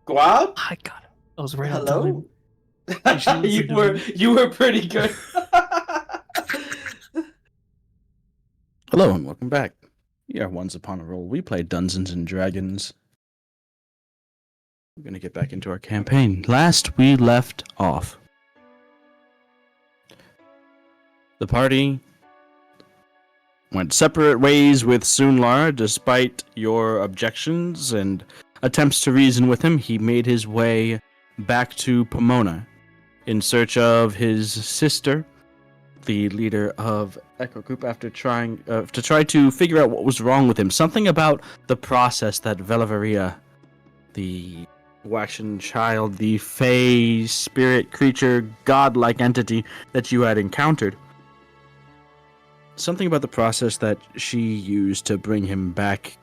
Guab? I got it. I was right on time. Hello? You should listen you to were me. you were pretty good. Hello and welcome back. We are Once Upon a Roll. We play Dungeons and Dragons. We're gonna get back into our campaign. Last we left off, the party went separate ways with Soonlar. Despite your objections and attempts to reason with him, he made his way back to Pomona in search of his sister, the leader of Echo Group, after trying to try to figure out what was wrong with him. Something about the process that Velaveria, the Waxen child, the fey spirit creature, godlike entity that you had encountered. Something about the process that she used to bring him back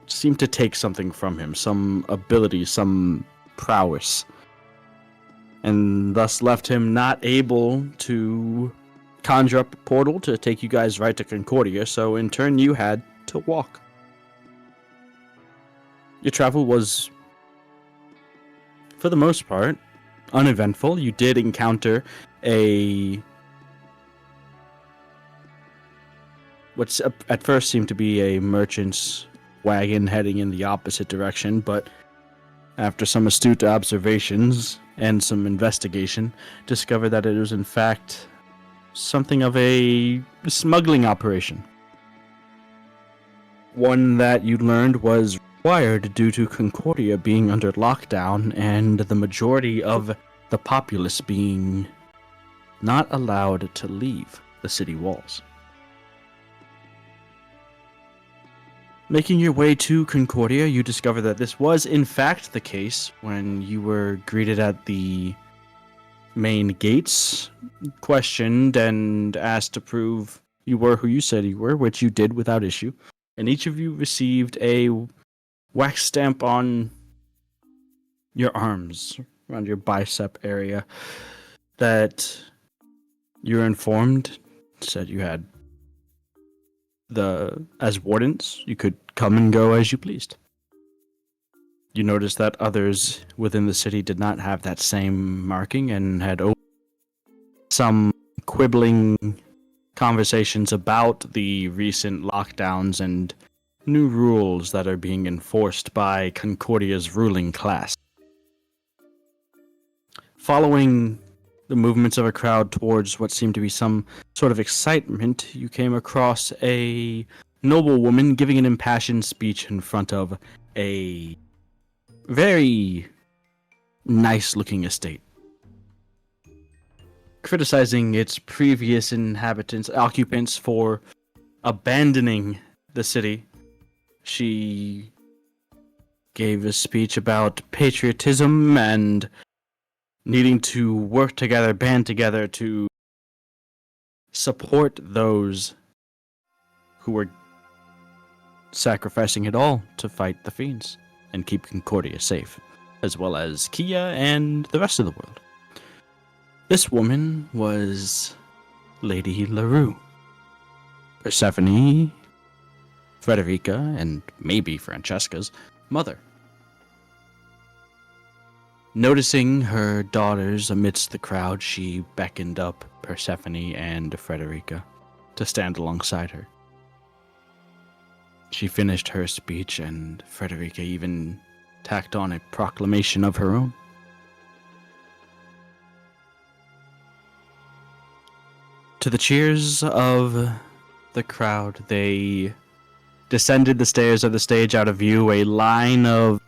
seemed to take something from him, some ability, some prowess, and thus left him not able to conjure up a portal to take you guys right to Concordia, so in turn you had to walk. Your travel was, for the most part, uneventful. You did encounter what's at first seemed to be a merchant's wagon heading in the opposite direction, but after some astute observations and some investigation, discovered that it was in fact something of a smuggling operation. One that you learned was required due to Concordia being under lockdown and the majority of the populace being not allowed to leave the city walls. Making your way to Concordia, you discover that this was in fact the case when you were greeted at the main gates, questioned, and asked to prove you were who you said you were, which you did without issue. And each of you received a wax stamp on your arms, around your bicep area, that you're informed said you had as wardens, you could come and go as you pleased. You noticed that others within the city did not have that same marking and had some quibbling conversations about the recent lockdowns and new rules that are being enforced by Concordia's ruling class. Following the movements of a crowd towards what seemed to be some sort of excitement, you came across a noblewoman giving an impassioned speech in front of a very nice-looking estate, criticizing its previous occupants for abandoning the city. She gave a speech about patriotism and needing to work together, band together to support those who were sacrificing it all to fight the fiends and keep Concordia safe, as well as Kia and the rest of the world. This woman was Lady LaRue, Persephone, Frederica, and maybe Francesca's mother. Noticing her daughters amidst the crowd, she beckoned up Persephone and Frederica to stand alongside her. She finished her speech, and Frederica even tacked on a proclamation of her own. To the cheers of the crowd, they descended the stairs of the stage out of view, a line of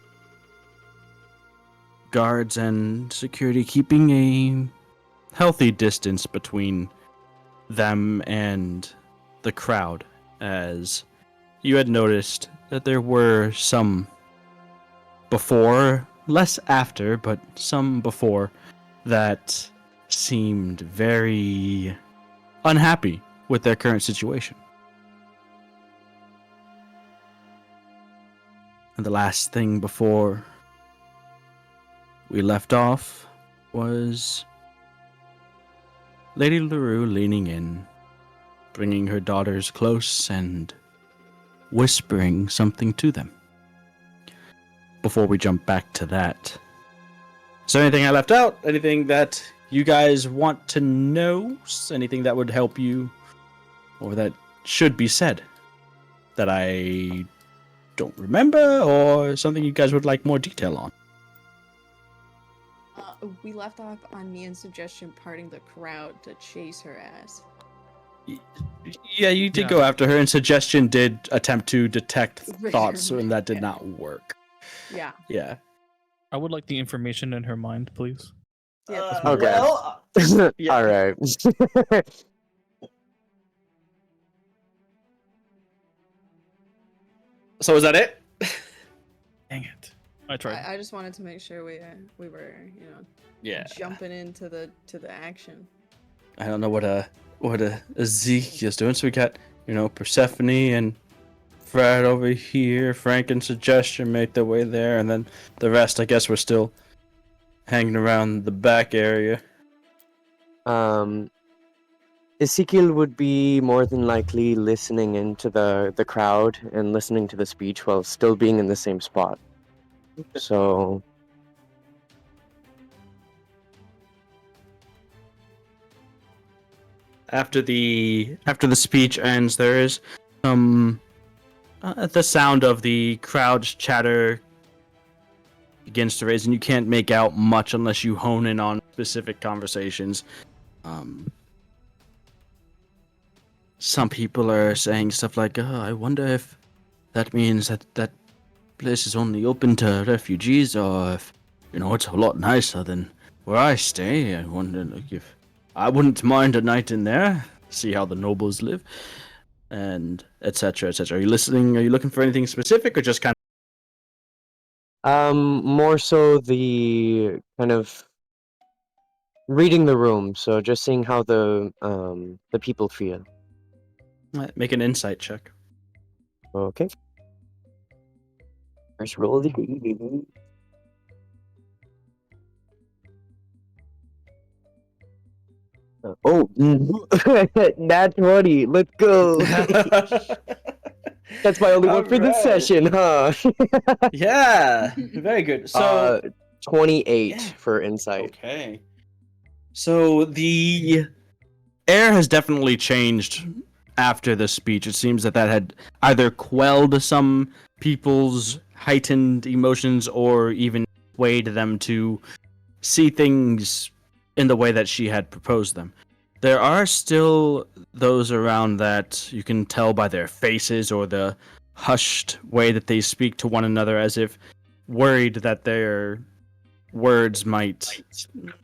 guards and security keeping a healthy distance between them and the crowd, as you had noticed that there were some before, less after, but some before, that seemed very unhappy with their current situation. And the last thing before we left off was Lady LaRue leaning in, bringing her daughters close and whispering something to them. Before we jump back to that, Is there anything I left out? Anything that you guys want to know? Anything that would help you, or that should be said that I don't remember, or something you guys would like more detail on? We left off on Mia's suggestion parting the crowd to chase her ass. Yeah, you did go after her, and suggestion did attempt to detect thoughts, and that did not work. Yeah. Yeah. I would like the information in her mind, please. Yeah, Okay. Well, yeah. All right. So is that it? Dang it. I tried. I just wanted to make sure we were, Yeah. jumping into the action. I don't know what Ezekiel's doing. So we got, Persephone and Fred over here. Frank and Suggestion make their way there, and then the rest, I guess, we're still hanging around the back area. Ezekiel would be more than likely listening into the crowd and listening to the speech while still being in the same spot. So After the speech ends, there is some the sound of the crowd's chatter begins to raise, and you can't make out much unless you hone in on specific conversations. Some people are saying stuff like, I wonder if that means that place is only open to refugees, or if, it's a lot nicer than where I stay. I wonder if I wouldn't mind a night in there, see how the nobles live, and etc., etc. Are you listening? Are you looking for anything specific, or just kind more so the kind of reading the room, so just seeing how the people feel. of make an insight check? Okay. First roll the Oh, that's 20. Let's go. That's my only one for this session, huh? Yeah, very good. So 28 for insight. okay. So the air has definitely changed after the speech. It seems that had either quelled some people's heightened emotions or even swayed them to see things in the way that she had proposed them. There are still those around that you can tell by their faces or the hushed way that they speak to one another, as if worried that their words might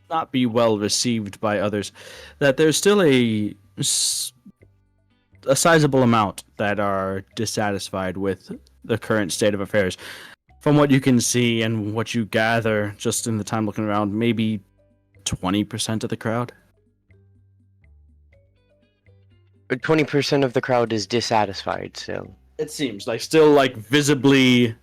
not be well received by others. That there's still a sizable amount that are dissatisfied with the current state of affairs. From what you can see and what you gather just in the time looking around, maybe 20% of the crowd. 20% of the crowd is dissatisfied still. It seems like still visibly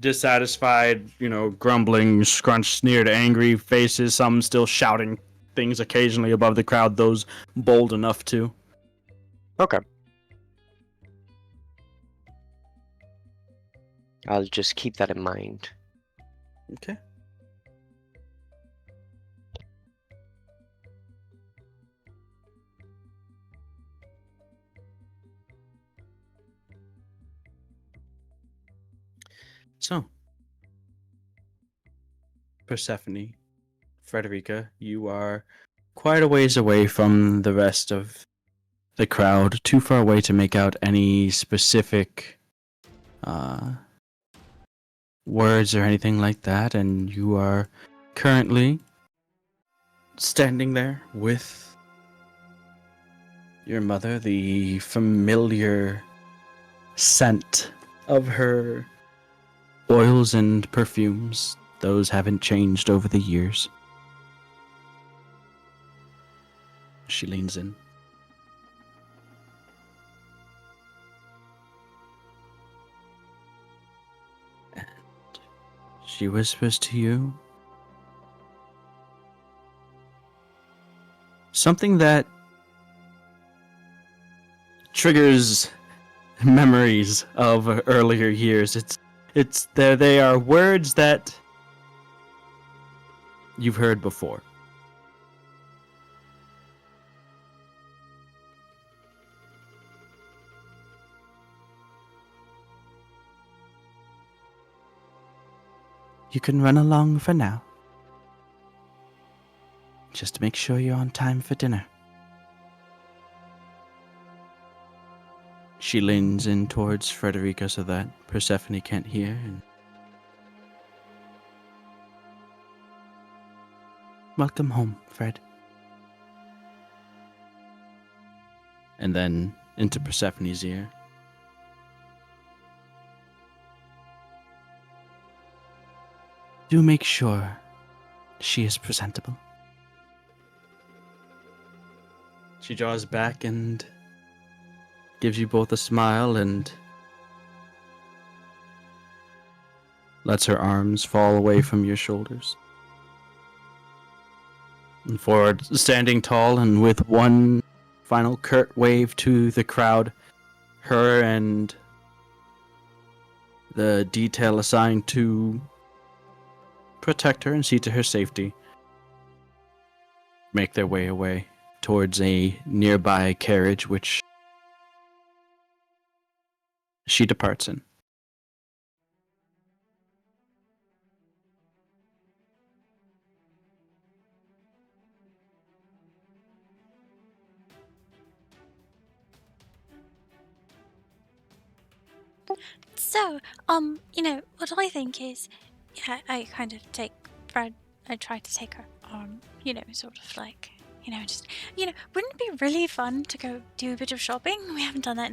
dissatisfied, grumbling, scrunched, sneered, angry faces, some still shouting things occasionally above the crowd, those bold enough to. Okay. I'll just keep that in mind. Okay. So, Persephone, Frederica, you are quite a ways away from the rest of the crowd, too far away to make out any specific words or anything like that, and you are currently standing there with your mother, the familiar scent of her oils and perfumes. Those haven't changed over the years. She leans in. And she whispers to you something that triggers memories of earlier years. It's there. They are words that you've heard before. You can run along for now. Just make sure you're on time for dinner. She leans in towards Frederica so that Persephone can't hear. And welcome home, Fred. And then into Persephone's ear. Do make sure she is presentable. She draws back and gives you both a smile and lets her arms fall away from your shoulders. And forward, standing tall and with one final curt wave to the crowd, her and the detail assigned to protect her and see to her safety make their way away towards a nearby carriage, which she departs in. So, what I think is, I kind of take Fred, I try to take her arm, sort of like, just, wouldn't it be really fun to go do a bit of shopping? We haven't done that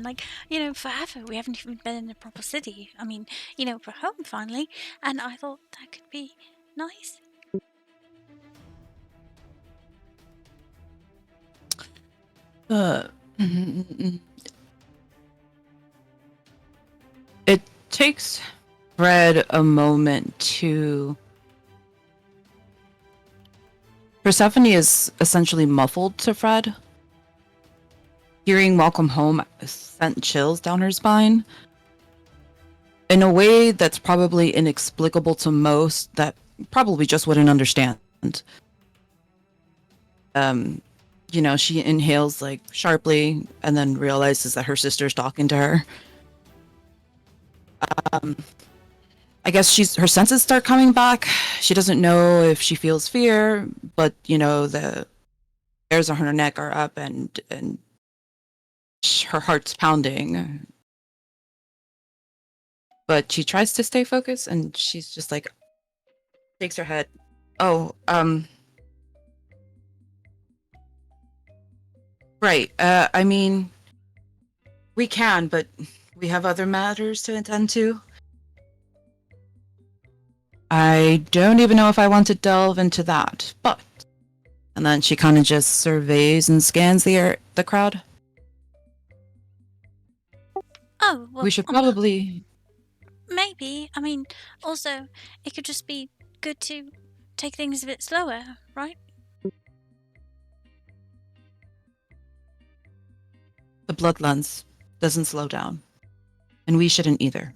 in forever. We haven't even been in a proper city. I mean, we're home finally, and I thought that could be nice. It takes Fred a moment to... Persephone is essentially muffled to Fred. Hearing Welcome Home sent chills down her spine. In a way that's probably inexplicable to most, that probably just wouldn't understand. She inhales sharply and then realizes that her sister's talking to her. I guess her senses start coming back. She doesn't know if she feels fear, but the hairs on her neck are up and her heart's pounding. But she tries to stay focused, and she's just shakes her head. Oh, right. I mean, we can, but we have other matters to attend to. I don't even know if I want to delve into that, but... And then she kind of just surveys and scans the crowd. Oh, well, We should probably... Maybe. I mean, also, it could just be good to take things a bit slower, right? The Bloodlands doesn't slow down. And we shouldn't either.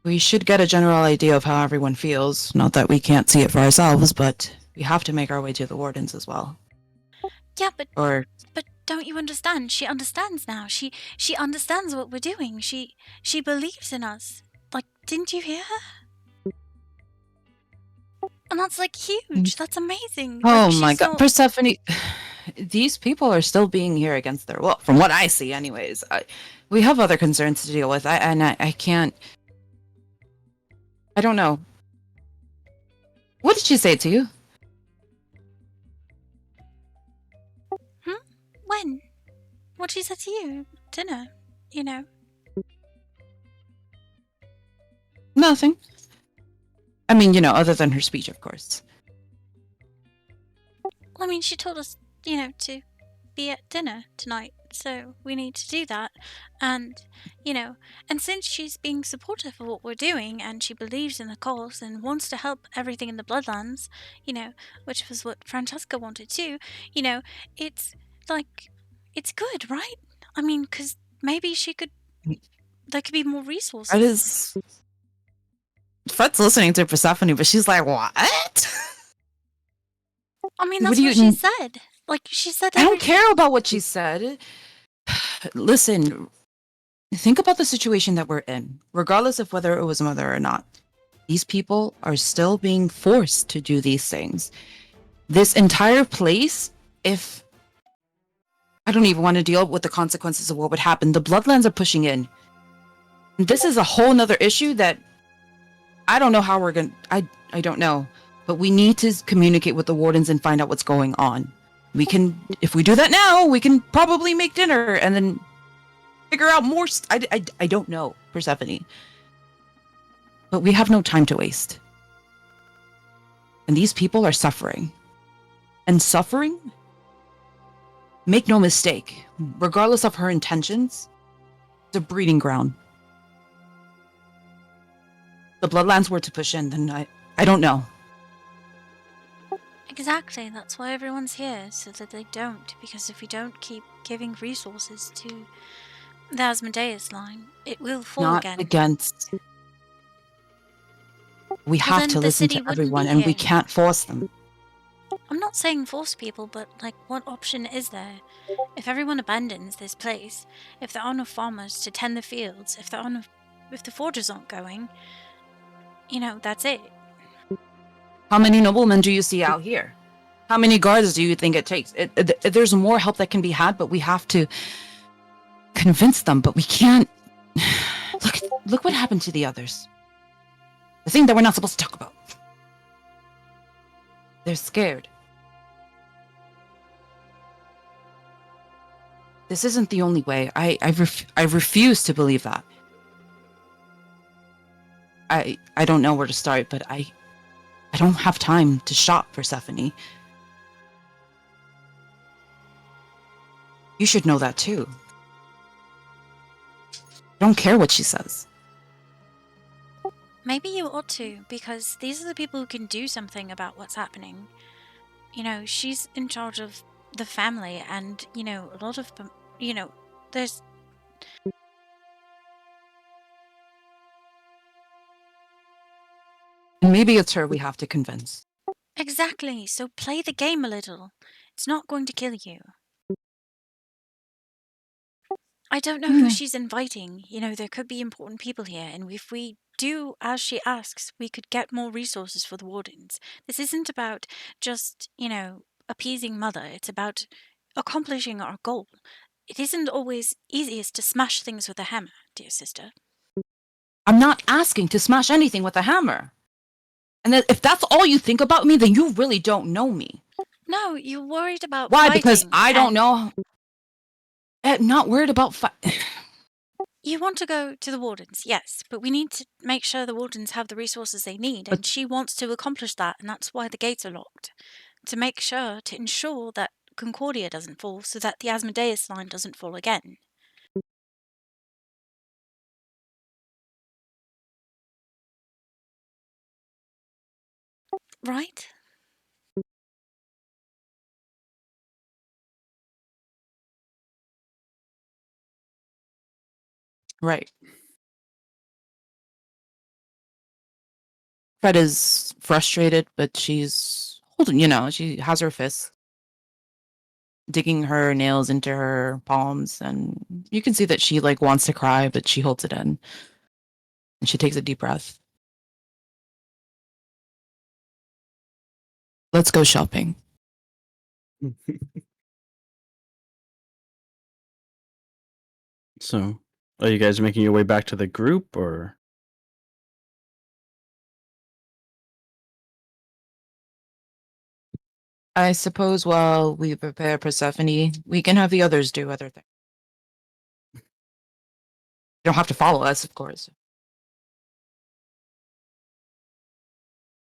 We should get a general idea of how everyone feels. Not that we can't see it for ourselves, but we have to make our way to the Wardens as well. Yeah, but Or... But don't you understand? She understands now. She understands what we're doing. She believes in us. Didn't you hear her? And that's huge. That's amazing. Oh my god, Persephone. These people are still being here against their will, from what I see anyways. We have other concerns to deal with. I can't... I don't know. What did she say to you? When? What she said to you? Dinner, Nothing. I mean, other than her speech, of course. I mean, she told us, to be at dinner tonight, so we need to do that. And, and since she's being supportive of what we're doing, and she believes in the cause and wants to help everything in the Bloodlands, which was what Francesca wanted too, it's it's good, right? I mean, because maybe there could be more resources. Fred is... Fred's listening to Persephone, but she's like, what? I mean, What that's do what you- she said. Like, she said I don't everything. care about what she said. Listen, think about the situation that we're in, regardless of whether it was mother or not. These people are still being forced to do these things. This entire place, if I don't even want to deal with the consequences of what would happen, the Bloodlands are pushing in. This is a whole nother issue that I don't know how we're going to, I don't know, but we need to communicate with the wardens and find out what's going on. We can, if we do that now, we can probably make dinner and then figure out more. I don't know, Persephone. But we have no time to waste. And these people are suffering. And suffering, make no mistake, regardless of her intentions, it's a breeding ground. The Bloodlands were to push in, then I don't know. Exactly, that's why everyone's here, so that they don't. Because if we don't keep giving resources to the Asmodeus line, it will fall Not again. against. We have then to the listen city to wouldn't everyone, be and we here. can't force them. I'm not saying force people, but like, what option is there? If everyone abandons this place, if there are no farmers to tend the fields, if the forges aren't going, that's it. How many noblemen do you see out here? How many guards do you think it takes? There's more help that can be had, but we have to convince them. But we can't. Look what happened to the others. The thing that we're not supposed to talk about. They're scared. This isn't the only way. I refuse to believe that. I don't know where to start, but I don't have time to shop, Persephone. You should know that too. I don't care what she says. Maybe you ought to, because these are the people who can do something about what's happening. She's in charge of the family, and, a lot of them, there's... And maybe it's her we have to convince. Exactly, so play the game a little. It's not going to kill you. I don't know who she's inviting. There could be important people here, and if we do as she asks, we could get more resources for the wardens. This isn't about just, appeasing Mother. It's about accomplishing our goal. It isn't always easiest to smash things with a hammer, dear sister. I'm not asking to smash anything with a hammer. And if that's all you think about me, then you really don't know me. No, you're worried about Why? fighting, Because I don't and know. I'm not worried about You want to go to the wardens, yes, but we need to make sure the wardens have the resources they need, and she wants to accomplish that, and that's why the gates are locked. To ensure that Concordia doesn't fall, so that the Asmodeus line doesn't fall again. Right? Right. Fred is frustrated, but she's holding, she has her fists, digging her nails into her palms, and you can see that she wants to cry, but she holds it in. And she takes a deep breath. Let's go shopping. So, are you guys making your way back to the group, or? I suppose while we prepare Persephone, we can have the others do other things. You don't have to follow us, of course.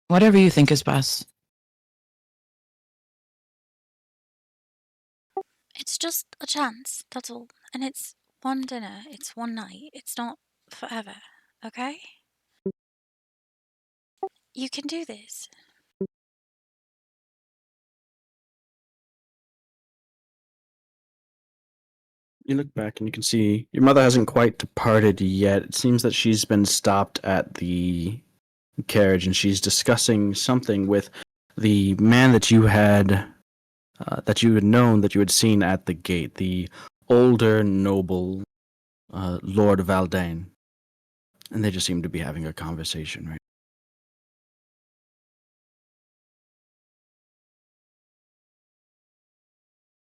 Whatever you think is best. It's just a chance, that's all. And it's one dinner, it's one night, it's not forever, okay? You can do this. You look back and you can see your mother hasn't quite departed yet. It seems that she's been stopped at the carriage and she's discussing something with the man that you had known, that you had seen at the gate, the older noble Lord Valdane. And they just seem to be having a conversation, right?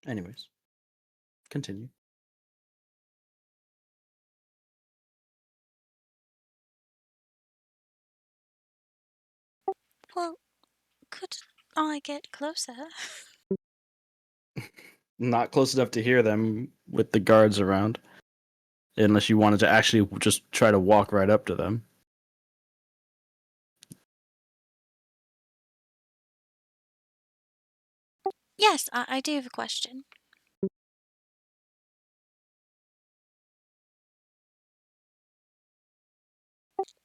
Anyways, continue. Well, could I get closer? Not close enough to hear them with the guards around. Unless you wanted to actually just try to walk right up to them. Yes, I do have a question.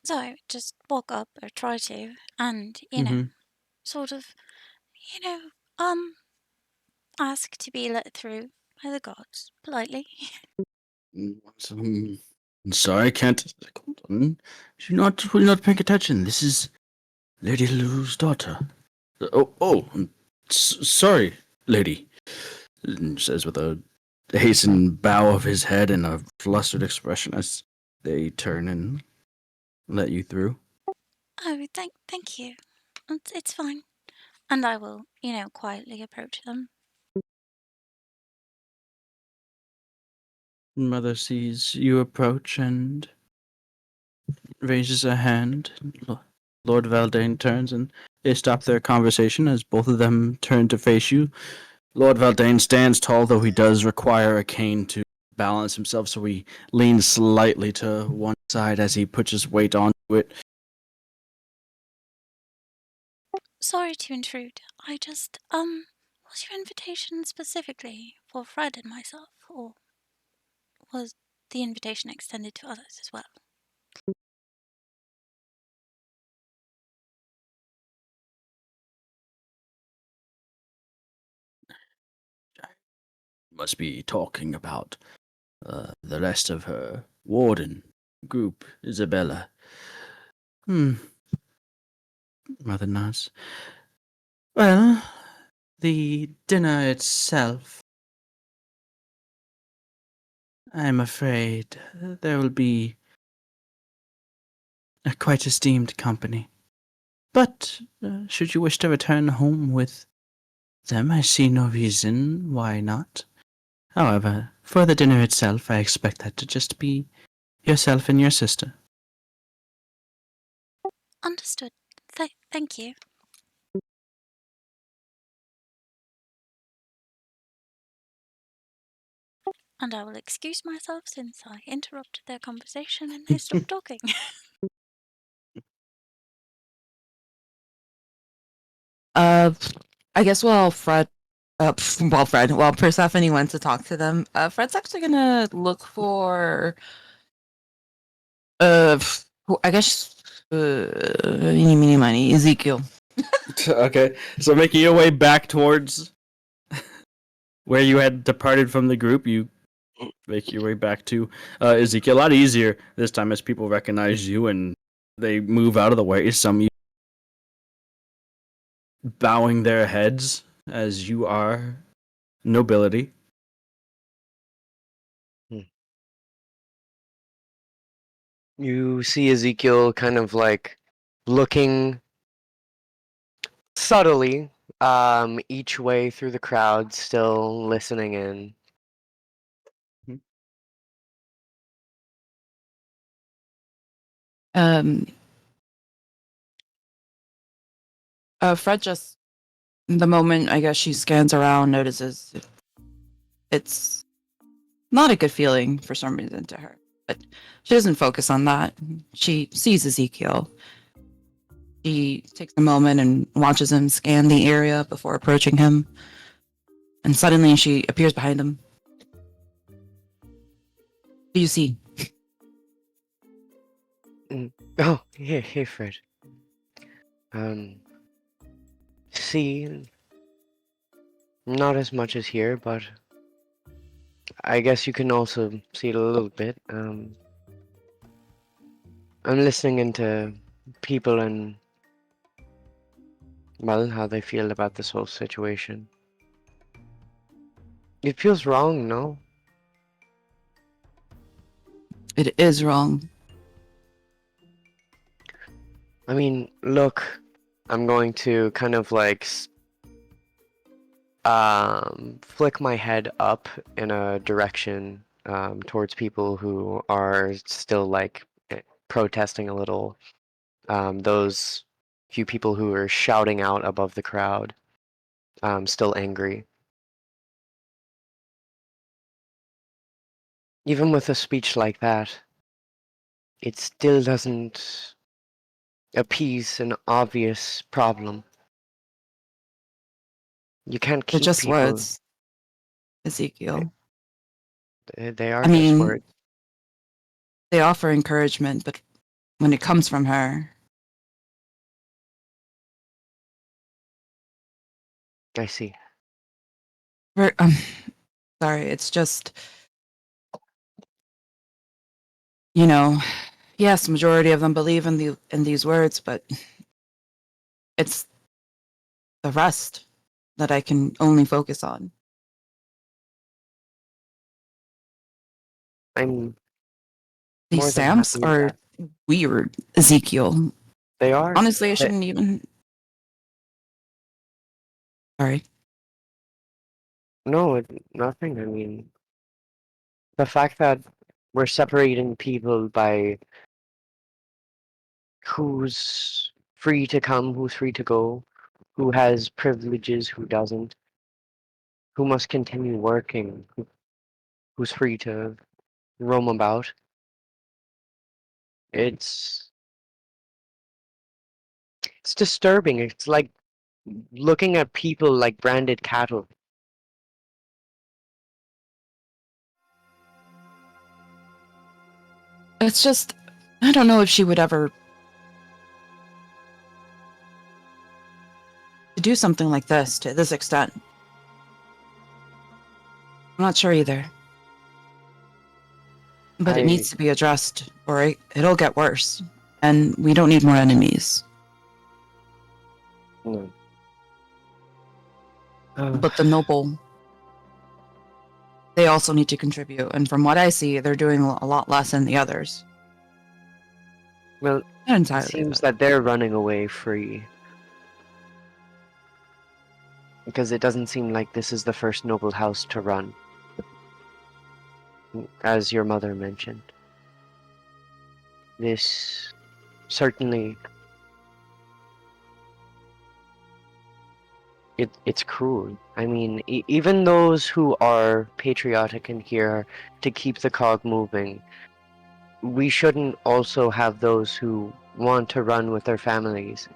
So I just walk up or try to, and sort of, you know, ask to be let through by the gods politely. I'm sorry, I can't. Hold on. You're not paying attention. This is Lady Lou's daughter. Sorry, lady. Says with a hastened bow of his head and a flustered expression as they turn and let you through. Oh, thank you. It's fine. And I will, quietly approach them. Mother sees you approach and raises a hand. Lord Valdane turns and they stop their conversation as both of them turn to face you. Lord Valdane stands tall, though he does require a cane to balance himself, so he leans slightly to one side as he puts his weight onto it. Sorry to intrude. I just, was your invitation specifically for Fred and myself, or was the invitation extended to others as well? Must be talking about the rest of her warden group, Isabella. Mother nods. Well, the dinner itself, I'm afraid there will be a quite esteemed company. But should you wish to return home with them, I see no reason why not. However, for the dinner itself, I expect that to just be yourself and your sister. Understood. Thank you. And I will excuse myself since I interrupted their conversation and they stopped talking. I guess while Persephone went to talk to them, Fred's actually gonna look for, I guess, eeny, meeny, miny, Ezekiel. Okay, so making your way back towards where you had departed from the group, you make your way back to Ezekiel. A lot easier this time as people recognize you and they move out of the way. Some bowing their heads as you are nobility. You see Ezekiel kind of like looking subtly each way through the crowd, still listening in. Um, Fred just, the moment I guess she scans around, notices it's not a good feeling for some reason to her, but she doesn't focus on that. She sees Ezekiel. She takes a moment and watches him scan the area before approaching him, and suddenly she appears behind him. What do you see? Oh, hey, Fred. See, not as much as here, but I guess you can also see it a little bit. I'm listening into people and well, how they feel about this whole situation. It feels wrong, no? It is wrong. I mean, look, I'm going to kind of like flick my head up in a direction towards people who are still like protesting a little. Those few people who are shouting out above the crowd, still angry. Even with a speech like that, it still doesn't appease an obvious problem. You can't They're keep just people. words, Ezekiel. They I are just mean, words. they offer encouragement, but when it comes from her, I see. we're, sorry, it's just, you know, yes, majority of them believe in these words, but it's the rest that I can only focus on. I'm These more than stamps happy with are that. weird, Ezekiel. They are. Honestly, I They, shouldn't even. Sorry. no, nothing. I mean, the fact that we're separating people by who's free to come, who's free to go, who has privileges, who doesn't, who must continue working, who's free to roam about. It's it's disturbing. It's like looking at people like branded cattle. It's just, I don't know if she would ever do something like this to this extent. I'm not sure either. But it I needs to be addressed, or it'll get worse. And we don't need more enemies. no. But the noble, they also need to contribute. And from what I see, they're doing a lot less than the others. Well, Not it entirely, seems but that they're running away free because it doesn't seem like this is the first noble house to run, as your mother mentioned. This certainly it's cruel. I mean, even those who are patriotic and here to keep the cog moving, we shouldn't also have those who want to run with their families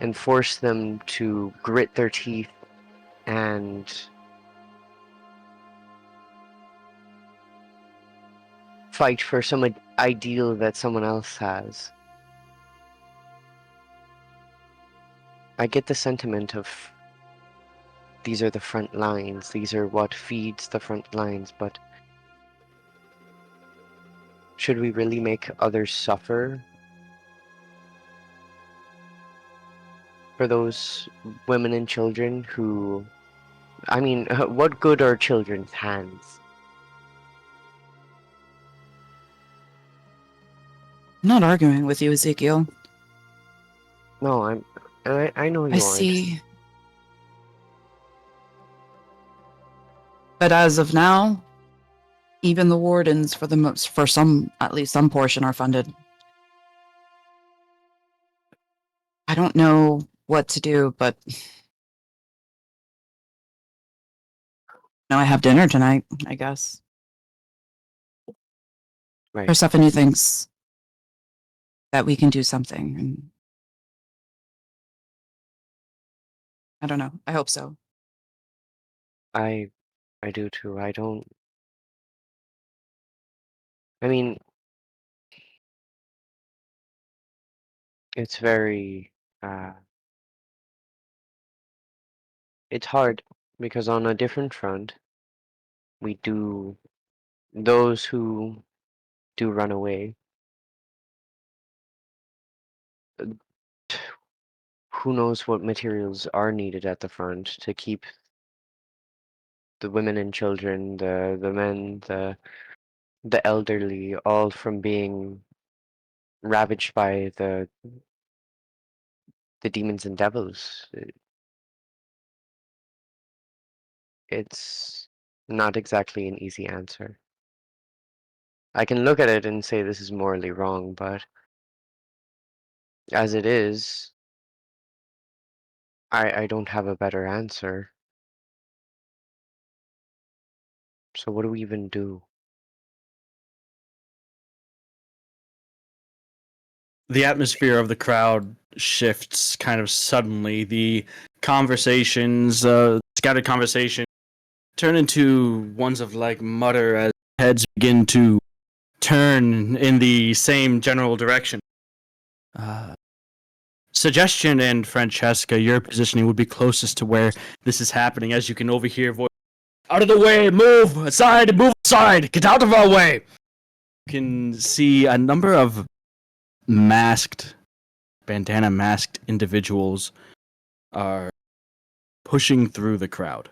and force them to grit their teeth and fight for some ideal that someone else has. I get the sentiment of these are the front lines, these are what feeds the front lines, but should we really make others suffer for those women and children who, I mean, what good are children's hands? I'm not arguing with you, Ezekiel. No, I know I you aren't. see. But as of now, even the wardens, for the most, for some, at least some portion, are funded. I don't know what to do, but now I have dinner tonight, I guess. Right. Persephone thinks that we can do something, and I don't know. I hope so. I I do too. I don't. I mean, it's very uh it's hard because on a different front, we do those who do run away. who knows what materials are needed at the front to keep the women and children, the men, the elderly, all from being ravaged by the demons and devils. It's not exactly an easy answer. I can look at it and say this is morally wrong, but as it is, I don't have a better answer. So what do we even do? The atmosphere of the crowd shifts kind of suddenly. The conversations, scattered conversation, turn into ones of like mutter as heads begin to turn in the same general direction. Suggestion and Francesca, your positioning would be closest to where this is happening, as you can overhear voice. Out of the way! Move aside! Move aside! Get out of our way! You can see a number of bandana masked individuals are pushing through the crowd,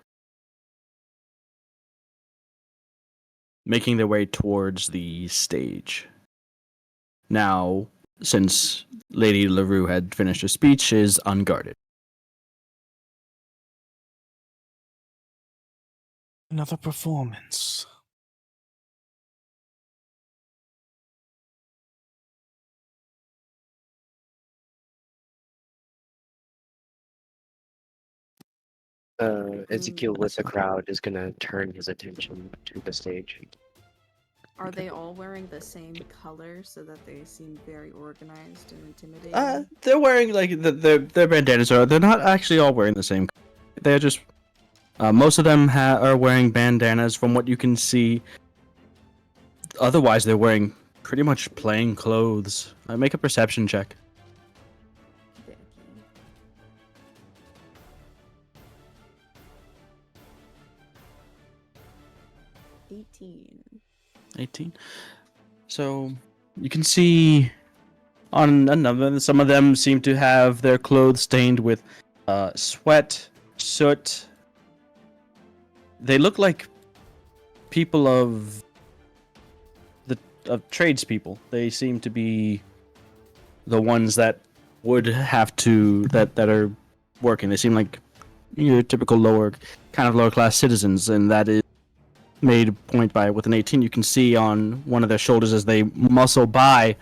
making their way towards the stage. Now, since Lady LaRue had finished her speech, is unguarded. Another performance. Ezekiel with the crowd is gonna turn his attention to the stage. Are they all wearing the same color so that they seem very organized and intimidating? They're wearing like their bandanas are. They're not actually all wearing the same. They're just most of them are wearing bandanas from what you can see. Otherwise, they're wearing pretty much plain clothes. Make a perception check. Becky. 18. So you can see on another. Some of them seem to have their clothes stained with sweat, soot. They look like people of tradespeople. They seem to be the ones that would have to that are working. They seem like your typical lower class citizens, and that is made a point by with an 18. You can see on one of their shoulders as they muscle by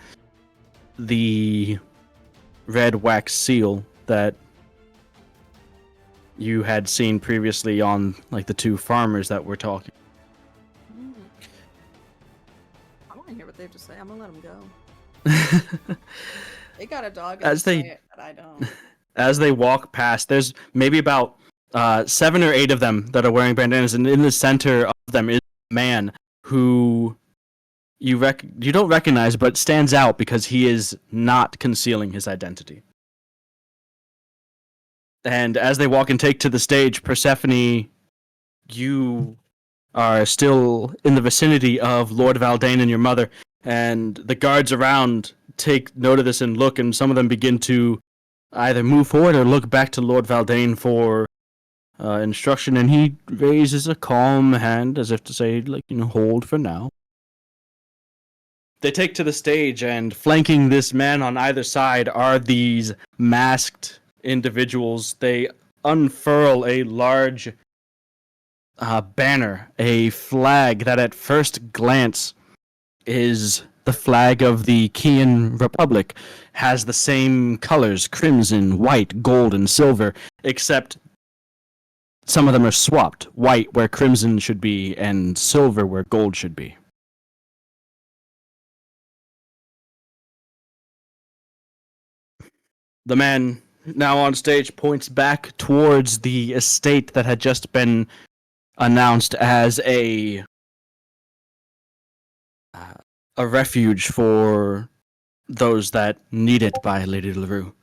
the red wax seal that you had seen previously on like the two farmers that were talking. I want to hear what they have to say. I'm gonna let them go. They got a dog in As the they- fight, but I don't. As they walk past, there's maybe about 7 or 8 of them that are wearing bandanas, and in the center of them is a man who you don't recognize, but stands out because he is not concealing his identity. And as they walk and take to the stage, Persephone, you are still in the vicinity of Lord Valdane and your mother, and the guards around take note of this and look, and some of them begin to either move forward or look back to Lord Valdane for instruction, and he raises a calm hand as if to say, hold for now. They take to the stage, and flanking this man on either side are these masked individuals. They unfurl a large banner, a flag that at first glance is the flag of the Chian Republic, has the same colors, crimson, white, gold, and silver, except some of them are swapped, white where crimson should be, and silver where gold should be. The man now on stage points back towards the estate that had just been announced as a refuge for those that need it by Lady LaRue.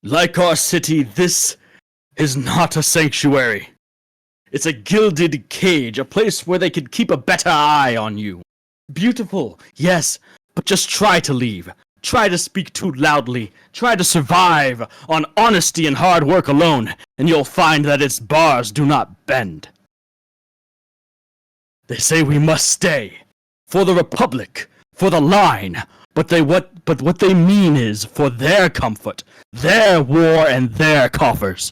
Like our city, this is not a sanctuary. It's a gilded cage, a place where they could keep a better eye on you. Beautiful, yes, but just try to leave. Try to speak too loudly. Try to survive on honesty and hard work alone, and you'll find that its bars do not bend. They say we must stay. For the Republic. For the line. But what they mean is for their comfort, their war, and their coffers.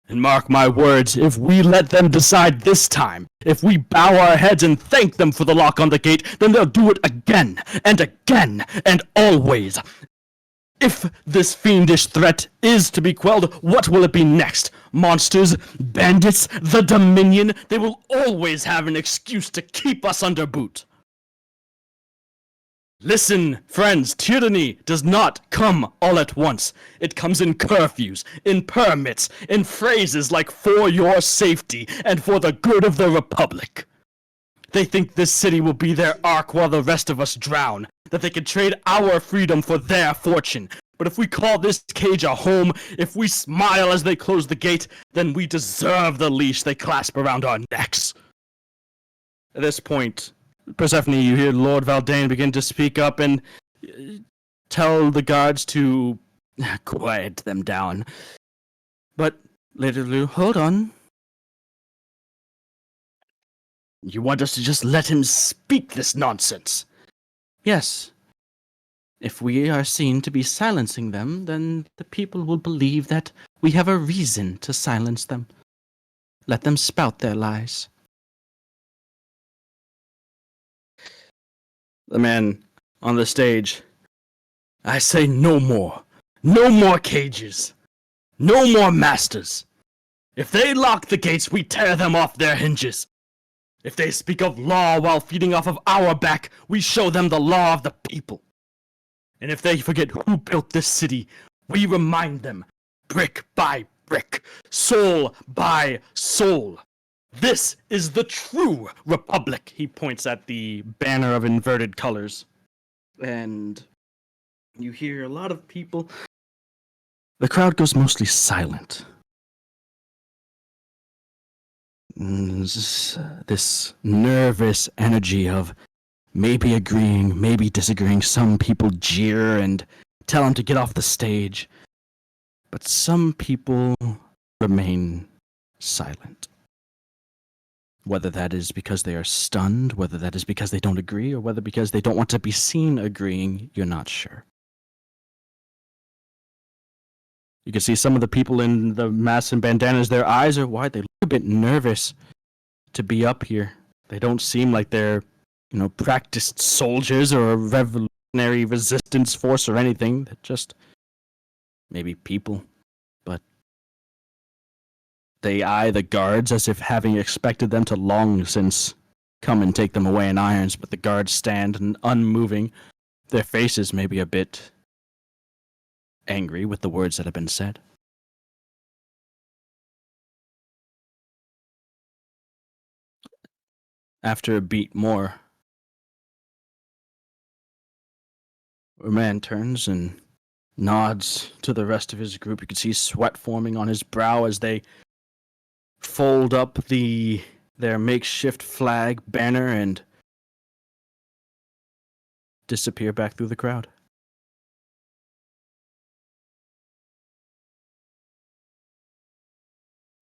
And mark my words, if we let them decide this time, if we bow our heads and thank them for the lock on the gate, then they'll do it again, and always. If this fiendish threat is to be quelled, what will it be next? Monsters? Bandits? The Dominion? They will always have an excuse to keep us under boot. Listen, friends, tyranny does not come all at once. It comes in curfews, in permits, in phrases like for your safety and for the good of the Republic. They think this city will be their ark while the rest of us drown, that they can trade our freedom for their fortune. But if we call this cage a home, if we smile as they close the gate, then we deserve the leash they clasp around our necks. At this point, Persephone, you hear Lord Valdane begin to speak up and tell the guards to quiet them down. But, Lady Lou, hold on. You want us to just let him speak this nonsense? Yes. If we are seen to be silencing them, then the people will believe that we have a reason to silence them. Let them spout their lies. The man on the stage. I say no more. No more cages. No more masters. If they lock the gates, we tear them off their hinges. If they speak of law while feeding off of our back, we show them the law of the people. And if they forget who built this city, we remind them, brick by brick, soul by soul. This is the true Republic. He points at the banner of inverted colors. And you hear a lot of people. The crowd goes mostly silent. This nervous energy of maybe agreeing, maybe disagreeing. Some people jeer and tell him to get off the stage. But some people remain silent. Whether that is because they are stunned, whether that is because they don't agree, or whether because they don't want to be seen agreeing, you're not sure. You can see some of the people in the masks and bandanas, their eyes are wide. They look a bit nervous to be up here. They don't seem like they're, practiced soldiers or a revolutionary resistance force or anything. They're just maybe people. But they eye the guards as if having expected them to long since come and take them away in irons, but the guards stand and unmoving. Their faces may be a bit angry with the words that have been said. After a beat more, a man turns and nods to the rest of his group. You can see sweat forming on his brow as they fold up their makeshift flag banner and disappear back through the crowd.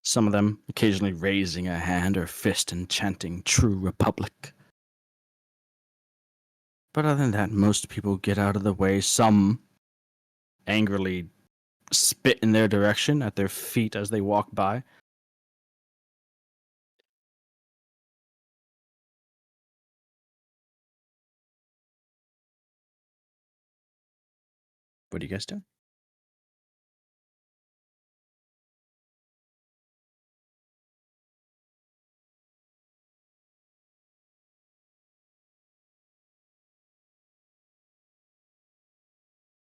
Some of them occasionally raising a hand or fist and chanting "True Republic." But other than that, most people get out of the way. Some angrily spit in their direction at their feet as they walk by. What are you guys doing?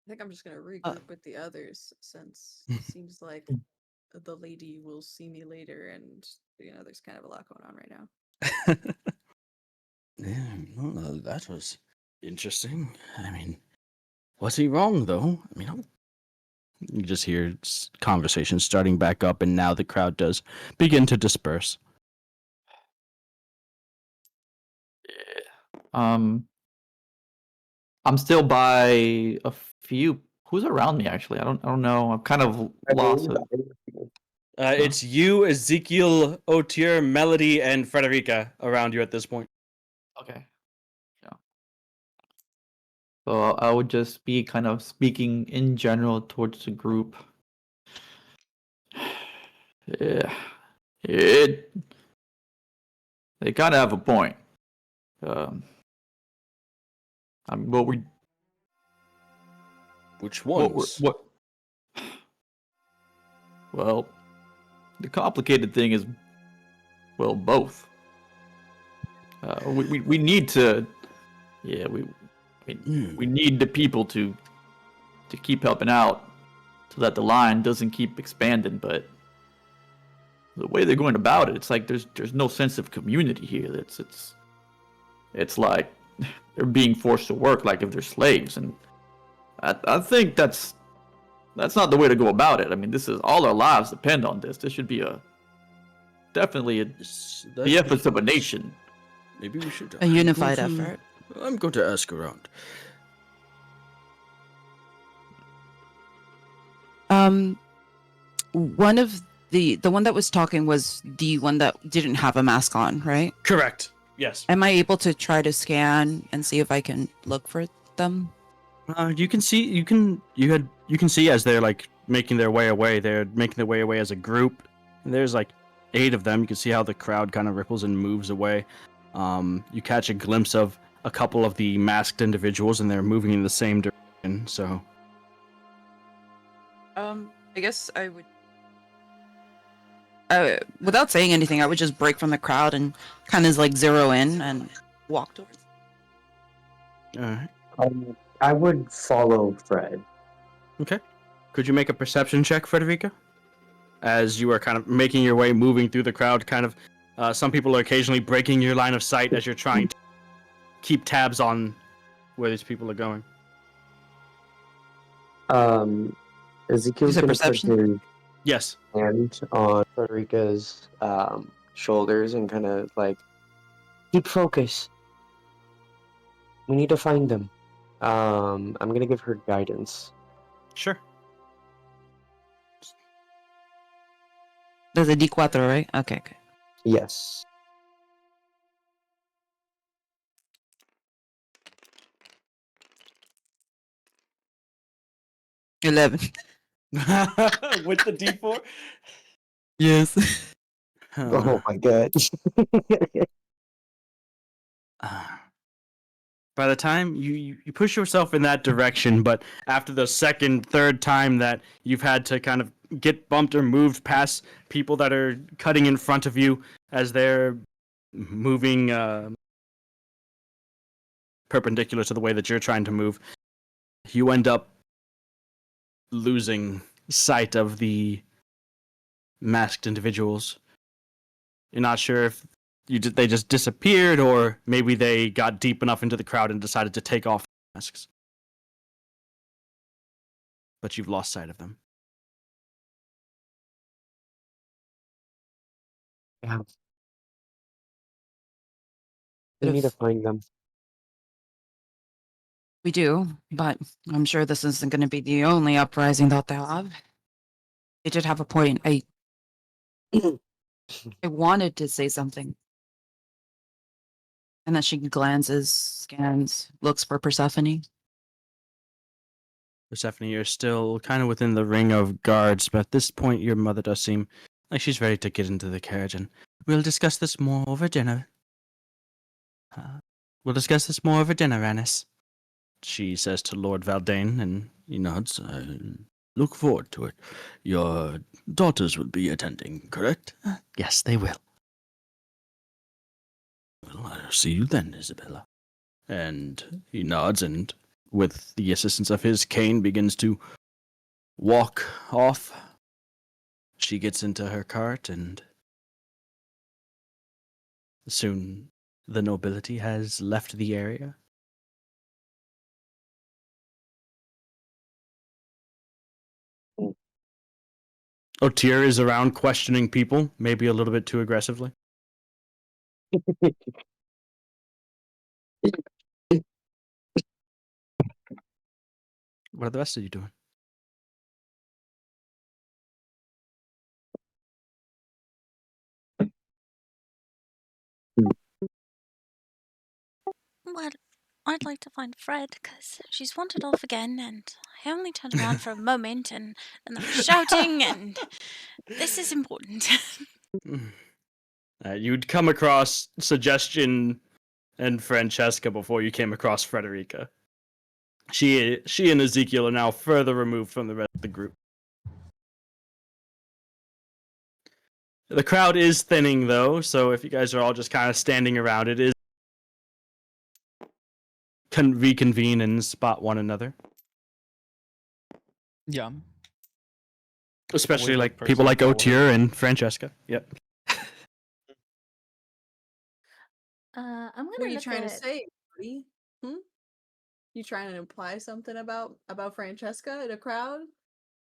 I think I'm just gonna regroup with the others since it seems like the lady will see me later, and there's kind of a lot going on right now. Yeah, well, that was interesting. I mean, was he wrong though? I mean, you just hear conversations starting back up, and now the crowd does begin to disperse. Yeah. I'm still by a few. Who's around me actually? I don't know. I'm kind of I lost. believe It's you, Ezekiel, Otier, Melody, and Frederica around you at this point. Okay. Yeah. So I would just be kind of speaking in general towards the group. Yeah. They kind of have a point. I mean, Which what, ones? what? Well, the complicated thing is, well, both. We need to, yeah, we need the people to keep helping out, so that the line doesn't keep expanding. But the way they're going about it, it's like there's no sense of community here. It's like they're being forced to work like if they're slaves, and I think that's not the way to go about it. I mean, this is all our lives depend on this. This should be definitely the efforts of a nation. Maybe we should. A unified effort. I'm going to ask around. One of the one that was talking was the one that didn't have a mask on, right? Correct. Yes. Am I able to try to scan and see if I can look for them? You can see as they're like making their way away. They're making their way away as a group. And there's like 8 of them. You can see how the crowd kind of ripples and moves away. You catch a glimpse of a couple of the masked individuals, and they're moving in the same direction. So, I guess I would. Without saying anything, I would just break from the crowd and kind of like zero in and walk towards. all right. I would follow Fred. Okay. Could you make a perception check, Frederica? As you are kind of making your way, moving through the crowd, kind of. Some people are occasionally breaking your line of sight as you're trying to keep tabs on where these people are going. Ezekiel's Is it gonna put perception? his Yes. hand on Frederica's shoulders and kind of like keep focus. We need to find them. I'm gonna give her guidance. Sure. There's a D4, right? Okay. Yes. $11. With the D4? Yes. Oh my god. By the time you push yourself in that direction, but after the second, third time that you've had to kind of get bumped or moved past people that are cutting in front of you as they're moving perpendicular to the way that you're trying to move, you end up losing sight of the masked individuals. You're not sure if they just disappeared, or maybe they got deep enough into the crowd and decided to take off the masks. But you've lost sight of them. Yeah. We need to find them. We do, but I'm sure this isn't going to be the only uprising that they'll have. They did have a point. I wanted to say something. And then she glances, scans, looks for Persephone. Persephone, you're still kind of within the ring of guards, but at this point your mother does seem like she's ready to get into the carriage, and we'll discuss this more over dinner. Anis. She says to Lord Valdane, and he nods. I look forward to it. Your daughters will be attending, correct? Yes, they will. Well, I'll see you then, Isabella. And he nods, and with the assistance of his cane, begins to walk off. She gets into her cart, and soon the nobility has left the area. Otir is around questioning people, maybe a little bit too aggressively. What are the rest of you doing? Well, I'd like to find Fred because she's wandered off again, and I only turned around for a moment, and there was shouting, and this is important. You'd come across Suggestion and Francesca before you came across Frederica. She and Ezekiel are now further removed from the rest of the group. The crowd is thinning, though, so if you guys are all just kind of standing around, it is reconvene and spot one another. Yeah. Especially Always like like people like personal Otier and Francesca. Yep. I'm What are gonna you look trying to at. say, buddy? You trying to imply something about Francesca in a crowd?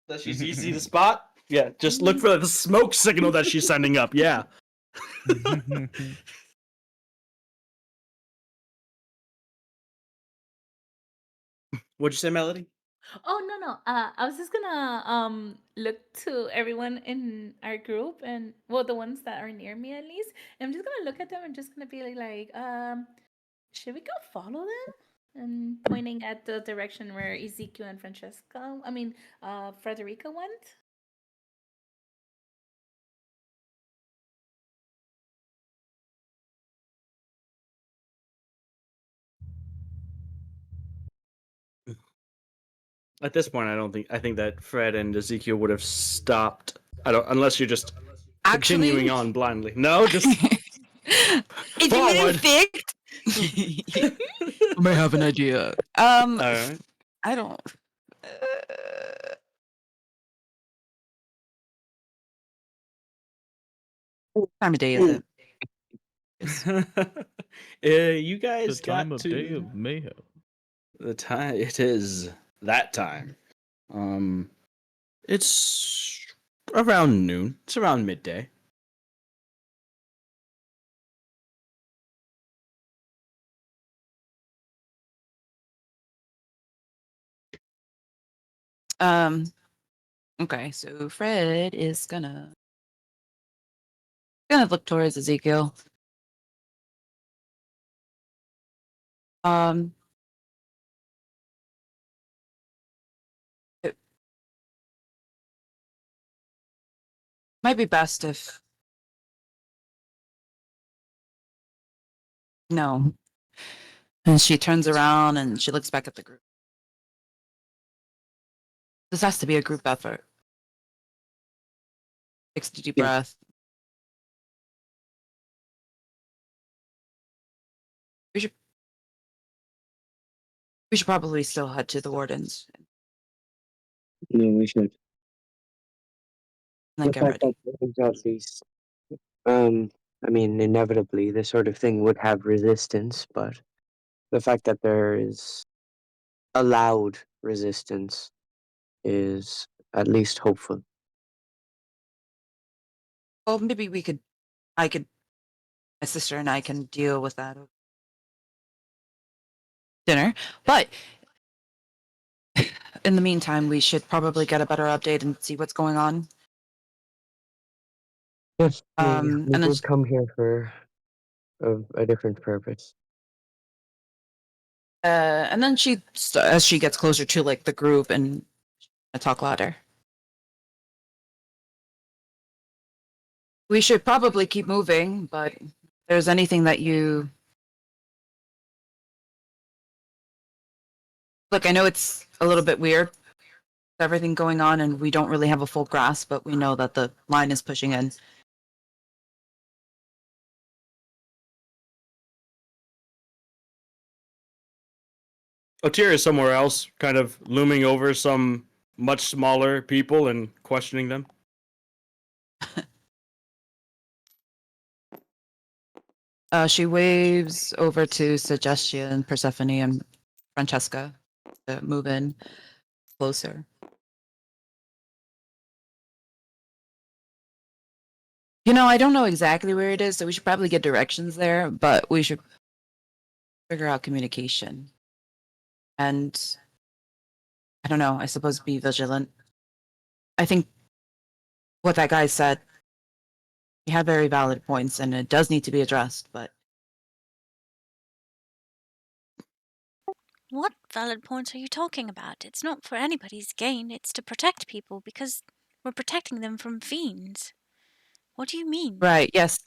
That she's easy to spot? Yeah, just look for the smoke signal that she's sending up. Yeah. What'd you say, Melody? Oh no. I was just gonna look to everyone in our group and well the ones that are near me at least. And I'm just gonna look at them and just gonna be should we go follow them? And pointing at the direction where Ezekiel and Frederica went. At this point, I think that Fred and Ezekiel would have stopped. I don't, unless you're just continuing on blindly. No, just if forward. you didn't think, I may have an idea. All right. I don't. What time of day is it? You guys The time got of to day of mayhem. the time. It is that time. It's around noon. It's around midday. Okay, so Fred is gonna look towards Ezekiel. It might be best if no. And she turns around and she looks back at the group. This has to be a group effort. Takes a deep Yeah. breath. We should probably still head to the wardens No, we should. and then The get fact ready. that things at least, inevitably, this sort of thing would have resistance, but the fact that there is allowed resistance is at least hopeful. Well, maybe my sister and I can deal with that over dinner. But in the meantime, we should probably get a better update and see what's going on. Yes, we And then did come here for a different purpose. and then as she gets closer to like the group and I talk louder. We should probably keep moving, but if there's anything that you look, I know it's a little bit weird, everything going on, and we don't really have a full grasp, but we know that the line is pushing in. Otier is somewhere else, kind of looming over some much smaller people and questioning them. She waves over to Suggestion, Persephone, and Francesca to move in closer. I don't know exactly where it is, so we should probably get directions there, but we should figure out communication. And I don't know, I suppose be vigilant. I think what that guy said, he had very valid points and it does need to be addressed, but What valid points are you talking about? It's not for anybody's gain, it's to protect people because we're protecting them from fiends. What do you mean? right, yes.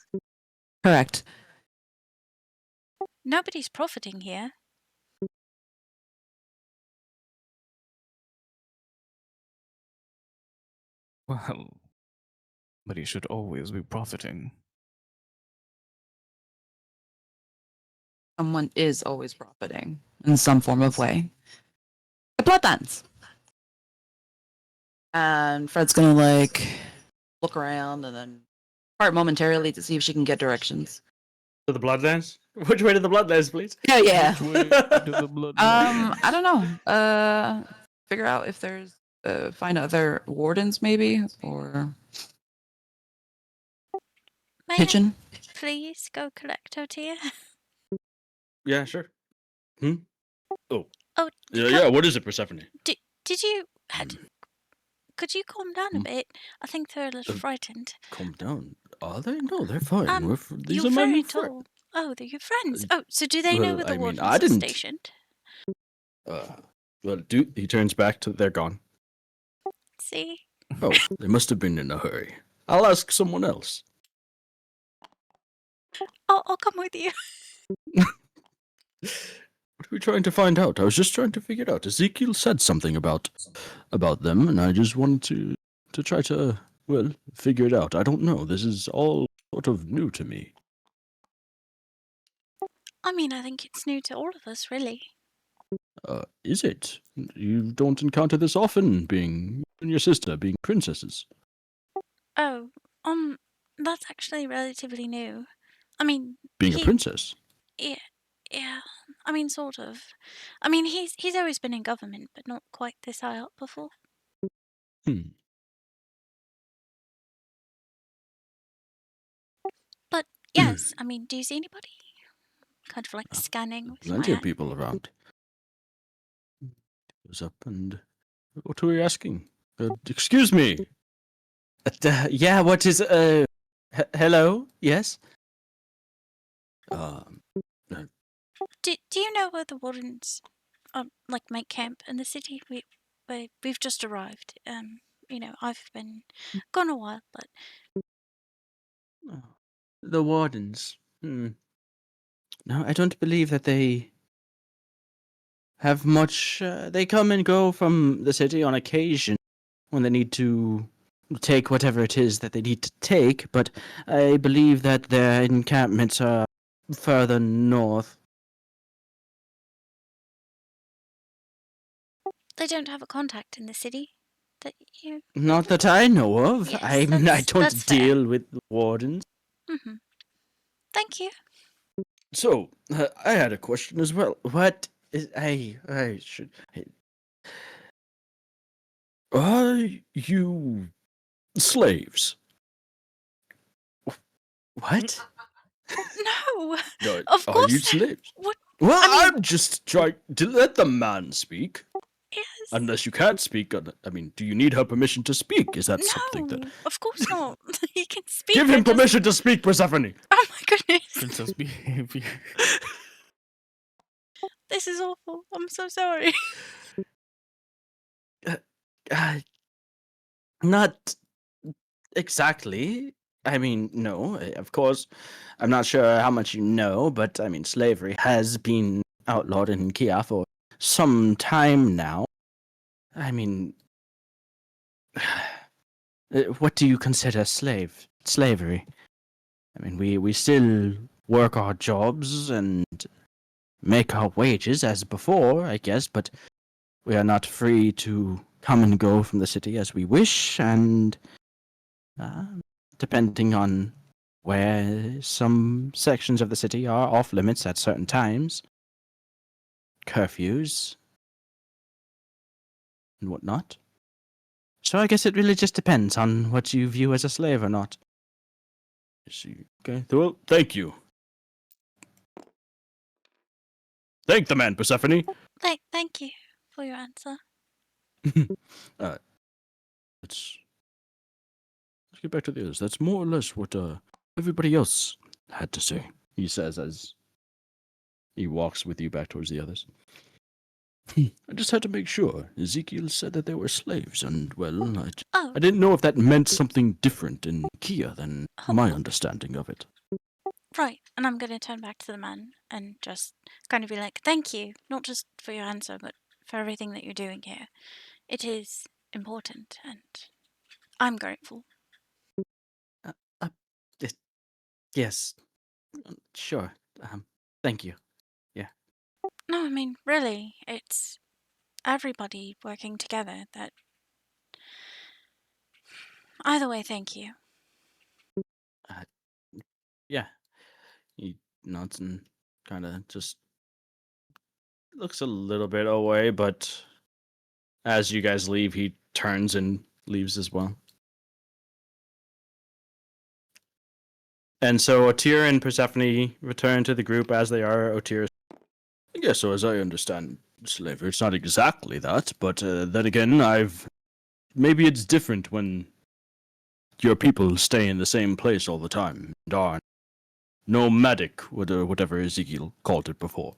Correct. Nobody's profiting here. Well, but he should always be profiting. Someone is always profiting in some form of way. The Bloodlands. And Fred's gonna like look around and then part momentarily to see if she can get directions. To the Bloodlands? Which way to the Bloodlands, please? Yeah, yeah. Which way to the bloodline? I don't know. Figure out if there's find other wardens maybe or May kitchen. I please go collect Otia? Yeah, sure. Oh. Oh, Yeah, what is it, Persephone? did you... Could you calm down a Hmm. bit? I think they're a little frightened. Calm down. Are they? No, they're fine. These You're are my very new friends. tall. Oh, they're your friends. Oh, so do they know well, where the I mean, wardens I are didn't- stationed? He turns back to they're gone. See? Oh, they must have been in a hurry. I'll ask someone else. I'll come with you. What are we trying to find out? I was just trying to figure it out. Ezekiel said something about them, and I just wanted to try to, well, figure it out. I don't know. This is all sort of new to me. I mean, I think it's new to all of us, really. Is it? You don't encounter this often, being you and your sister being princesses. Oh, that's actually relatively new. I mean, Being a princess. yeah. I mean, sort of. I mean, he's always been in government, but not quite this high up before. But yes, I mean, do you see anybody? Kind of like scanning with Plenty my of people around. Goes up and what were you asking? Excuse me. Yeah, what is hello? Yes. Do you know where the wardens like make camp in the city? We've just arrived. I've been gone a while, but The wardens. No, I don't believe that they have much. They come and go from the city on occasion when they need to take whatever it is that they need to take, but I believe that their encampments are further north. they don't have a contact in the city. That you. Not that I know of. Yes, I that's don't fair. deal with the wardens. Thank you. So, I had a question as well. What is I should are you slaves? What? No, No, of are course. you slaves? What? Well, I mean- I'm just trying to let the man speak. Yes. Unless you can't speak, I mean, do you need her permission to speak? Is that something that... No, of course not. He can speak. Give him permission to speak, Persephone! Oh my goodness. Princess behavior. This is awful. I'm so sorry. Not exactly. I mean, no, of course. I'm not sure how much you know, but I mean, slavery has been outlawed in Kia for some time now. I mean, what do you consider slavery? I mean, we still work our jobs and make our wages as before, I guess, but we are not free to come and go from the city as we wish, and depending on where some sections of the city are off limits at certain times, curfews, and whatnot. So I guess it really just depends on what you view as a slave or not. Okay, well, thank you. Thank the man, Persephone. Thank you for your answer. uh, let's get back to the others. That's more or less what everybody else had to say, he says as he walks with you back towards the others. I just had to make sure. Ezekiel said that they were slaves, and, well, Oh, I didn't know if that meant something different in Kia than my understanding of it. right. And I'm going to turn back to the man and just kind of be like, thank you, not just for your answer, but for everything that you're doing here. It is important, and I'm grateful. Uh, uh, yes, sure. Thank you. No, I mean, really, it's everybody working together that. Either way, thank you. Uh, yeah. He nods and kind of just looks a little bit away, but as you guys leave, he turns and leaves as well. And so Otir and Persephone return to the group as they are. Otir, yes, so as I understand slavery, it's not exactly that, but then again, maybe it's different when your people stay in the same place all the time and are nomadic, whatever Ezekiel called it before.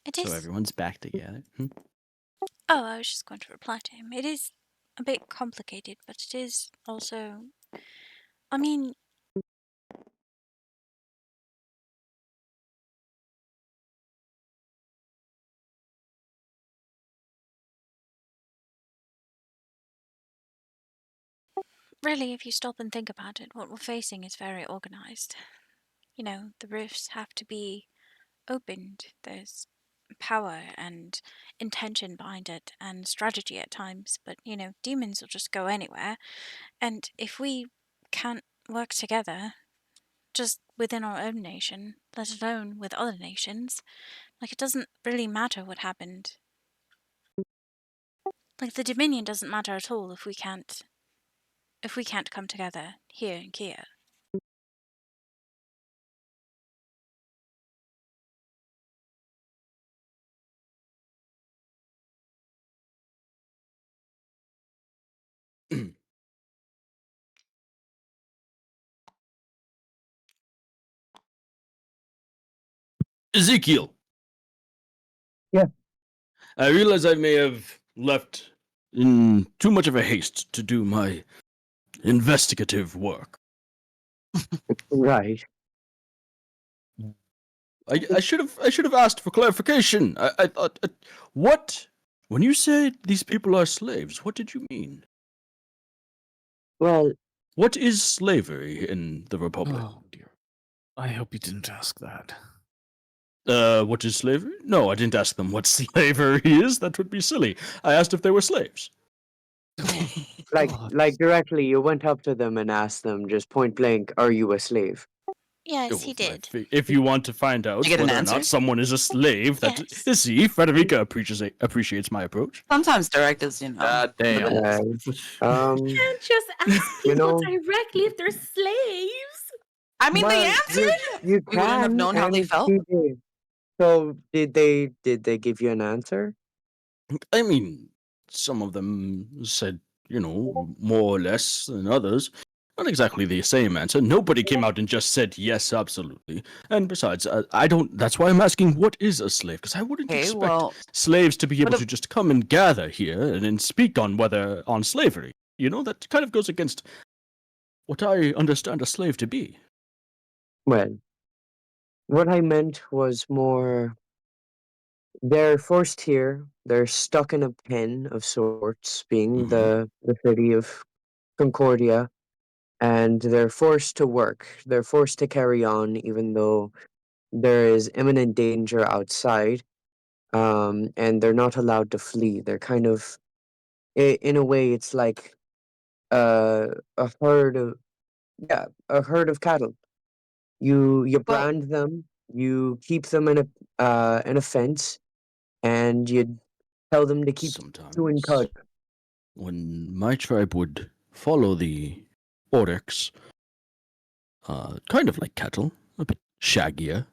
It So is. everyone's back together. Oh, I was just going to reply to him. It is a bit complicated, but it is also. I mean, really, if you stop and think about it, what we're facing is very organized. You know, the rifts have to be opened. There's power and intention behind it and strategy at times, but you know, demons will just go anywhere. And if we can't work together, just within our own nation, let alone with other nations, like it doesn't really matter what happened. Like the Dominion doesn't matter at all if we can't come together here in Kia. Ezekiel! Yeah. I realize I may have left in too much of a haste to do my investigative work. Right. I should have asked for clarification. I thought what when you said these people are slaves, what did you mean? Well, What is slavery in the Republic? Oh dear. I hope you didn't ask that. What is slavery? No, I didn't ask them what slavery is. That would be silly. I asked if they were slaves. God. like directly, you went up to them and asked them just point blank, "Are you a slave?" Yes, he did. If you want to find out You get an whether or answer? not someone is a slave, that Yes. is, see, Frederica appreciates my approach. Sometimes direct is, you know. God the damn. best. Can't just ask You people know, directly if they're slaves. I mean, they well, answered. you We wouldn't have can, known how they and felt. he did. So did they give you an answer? I mean, some of them said, more or less than others. Not exactly the same answer. Nobody came out and just said yes, absolutely. And besides, I don't. That's why I'm asking, what is a slave? Because I wouldn't Okay, expect well, slaves to be able but to just come and gather here and then speak on slavery. That kind of goes against what I understand a slave to be. Well, what I meant was more. They're forced here. They're stuck in a pen of sorts, being Hmm. the city of Concordia, and they're forced to work. They're forced to carry on, even though there is imminent danger outside. And they're not allowed to flee. They're kind of, in a way, it's like uh, a herd of a herd of cattle. You well, brand them, you keep them in a fence, and you tell them to keep chewing Sometimes, cud. when my tribe would follow the oryx, kind of like cattle, a bit shaggier,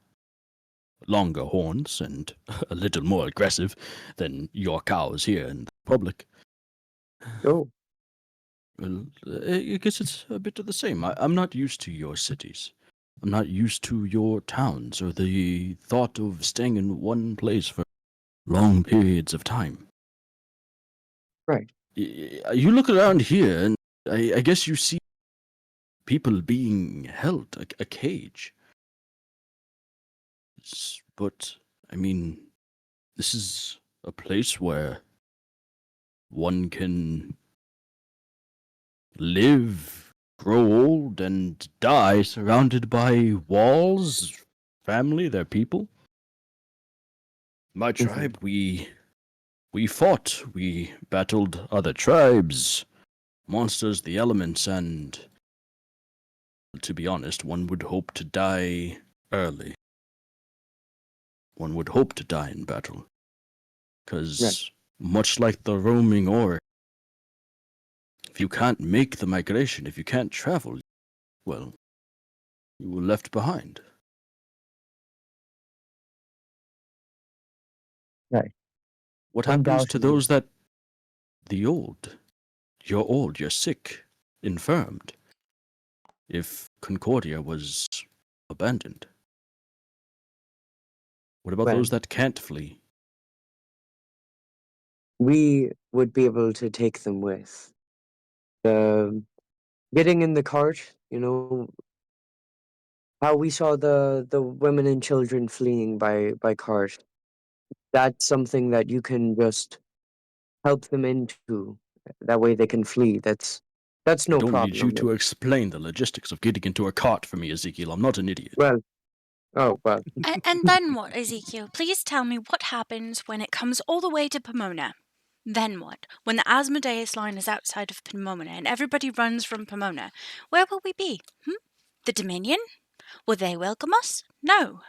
longer horns and a little more aggressive than your cows here in the public. Oh, Well, I guess it's a bit of the same. I'm not used to your cities. I'm not used to your towns or the thought of staying in one place for long periods of time. right. You look around here, and I guess you see people being held, a cage. But, I mean, this is a place where one can live, grow old, and die surrounded by walls, family, their people. My tribe, we fought, we battled other tribes, monsters, the elements, and to be honest, one would hope to die early. One would hope to die in battle. Because, much like the roaming ore, if you can't make the migration, if you can't travel, well, you were left behind. Right. What happens to Undoubtedly. those that... You're old, you're sick, infirmed. If Concordia was abandoned, what about Well, those that can't flee? we would be able to take them with. Getting in the cart, how we saw the women and children fleeing by cart. That's something that you can just help them into. That way they can flee. That's I no don't need you problem. to explain the logistics of getting into a cart for me, Ezekiel. I'm not an idiot. Well, oh well. And then what, Ezekiel? Please tell me what happens when it comes all the way to Pomona. Then what? When the Asmodeus line is outside of Pomona and everybody runs from Pomona, where will we be? The Dominion? Will they welcome us? No.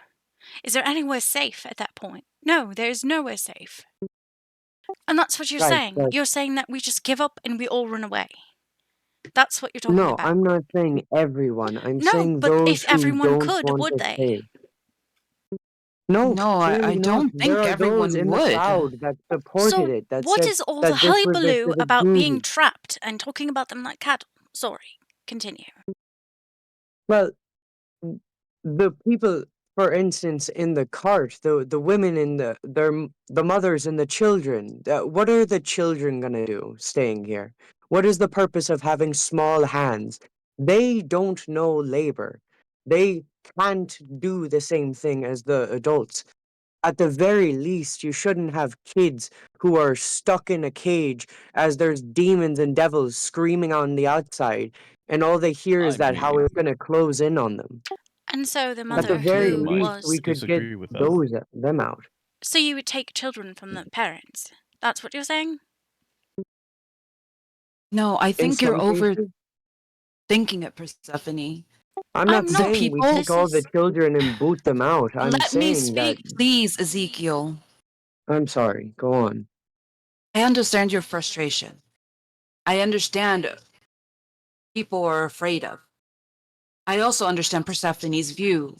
Is there anywhere safe at that point? No, there is nowhere safe. And that's what you're Right, saying. right. You're saying that we just give up and we all run away. That's what you're talking No, about. I'm not saying everyone. I'm No, saying but those if who everyone don't could, want would to they? stay. No, No, I clearly not. don't There think are those everyone in the would. crowd that supported So, it, that what said is all the that this was a hullabaloo civic about being duty. trapped and talking about them like cattle? Sorry, continue. Well, the people, for instance, in the cart, the women in the mothers and the children. What are the children gonna do staying here? What is the purpose of having small hands? They don't know labor. They can't do the same thing as the adults. At the very least, you shouldn't have kids who are stuck in a cage as there's demons and devils screaming on the outside, and all they hear I is that how mean, it's gonna close in on them. And so the At the mother very you who might least, we was. could get disagree with that. them out. So you would take children from the parents? That's what you're saying? No, I In think you're some cases, overthinking it, Persephone. I'm not I'm The not. saying we people, take This all the is. children and boot them out. I'm let me saying that. speak, please, Ezekiel. I'm sorry. Go on. I understand your frustration. I understand people are afraid of. I also understand Persephone's view.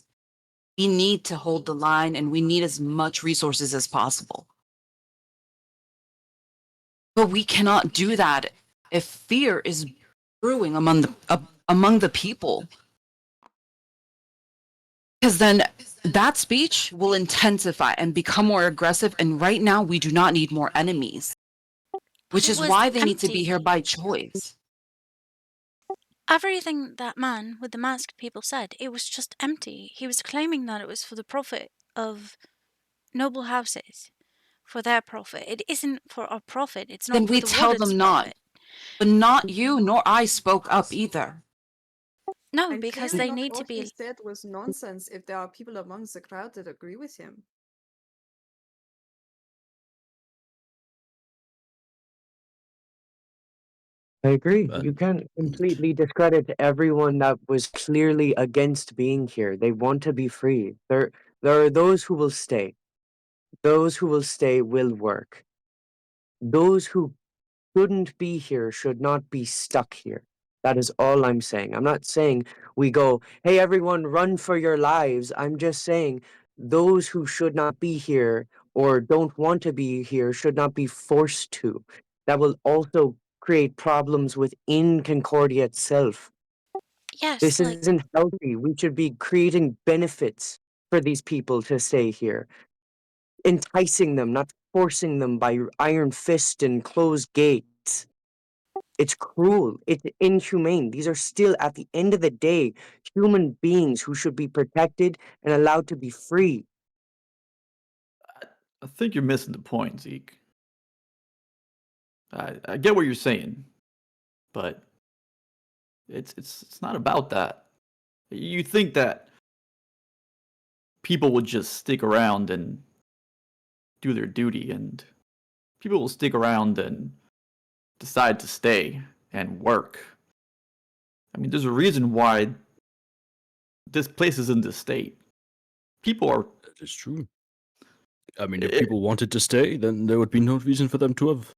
We need to hold the line and we need as much resources as possible. But we cannot do that if fear is brewing among the people. Because then that speech will intensify and become more aggressive. And right now, we do not need more enemies, which It is was why they need to be empty. here by choice. Everything that man with the masked people said, it was just empty. He was claiming that it was for the profit of noble houses, for their profit. It isn't for our profit. It's Then not for we the tell warden's them not. profit. But not you nor I spoke up either. No, And because clearly they not need all to he be. said was nonsense if there are people amongst the crowd that agree with him. I agree. But You can't completely discredit everyone that was clearly against being here. They want to be free. There are those who will stay. Those who will stay will work. Those who shouldn't be here should not be stuck here. That is all I'm saying. I'm not saying we go, hey, everyone, run for your lives. I'm just saying those who should not be here or don't want to be here should not be forced to. That will also create problems within Concordia itself. Yes, This like isn't healthy. We should be creating benefits for these people to stay here, enticing them, not forcing them by iron fist and closed gates. It's cruel. It's inhumane. These are still, at the end of the day, human beings who should be protected and allowed to be free. I think you're missing the point, Zeke. I get what you're saying, but it's not about that. You think that people would just stick around and do their duty, and people will stick around and decide to stay and work. I mean, there's a reason why this place is in this state. People are. That is true. I mean, if people wanted to stay, then there would be no reason for them to have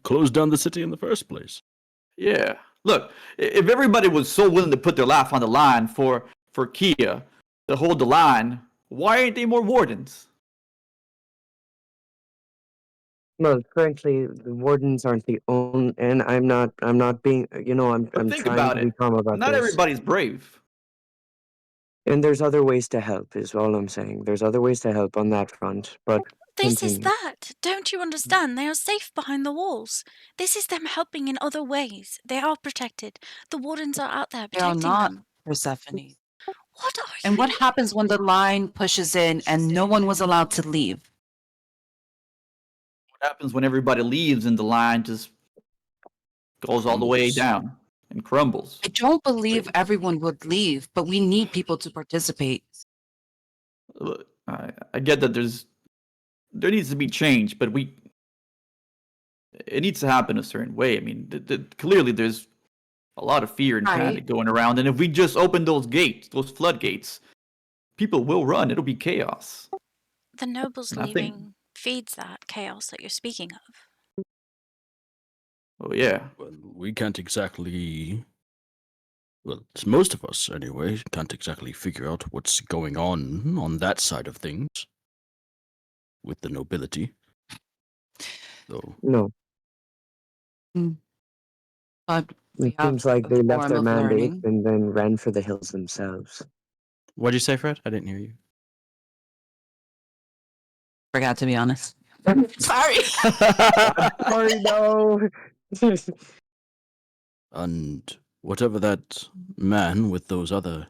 closed down the city in the first place. Yeah. Look, if everybody was so willing to put their life on the line for Kia to hold the line, why ain't there more wardens? Well, frankly, the wardens aren't the only, and I'm not being, But I'm think trying about to be it. calm about Not this. everybody's brave. And there's other ways to help, is all I'm saying. There's other ways to help on that front, but this is continue. that. Don't you understand? They are safe behind the walls. This is them helping in other ways. They are protected. The wardens are out there They are protecting not, them. Persephone. What are And you? what happens when the line pushes in and no one was allowed to leave? What happens when everybody leaves and the line just goes all the way Crumbles. down and crumbles? I don't believe everyone would leave, but we need people to participate. Look, I get that there needs to be change, but it needs to happen a certain way. I mean, clearly there's a lot of fear and panic Right. going around, and if we just open those gates, those floodgates, people will run. It'll be chaos. The nobles And I think, leaving feeds that chaos that you're speaking of. oh yeah, Well, we can't exactly. Well, most of us, anyway, can't exactly figure out what's going on that side of things with the nobility. So, No, But we it have seems like a they left form their of mandate learning. and then ran for the hills themselves. what'd you say, Fred? I didn't hear you. Forgot to be honest. Sorry. I'm sorry, no. And whatever that man with those other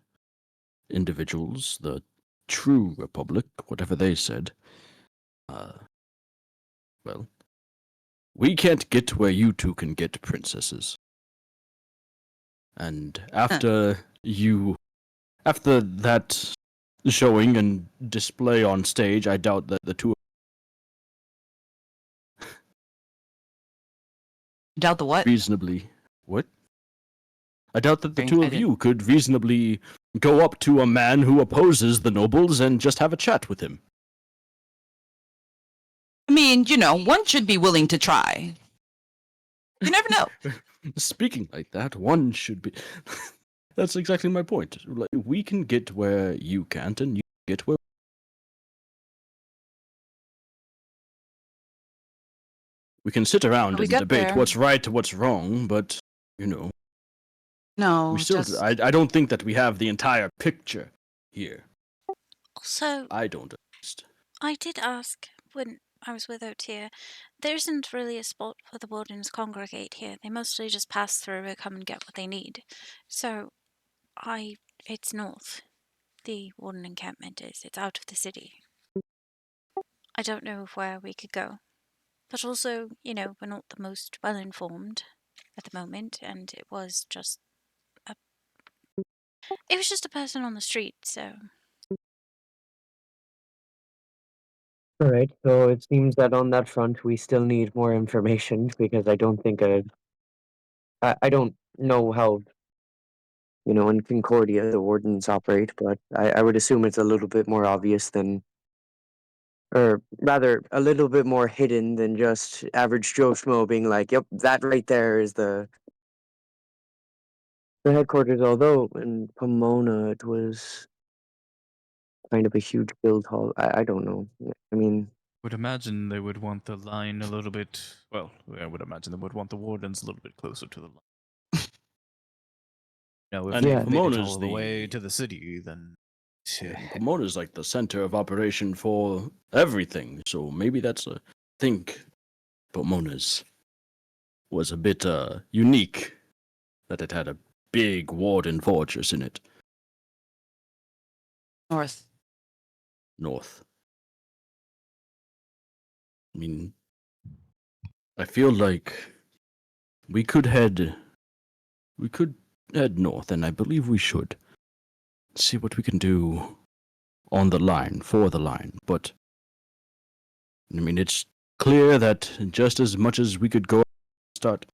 individuals, the true Republic, whatever they said, well, we can't get where you two can get, princesses. And after that showing and display on stage, I doubt that the two Doubt the what? reasonably. What? I doubt that the Sorry, two I of didn't. you could reasonably go up to a man who opposes the nobles and just have a chat with him. I mean, one should be willing to try. You never know. Speaking like that, one should be. That's exactly my point. Like, we can get where you can't, and you get where. We can sit around We and get debate there. what's right, what's wrong, but No, we still. just I don't think that we have the entire picture here. Also, I don't. At least. I did ask when I was with Otia, there isn't really a spot where the wardens congregate here. They mostly just pass through and come and get what they need. So, it's north. The warden encampment is. It's out of the city. I don't know where we could go. But also, we're not the most well informed at the moment, and it was just a person on the street, so All right, so it seems that on that front we still need more information because I don't think I don't know how in Concordia the wardens operate, but I would assume it's a little bit more obvious than, or rather, a little bit more hidden than just average Joe Schmo being like, "Yep, that right there is the headquarters." Although in Pomona it was kind of a huge guild hall. I don't know. I mean, Would imagine they would want the line a little bit. Well, I would imagine they would want the wardens a little bit closer to the line. If And they've yeah, made it Pomona's all the way to the city, then Pomona's like the center of operation for everything. So maybe that's a think Pomona's was a bit unique that it had a big warden fortress in it. North. North. I mean, I feel like we could head north, and I believe we should see what we can do on the line, for the line. But I mean, it's clear that just as much as we could go start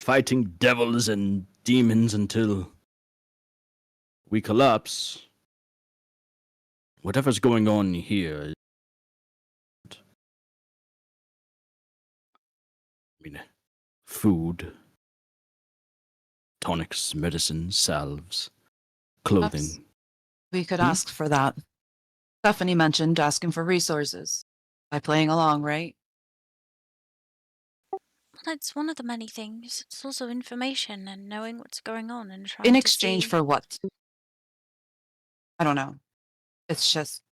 fighting devils and demons until we collapse, whatever's going on here, I mean, food, tonics, medicines, salves, Perhaps clothing. we could Hmm? ask for that. Stephanie mentioned asking for resources by playing along, right? Well, it's one of the many things. It's also information and knowing what's going on and trying In to exchange see. for what? I don't know. It's just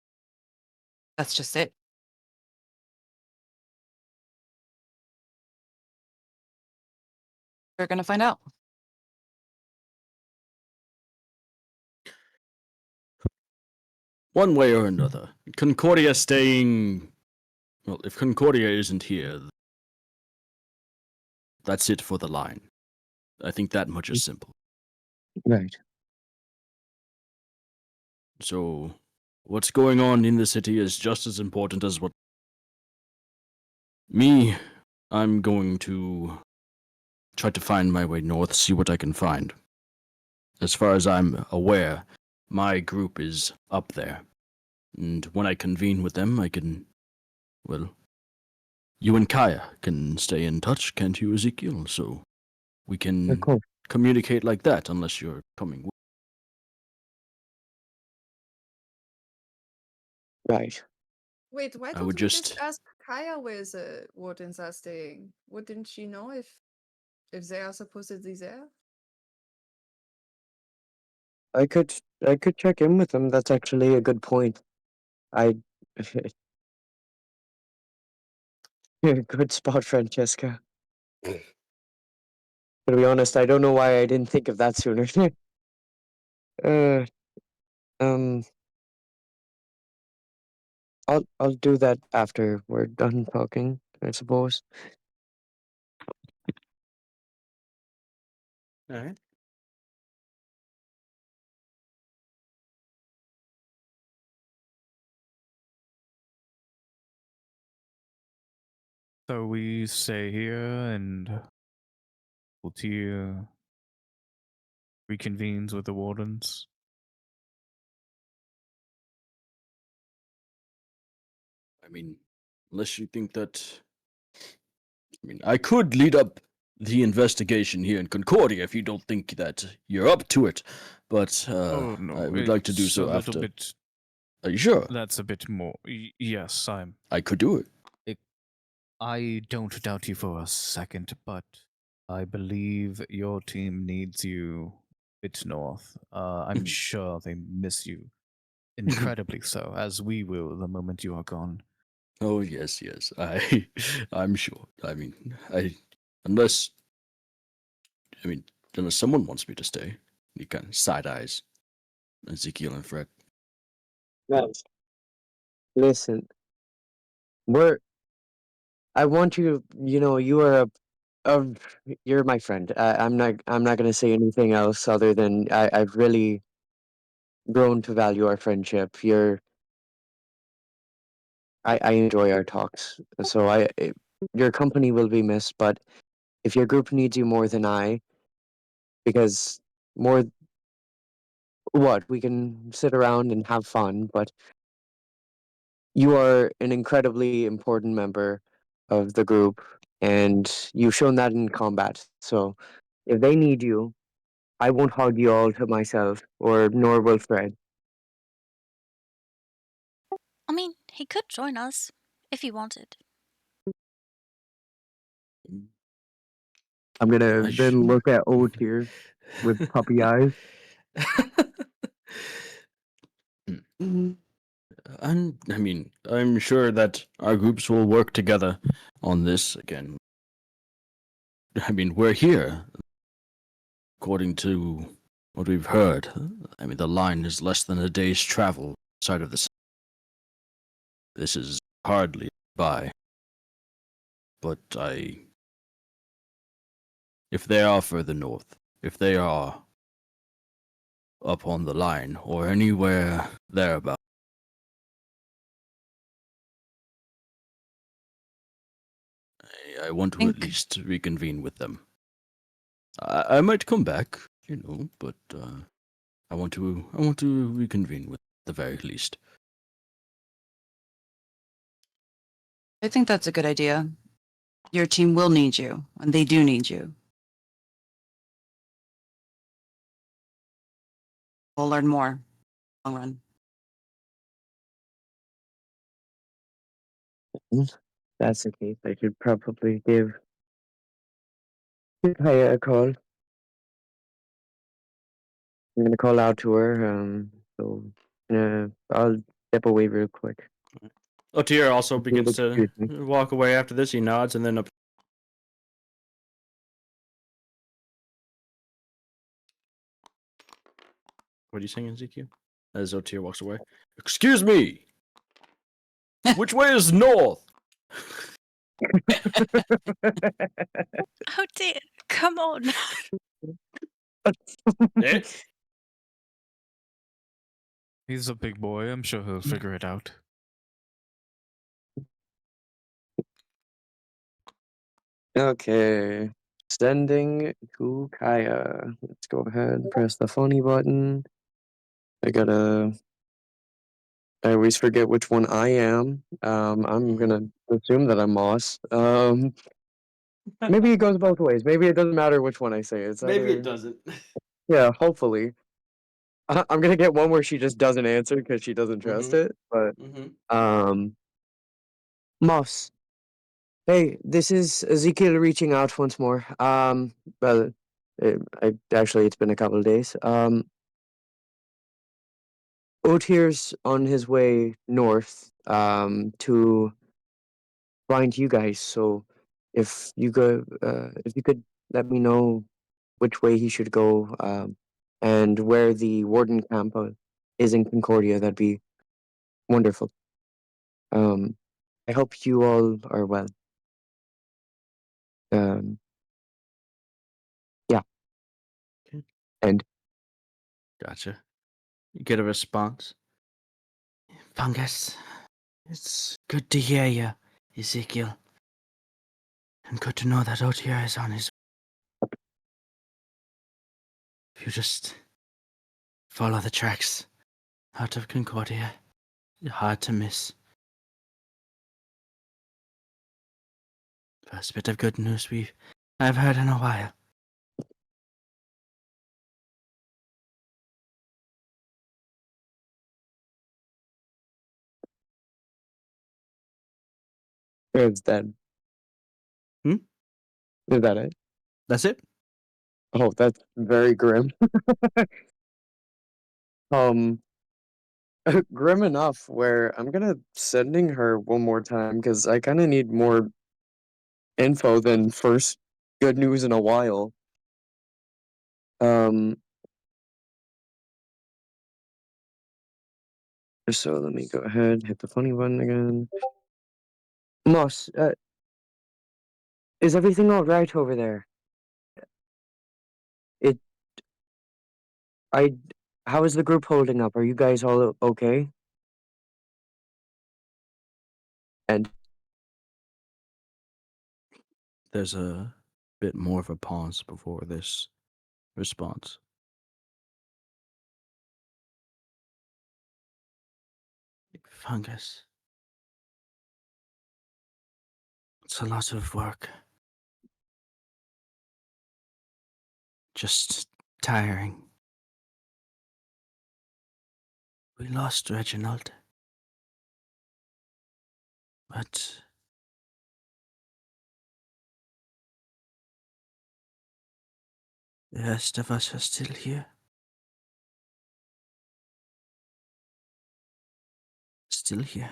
that's just it. We're gonna find out. One way or another. Concordia staying. Well, if Concordia isn't here, that's it for the line. I think that much is simple. right. So, what's going on in the city is just as important as what. Me, I'm going to try to find my way north, see what I can find. As far as I'm aware, my group is up there. And when I convene with them, I can. Well, you and Kaya can stay in touch, can't you, Ezekiel? So we can Cool. communicate like that, unless you're coming with. Right. Wait, why I don't would we just just. ask Kaya where the wardens are staying? Wouldn't she know if they are supposedly there? I could check in with them. That's actually a good point. I good spot, Francesca. To be honest, I don't know why I didn't think of that sooner. uh, um, I'll do that after we're done talking, I suppose. Alright. so we stay here and Ultia reconvenes with the wardens. I mean, unless you think that. I mean, I could lead up the investigation here in Concordia if you don't think that you're up to it, but Oh no, I would like to do it's a so little after. bit. Are you sure? That's a bit more. Yes, I could do it. I don't doubt you for a second, but I believe your team needs you a bit north. I'm sure they miss you incredibly so, as we will the moment you are gone. Oh yes, yes. I'm sure. I mean, unless I mean unless someone wants me to stay. He kind of side eyes Ezekiel and Fred. Guys, listen, we're. I want you. You know, you are a you're my friend. I'm not gonna say anything else other than I've really grown to value our friendship. I enjoy our talks. So your company will be missed, but if your group needs you more than I, because more what we can sit around and have fun, but you are an incredibly important member of the group, and you've shown that in combat. So if they need you, I won't hog you all to myself, or nor will Fred. he could join us if he wanted. I'm gonna I then look at Old here with puppy eyes. Mm, And I mean, I'm sure that our groups will work together on this again. I mean, we're here. According to what we've heard, I mean, the line is less than a day's travel outside of the city. This is hardly by. But if they are further north, if they are up on the line or anywhere thereabout, I want to at Think least reconvene with them. I might come back, but I want to reconvene with the very least. I think that's a good idea. Your team will need you, and they do need you. We'll learn more. Long run. That's the case. I should probably give Kaya a call. I'm gonna call out to her. So I'll step away real quick. Otier also If you'll begins to excuse me. walk away after this. He nods and then up. What are you saying, Ezekiel? As Otier walks away. Excuse me! Which way is north? Oh dear, come on. Eh? He's a big boy. I'm sure he'll figure it out. Okay. Sending to Kaya. Let's go ahead and press the funny button. I always forget which one I am. I'm gonna assume that I'm Moss. Maybe it goes both ways. Maybe it doesn't matter which one I say. It's either doesn't. yeah, hopefully. I'm gonna get one where she just doesn't answer because she doesn't trust it. But um, Moss. Hey, this is Ezekiel reaching out once more. Well, it's been a couple of days. Otier's on his way north, to find you guys. So, if you could let me know which way he should go, and where the warden camp is in Concordia, that'd be wonderful. Um, I hope you all are well. Um, yeah, Okay. and Gotcha. You get a response. Fungus, it's good to hear you, Ezekiel. And good to know that Otier is on his. If you just follow the tracks out of Concordia, you're hard to miss. First bit of good news I've heard in a while. is that Hmm? is that it? That's it? Oh, that's very grim. Um, grim enough where I'm gonna sending her one more time because I kind of need more info than first good news in a while. Um, so let me go ahead, hit the funny button again. Moss, is everything all right over there? It, I, how is the group holding up? Are you guys all okay? And There's a bit more of a pause before this response. Fungus. It's a lot of work. Just tiring. We lost Reginald. But the rest of us are still here. Still here.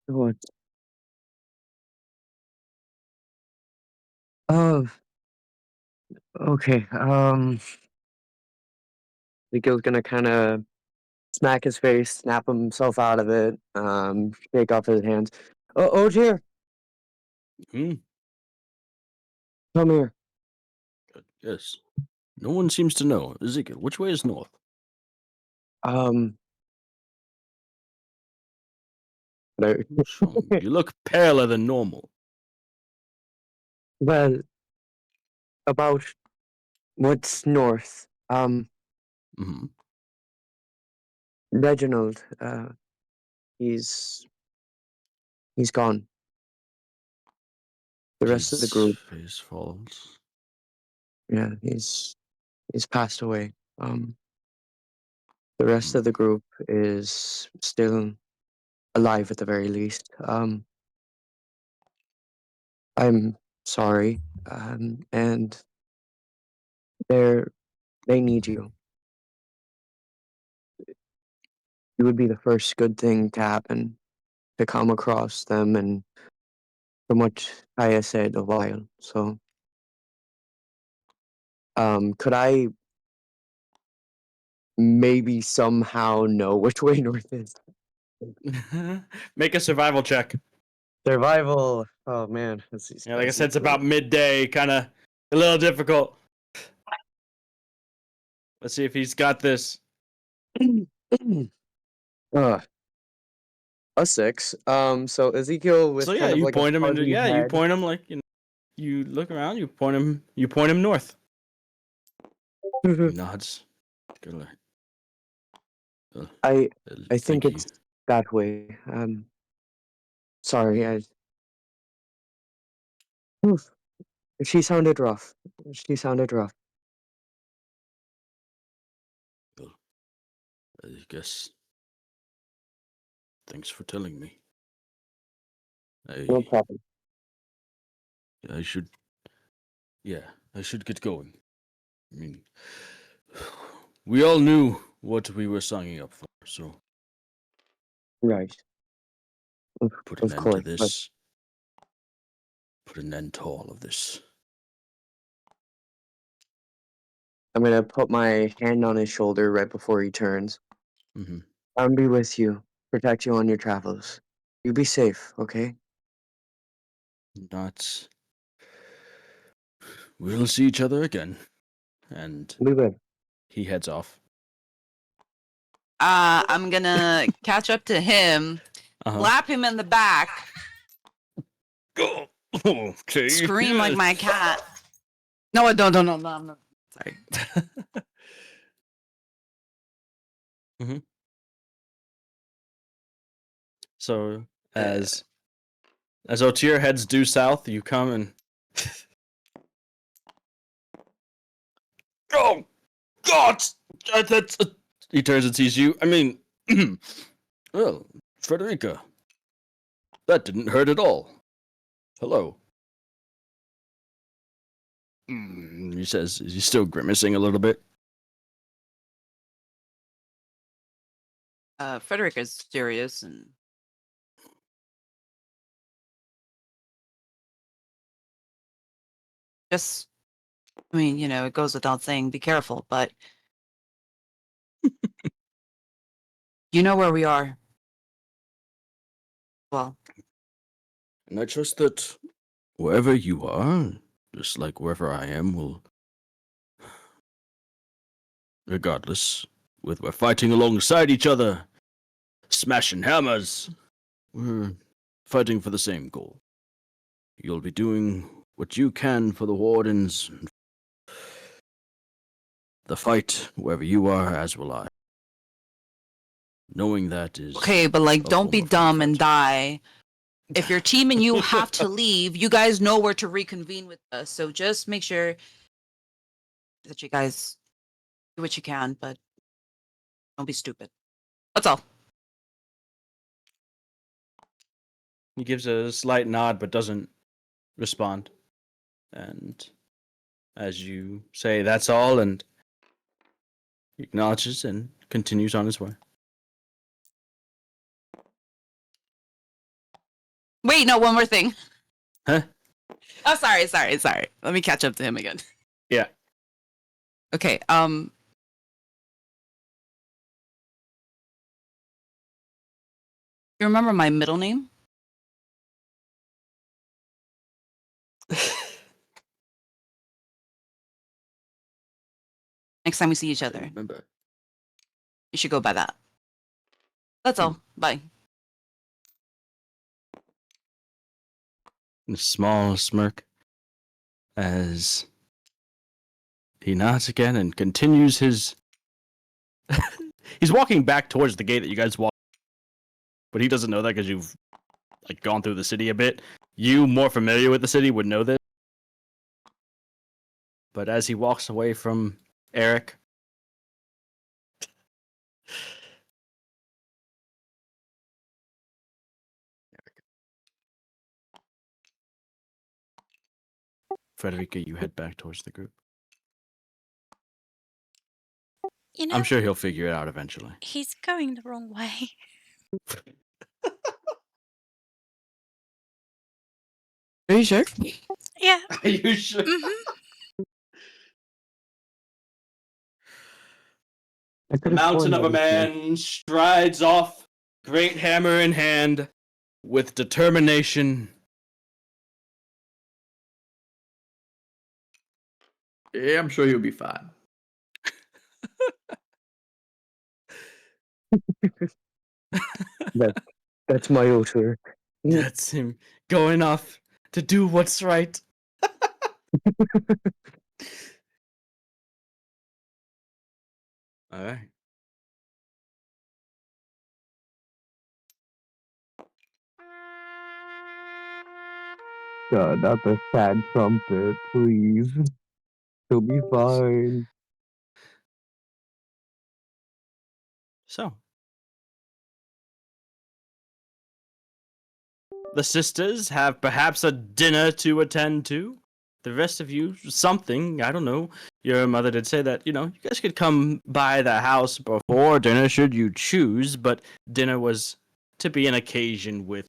What? Oh, okay. Nikhil's gonna kind of smack his face, snap himself out of it, shake off his hands. Oh, dear, Hmm? come here. Yes. No one seems to know. Ezekiel, which way is north? Um, no. What's wrong? You look paler than normal. Well, about what's north? Hmm. Reginald, he's gone. The rest of the His group, face falls. yeah, he's passed away. The rest of the group is still alive at the very least. I'm sorry, and they need you. You would be the first good thing to happen to come across them, and from what Kaya said a while. So, could I maybe somehow know which way north is? Make a survival check. Survival. Oh man, let's see. Yeah, like I said, it's about midday, kind of a little difficult. Let's see if he's got this. uh, a 6. So Ezekiel with So yeah, kind of you like a point him into fuzzy you head. point him like you look around, you point him north. He nods. Good luck. I think Thank you. it's that way. Sorry, Oof. She sounded rough. She sounded rough. Well, I guess. Thanks for telling me. No problem. I should. Yeah, I should get going. I mean, we all knew what we were signing up for, so Right. Of, put an of end to course, but this. Put an end to all of this. I'm gonna put my hand on his shoulder right before he turns. Mm-hmm. I'll be with you, protect you on your travels. You be safe, okay? Not. We'll see each other again. And We will. he heads off. I'm gonna catch up to him, Uh-huh. slap him in the back, Go. Okay. scream like my cat. No, I don't. No, I'm not. Sorry. Mm-hmm. So as Otir heads due south, you come and oh God! That's he turns and sees you. I mean, well, Frederica, that didn't hurt at all. Hello. He says, he's still grimacing a little bit. Frederica's serious and just, I mean, it goes without saying, be careful, but you know where we are. Well, And I trust that wherever you are, just like wherever I am, will, regardless, we're fighting alongside each other, smashing hammers. We're fighting for the same goal. You'll be doing what you can for the Wardens. The fight, wherever you are, as will I. Knowing that is okay, but a don't be form of dumb and comfort. die. If your team and you have to leave, you guys know where to reconvene with us. So just make sure that you Do what you can, but don't be stupid. That's all. He gives a slight nod but doesn't respond. And as you say, that's all, and he acknowledges and continues on his way. Wait, no, one more thing. Huh? Oh, sorry. Let me catch up to him again. Yeah. Okay, you remember my middle name? Next time we see each other, Remember. you should go by that. That's all. Bye. A small smirk as he nods again and continues his. He's walking back towards the gate that you guys walked, but he doesn't know that because you've like gone through the city a bit. You, more familiar with the city, would know this. But as he walks away from Eric, Frederica, you head back towards the group. You know, I'm sure he'll figure it out eventually. he's going the wrong way. Are you sure? Yeah. Are you sure? Mm-hmm. I The could have mountain sworn of a that was man strides off, great hammer in hand, with determination. Yeah, I'm sure you'll be fine. That's my altar. That's him going off to do what's right. All right. God, not the sad trumpet, please. He'll be fine. So, the sisters have perhaps a dinner to attend to. The rest of you, something, I don't know. Your mother did say that, you guys could come by the house before dinner should you choose, but dinner was to be an occasion with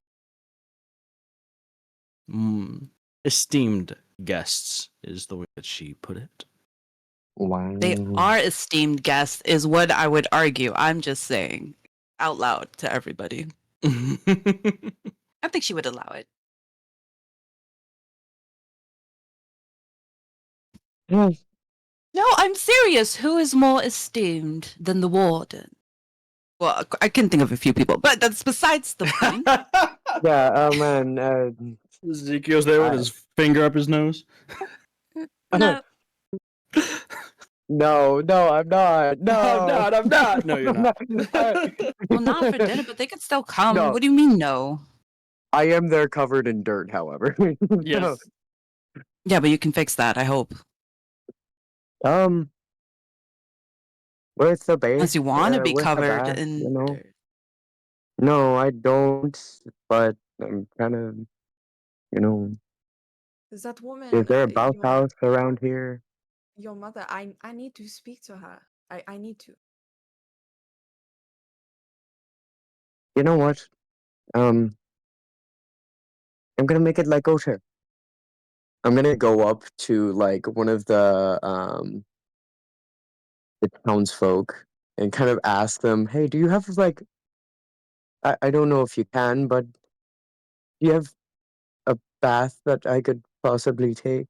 esteemed guests, is the way that she put it. Wow. They are esteemed guests, is what I would argue. I'm just saying out loud to everybody. I think she would allow it. Yes. No, I'm serious. Who is more esteemed than the warden? Well, I can think of a few people, but that's besides the point. Yeah, oh man. Ezekiel's there with his finger up his nose. No. No, I'm not. No. I'm not. No, you're not. Well, not for dinner, but they could still come. No. What do you mean, no? I am there covered in dirt, however. Yes. Yeah, but you can fix that, I hope. With the base, Unless you want to be with the covered bath, in dirt. No, I don't, but I'm kind of, Is that woman is there a your bathhouse around here? your mother? I need to speak to her. I need to. You know what? I'm gonna make it like Osher. I'm gonna go up to like one of the townsfolk and kind of ask them, hey, do you have like I don't know if you can, but do you have a bath that I could possibly take?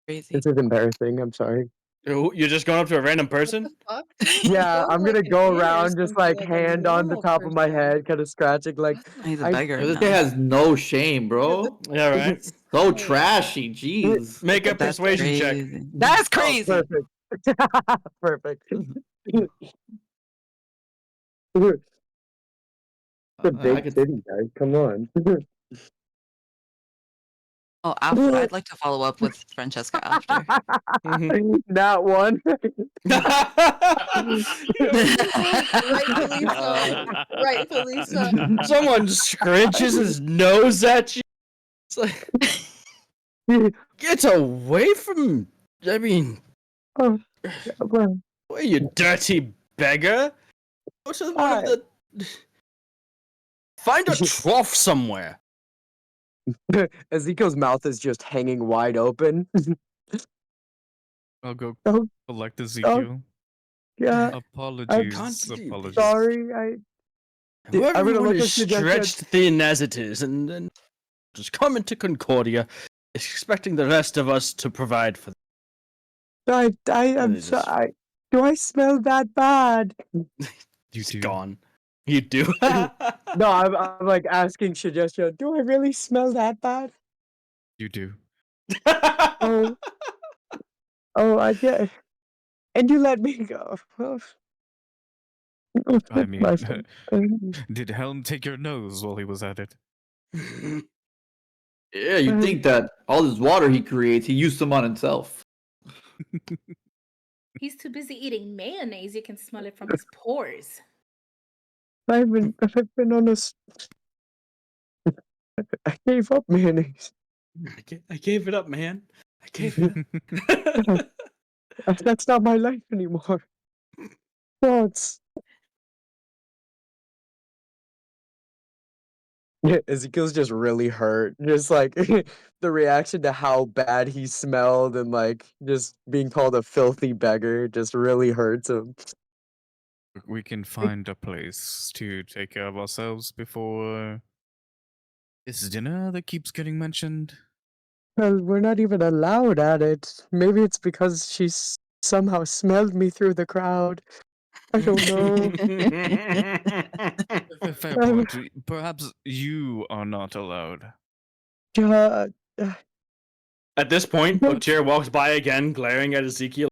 Crazy. This is embarrassing, I'm sorry. You're just going up to a random person? Fuck? Yeah, Go I'm like gonna an go inn or around just something, like like a hand on the normal top of my person. head, kind of scratching like What the He's a I beggar This now. guy has no shame, bro. Yeah, right. So Hey. trashy, jeez. Make a That's persuasion check. crazy. That's Oh, crazy. perfect. Perfect. It's a I big could city, guys. Come on. Oh, after I'd like to follow up with Francesca after. That one. Rightfully so. Rightfully so. Someone scrunches his nose at you. It's like, get away from. I mean, Oh, well, what, you dirty beggar. Go to one of the. Find a trough somewhere. Ezekiel's mouth is just hanging wide open. I'll go Oh, collect oh, Ezekiel. yeah. I'm Apologies. sorry. I'm Everyone gonna look is at suggestions. stretched thin as it is, and then just come into Concordia, expecting the rest of us to provide for them. I'm Really just- sorry. Do I smell that bad? You He's do. gone. You do. No, I'm like asking suggestion. Do I really smell that bad? You do. Oh, I get. And you let me go. I mean, My fault. did Helm take your nose while he was at it? Yeah, you'd think that all this water he creates, he used some on himself. He's too busy eating mayonnaise. You can smell it from his pores. I've been on I gave up mayonnaise. I gave it up, man. I gave it up. That's not my life anymore. No, it's. Yeah, Ezekiel's just really hurt. Just like the reaction to how bad he smelled and like just being called a filthy beggar just really hurts him. We can find a place to take care of ourselves before this dinner that keeps getting mentioned. Well, we're not even allowed at it. Maybe it's because somehow smelled me through the crowd. I don't know. Fair point. Perhaps you are not allowed. Uh, At this point, Otier walks by again, glaring at Ezekiel.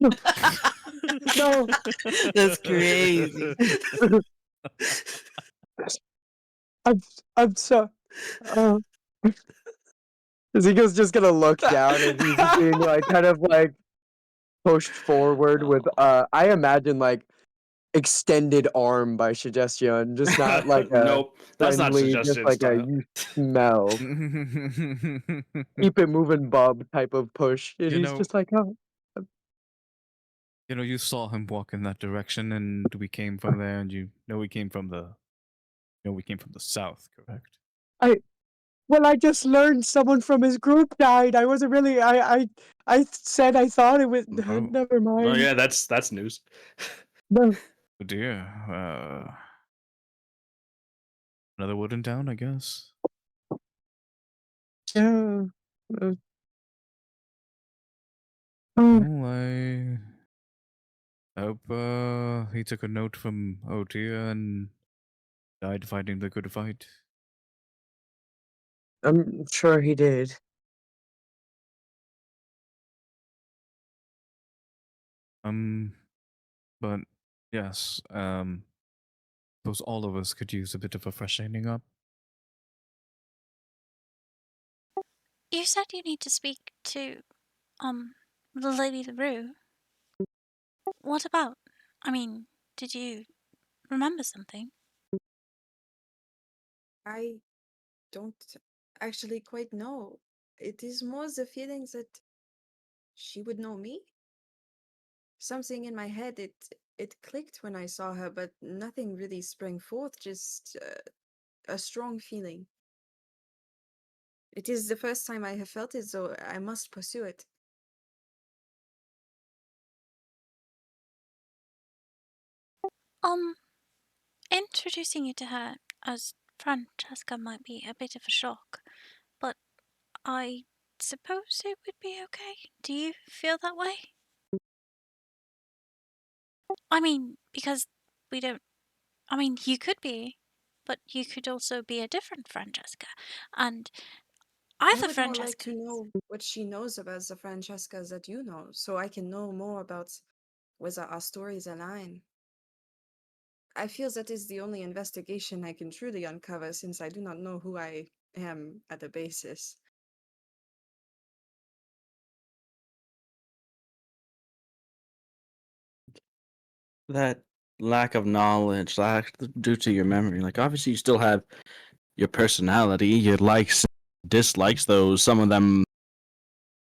no. That's crazy. I'm so. Uh, Ezekiel's just gonna look down and he's being like kind of like pushed forward with I imagine like extended arm by suggestion, just not like a Nope, that's not friendly, just suggestion like a style. you smell, keep it moving bub type of push. And You he's know- just like, oh, You saw him walk in that direction, and we came from there, and you know we came from the south, correct? well, I just learned someone from his group died. I wasn't really I said I thought it was Oh. never mind. Oh yeah, that's news. No. Oh dear. Another wooden town, I guess. Yeah. Oh, Well, I hope he took a note from Otia and died fighting the good fight. I'm sure he did. But yes, suppose all of us could use a bit of a freshening up. You said you need to speak to, the Lady LaRue. What about? I mean, did you remember something? I don't actually quite know. It is more the feeling that she would know me. Something in my head, it clicked when I saw her, but nothing really sprang forth, just a strong feeling. It is the first time I have felt it, so I must pursue it. Introducing you to her as Francesca might be a bit of a shock, but I suppose it would be okay. Do you feel that way? I mean, because we don't. I mean, you could be, but you could also be a different Francesca. And I either would more like Francesca. to know what she knows about the Francescas that you know, so I can know more about whether our stories align. I feel that is the only investigation I can truly uncover, since I do not know who I am at the basis. That lack of knowledge, due to your memory, like obviously you still have your personality, your likes, dislikes. Those some of them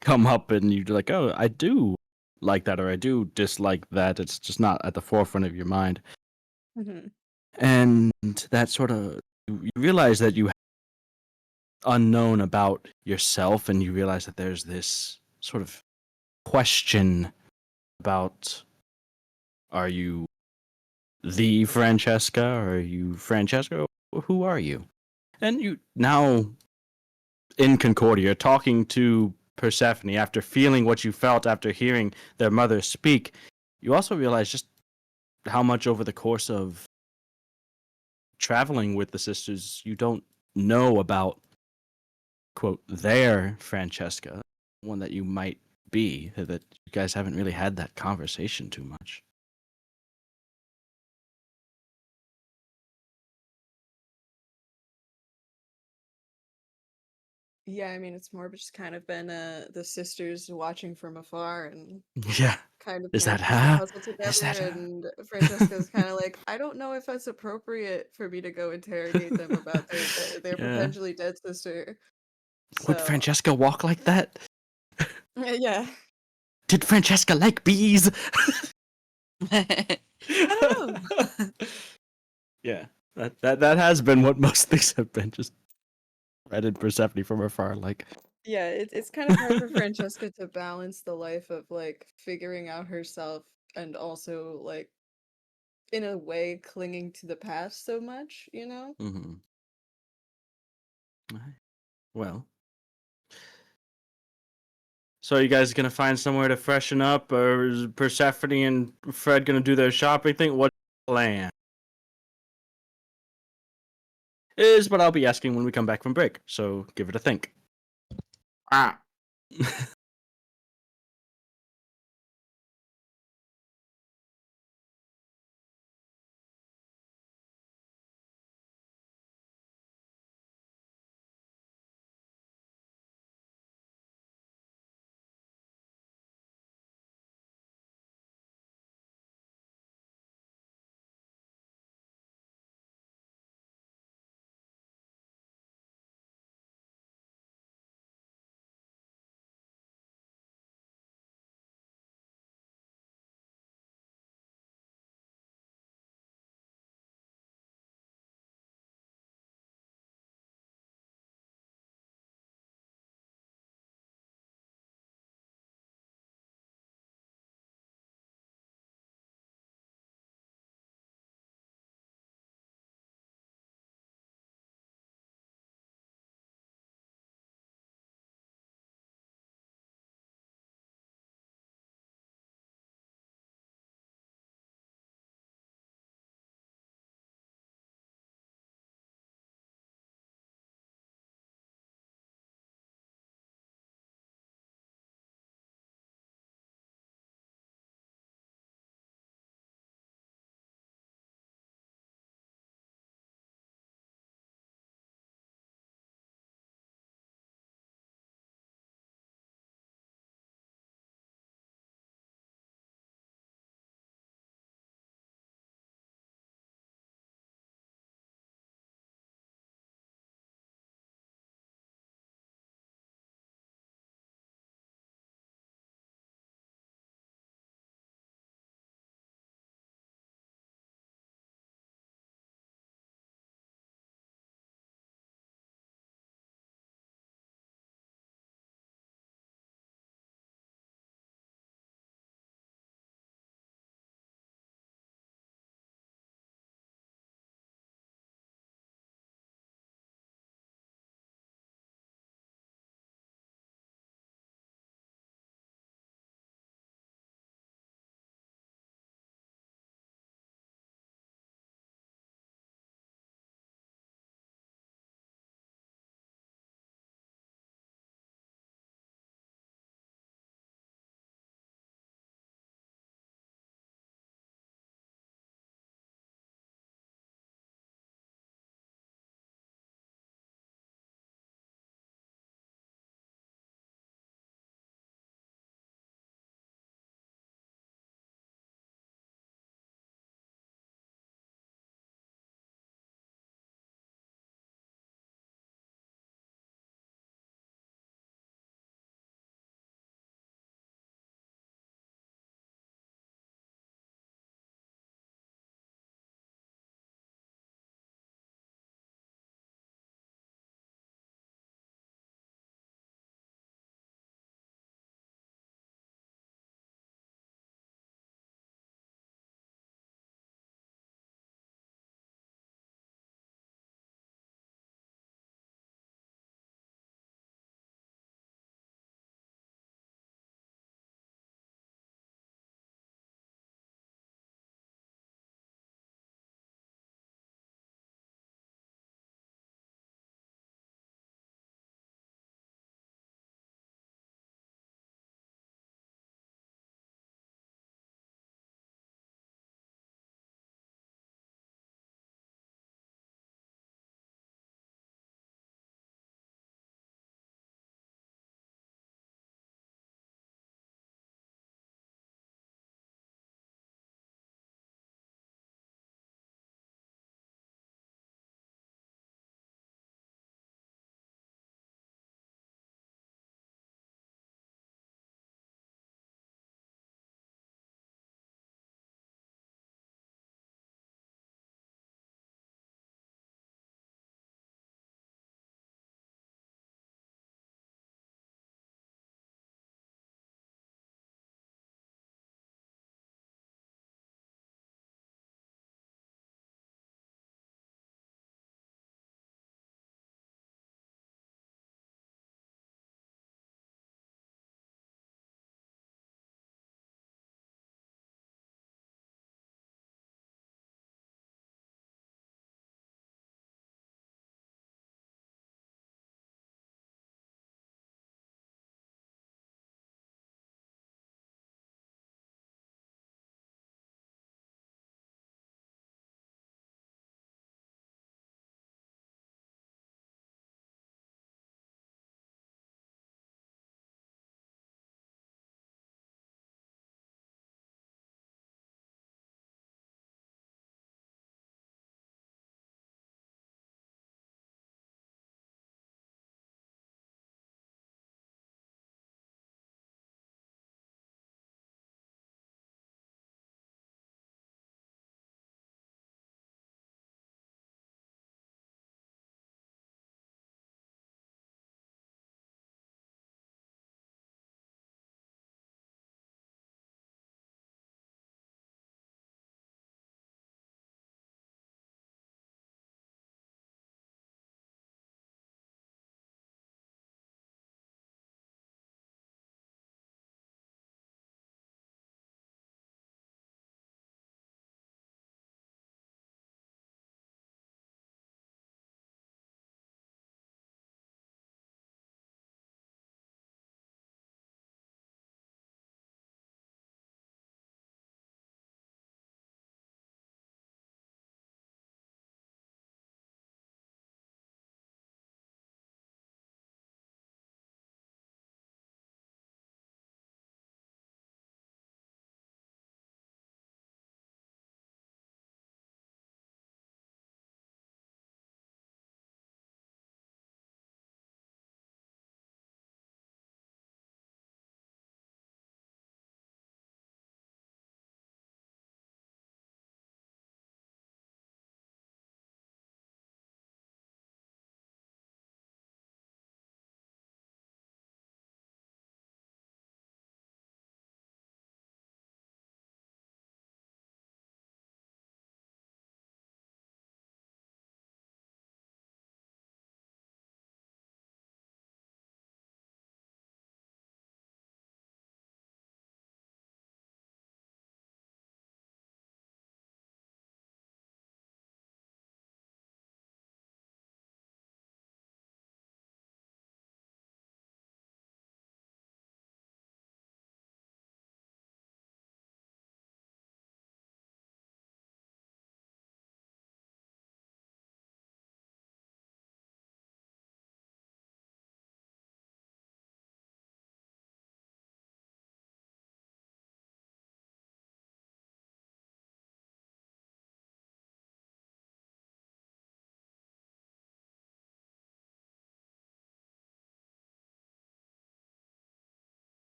come up, and you're like, oh, I do like that, or I do dislike that. It's just not at the forefront of your mind, Hmm. and that sort of you realize that you unknown about yourself, and you realize that there's this sort of question about, are you the Francesca, or are you Francesca? Who are you? And you now in Concordia talking to Persephone after feeling what you felt after hearing their mother speak, you also realize just how much over the course of traveling with the sisters you don't know about, quote, their Francesca, one that you might be, that you guys haven't really had that conversation too much. Yeah, I mean, it's more just kind of been the sisters watching from afar and Yeah. kind of Is trying that to piece the her? puzzle Is together. that her? And Francesca's kind of like, I don't know if that's appropriate for me to go interrogate them about their Yeah. potentially dead sister. Would So Francesca walk like that? yeah, Did Francesca like bees? I don't know. Yeah. That has been what most things have been, just Red and Persephone from afar, like. yeah, it's kind of hard for Francesca to balance the life of like figuring out herself and also like in a way clinging to the past so much, you know? Mm-hmm. Well, so you guys gonna find somewhere to freshen up, or is Persephone and Fred gonna do their shopping thing? What's the plan? Is what I'll be asking when we come back from break. So give it a think. Ah.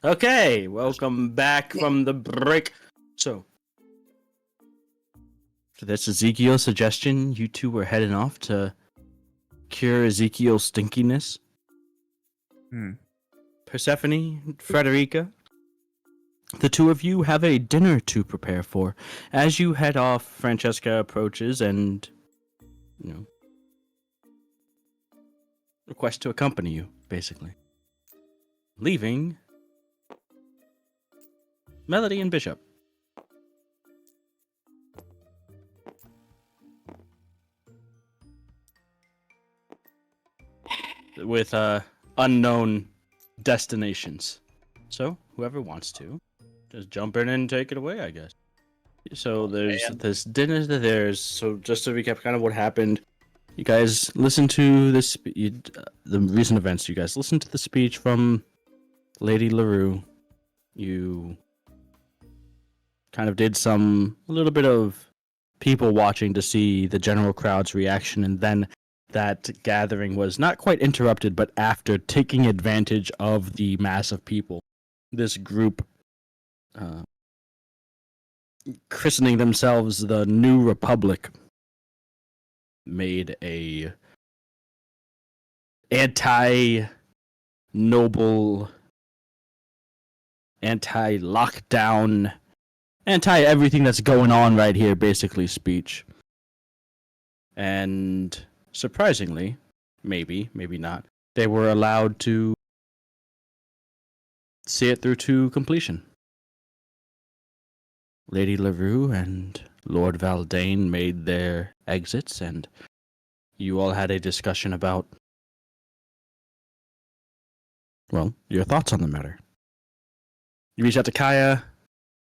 Okay, welcome back from the break. So, for this Ezekiel suggestion, you two were heading off to cure Ezekiel's stinkiness. Persephone, Frederica, the two of you have a dinner to prepare for. As you head off, Francesca approaches and, requests to accompany you, basically. Leaving Melody and Bishop. With unknown destinations. So, whoever wants to, just jump in and take it away, I guess. So there's this dinner that there's. So just to recap, kind of what happened. You guys listen to this. The recent events. You guys listen to the speech from Lady LaRue. You kind of did a little bit of people watching to see the general crowd's reaction, and then that gathering was not quite interrupted, but after taking advantage of the mass of people, this group, christening themselves the New Republic, made a anti-noble, anti-lockdown, anti-everything that's going on right here, basically, speech. And surprisingly, maybe not, they were allowed to see it through to completion. Lady LaRue and Lord Valdane made their exits, and you all had a discussion about, well, your thoughts on the matter. You reached out to Kaya,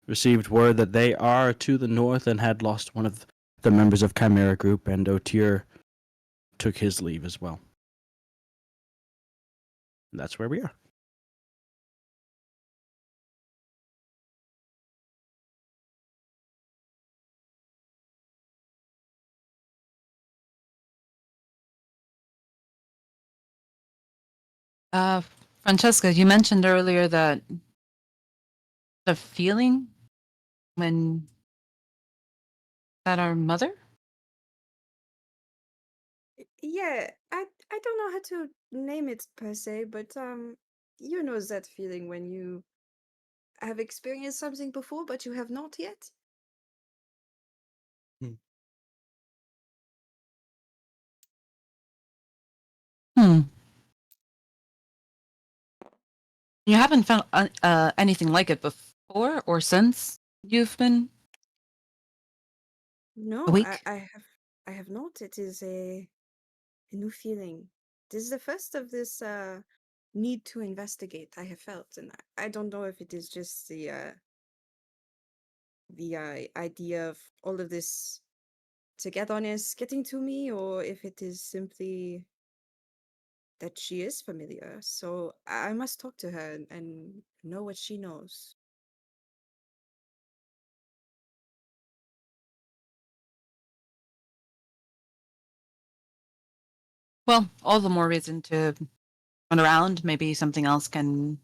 received word that they are to the north and had lost one of the members of Chimera Group, and Otir took his leave as well. And that's where we are. Francesca, you mentioned earlier that the feeling when that our mother? Yeah, I don't know how to name it per se, but you know that feeling when you have experienced something before, but you have not yet. Hmm. You haven't found anything like it before or since you've been No, awake? I have not. It is a new feeling. This is the first of this need to investigate I have felt, and I don't know if it is just the idea of all of this togetherness getting to me, or if it is simply that she is familiar. So I must talk to her and know what she knows. Well, all the more reason to run around. Maybe something else can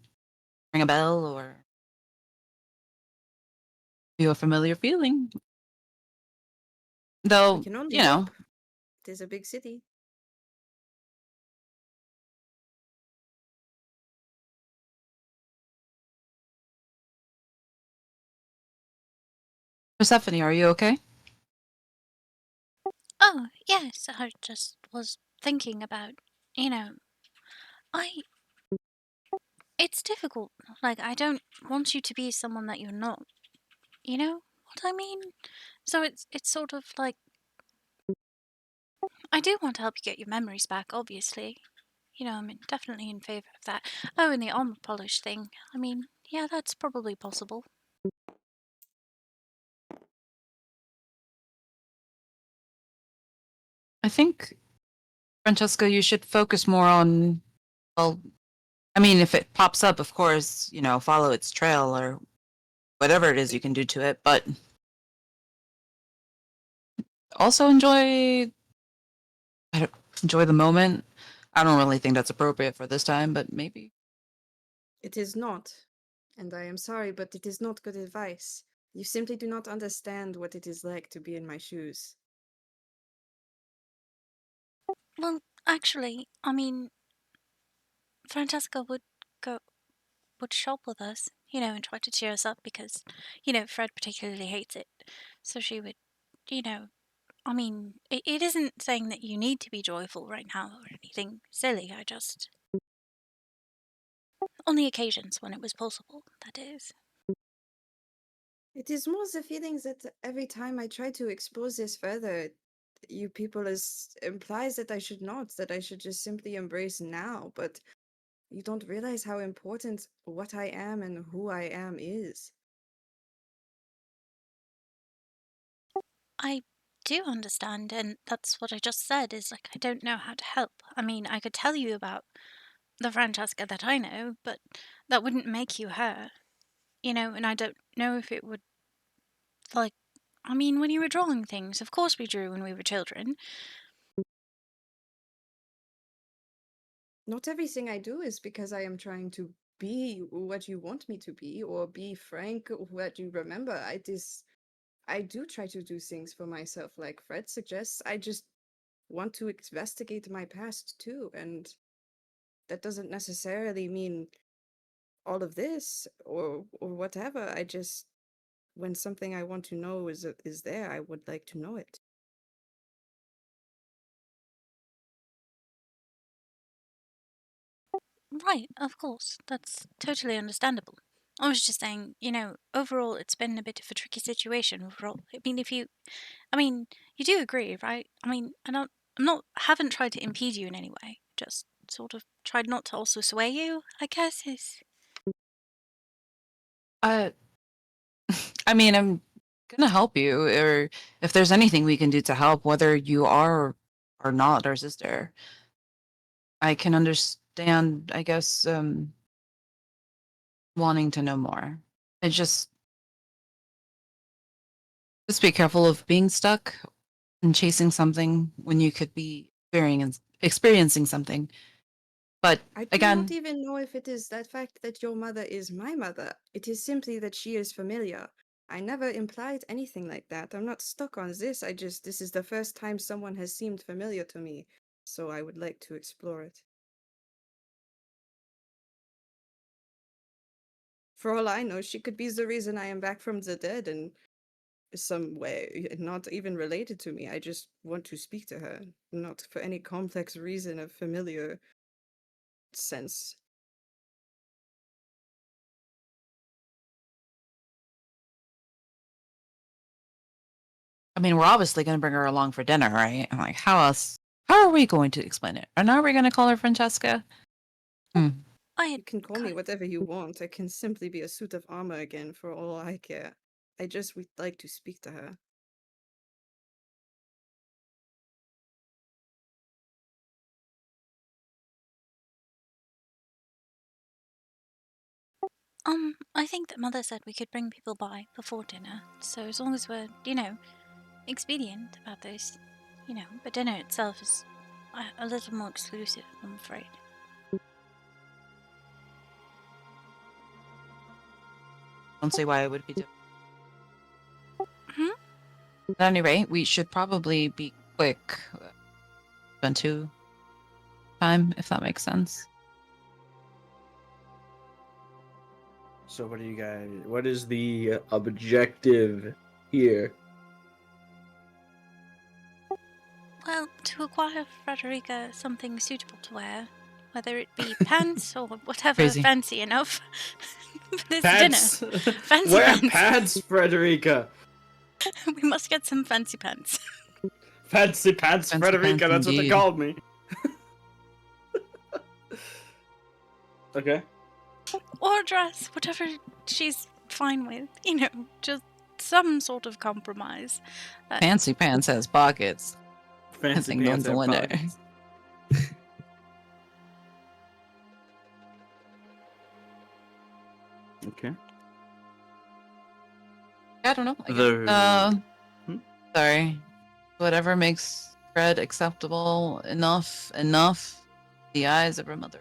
ring a bell or feel a familiar feeling. We Though, can only you know, hope. It is a big city. Persephone, are you okay? Oh, yes, I just was thinking about, you know, I. It's difficult. Like, I don't want you to be someone that you're not. You know what I mean? So it's sort of like I do want to help you get your memories back, obviously. You know, I'm definitely in favor of that. Oh, and the armor polish thing. I mean, yeah, that's probably possible. I think, Francesca, you should focus more on, well, I mean, if it pops up, of course, you know, follow its trail or whatever it is you can do to it, but also enjoy the moment. I don't really think that's appropriate for this time, but maybe. It is not. And I am sorry, but it is not good advice. You simply do not understand what it is like to be in my shoes. Well, actually, I mean, Francesca go would shop with us, and try to cheer us up because, Fred particularly hates it. So she would, you know, I mean, it isn't saying that you need to be joyful right now or anything silly. I just, on the occasions when it was possible, that is. It is more the feelings that every time I try to expose this further, you people implies that I should not, that I should just simply embrace now, but you don't realize how important what I am and who I am is. I do understand, and that's what I just said is like, I don't know how to help. I mean, I could tell you about the Francesca that I know, but that wouldn't make you her, and I don't know if it would, like, I mean, when you were drawing things, of course we drew when we were children. Not everything I do is because I am trying to be what you want me to be or be frank what you remember. I do try to do things for myself like Fred suggests. I just want to investigate my past too, and that doesn't necessarily mean all of this or whatever. I just when something I want to know is there, I would like to know it. Right, of course. That's totally understandable. I was just saying, overall, it's been a bit of a tricky situation overall. I mean, you do agree, right? I mean, haven't tried to impede you in any way. Just sort of tried not to also sway you, I guess, is. Uh, I mean, I'm gonna help you, or if there's anything we can do to help, whether you are or not our sister. I can understand, I guess, wanting to know more. It just be careful of being stuck and chasing something when you could be experiencing something. But I do not again, even know if it is that fact that your mother is my mother. It is simply that she is familiar. I never implied anything like that. I'm not stuck on this. This is the first time someone has seemed familiar to me, so I would like to explore it. For all I know, she could be the reason I am back from the dead in some way, not even related to me. I just want to speak to her, not for any complex reason of familiar sense. I mean, we're obviously going to bring her along for dinner, right? I'm like, how else? How are we going to explain it? And are we going to call her Francesca? Hmm. I You had can call me whatever you want. I can simply be a suit of armor again for all I care. I just would like to speak to her. I think that Mother said we could bring people by before dinner, so as long as we're, expedient about this, but dinner itself is a little more exclusive, I'm afraid. Don't see why it would be different. Hmm? At any rate, we should probably be quick. Spend two time, if that makes sense. So what is the objective here? Well, to acquire Frederica something suitable to wear, whether it be pants or whatever Crazy. fancy enough for this dinner. Pants! Fancy Wear pants. pants, Frederica! We must get some fancy pants. Fancy pants, Fancy Frederica, pants that's what they indeed. called me. Okay. Or a dress, whatever she's fine with. Just some sort of compromise. Fancy pants has pockets. I Fancy think pants one's a have winner. pockets. Okay. I don't know. I guess, Hmm? sorry. Whatever makes Fred acceptable enough in the eyes of her mother.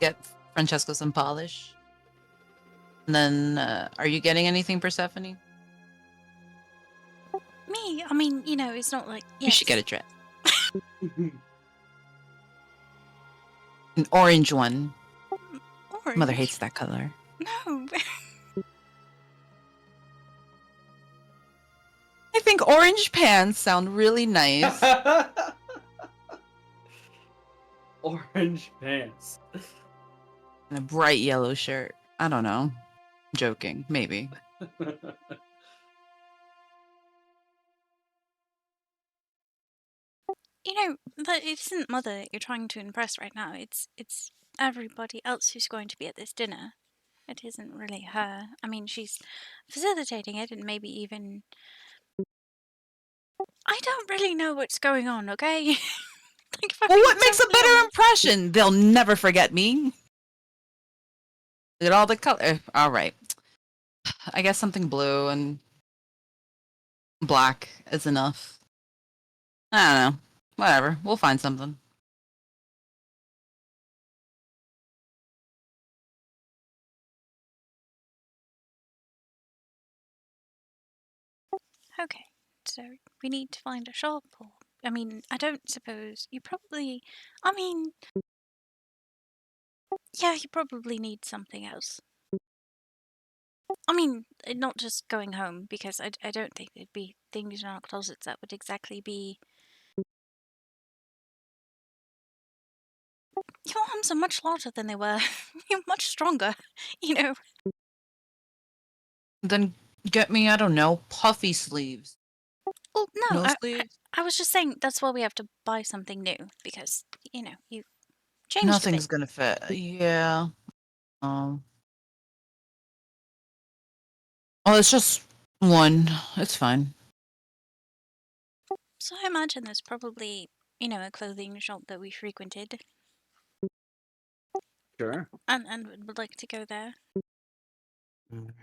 get Francesco some polish. And then, are you getting anything, Persephone? Me? I mean, it's not like You should get a yes. dress. An orange one. Orange. Mother hates that color. No. I think orange pants sound really nice. Orange pants. And a bright yellow shirt. I don't know. Joking, maybe. That it isn't Mother that you're trying to impress right now. It's everybody else who's going to be at this dinner. It isn't really her. I mean, she's facilitating it and maybe even. I don't really know what's going on, okay? Like, if I'm Well, being what makes a totally better honest. impression? They'll never forget me. Look at all the color. All right. I guess something blue and black is enough. I don't know. Whatever. We'll find something. Okay, so we need to find a shop, or I mean, I don't suppose you probably. I mean, yeah, you probably need something else. I mean, not just going home, because I don't think there'd be things in our closets that would exactly be. Your arms are much larger than they were. You're much stronger, you know. Then get me, I don't know, puffy sleeves. Well, no, No I sleeves? I was just saying that's why we have to buy something new, because you changed a bit. Nothing's gonna fit. Yeah. Um. Oh, it's just one. It's fine. So I imagine there's probably a clothing shop that we frequented, Sure. and would like to go there. Alright.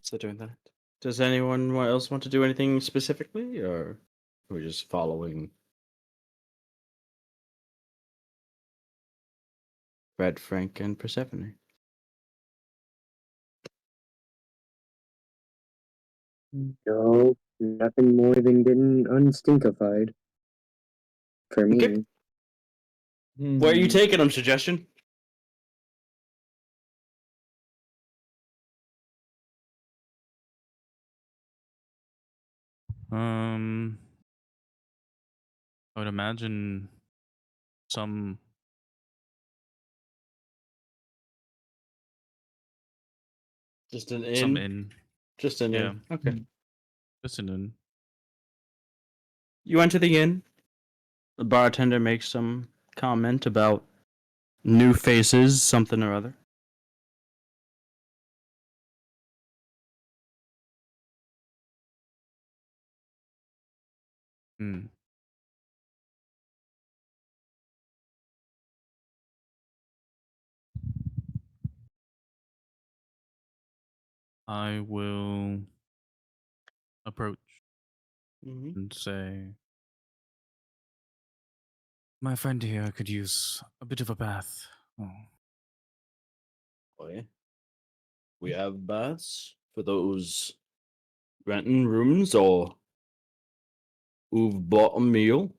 So doing that. Does anyone else want to do anything specifically, or are we just following Fred, Frank, and Persephone? No, nothing more than getting unstinkified. For me. Okay. Where are you taking them? Suggestion? I would imagine some Just an some inn. inn. Just an Yeah. inn. Okay. Just an inn. You enter the inn. The bartender makes some comment about new faces, something or other. Hmm. I will approach Mm-hmm. and say, my friend here could use a bit of a bath. Oh, Oh, yeah. We have baths for those renting rooms or who've bought a meal.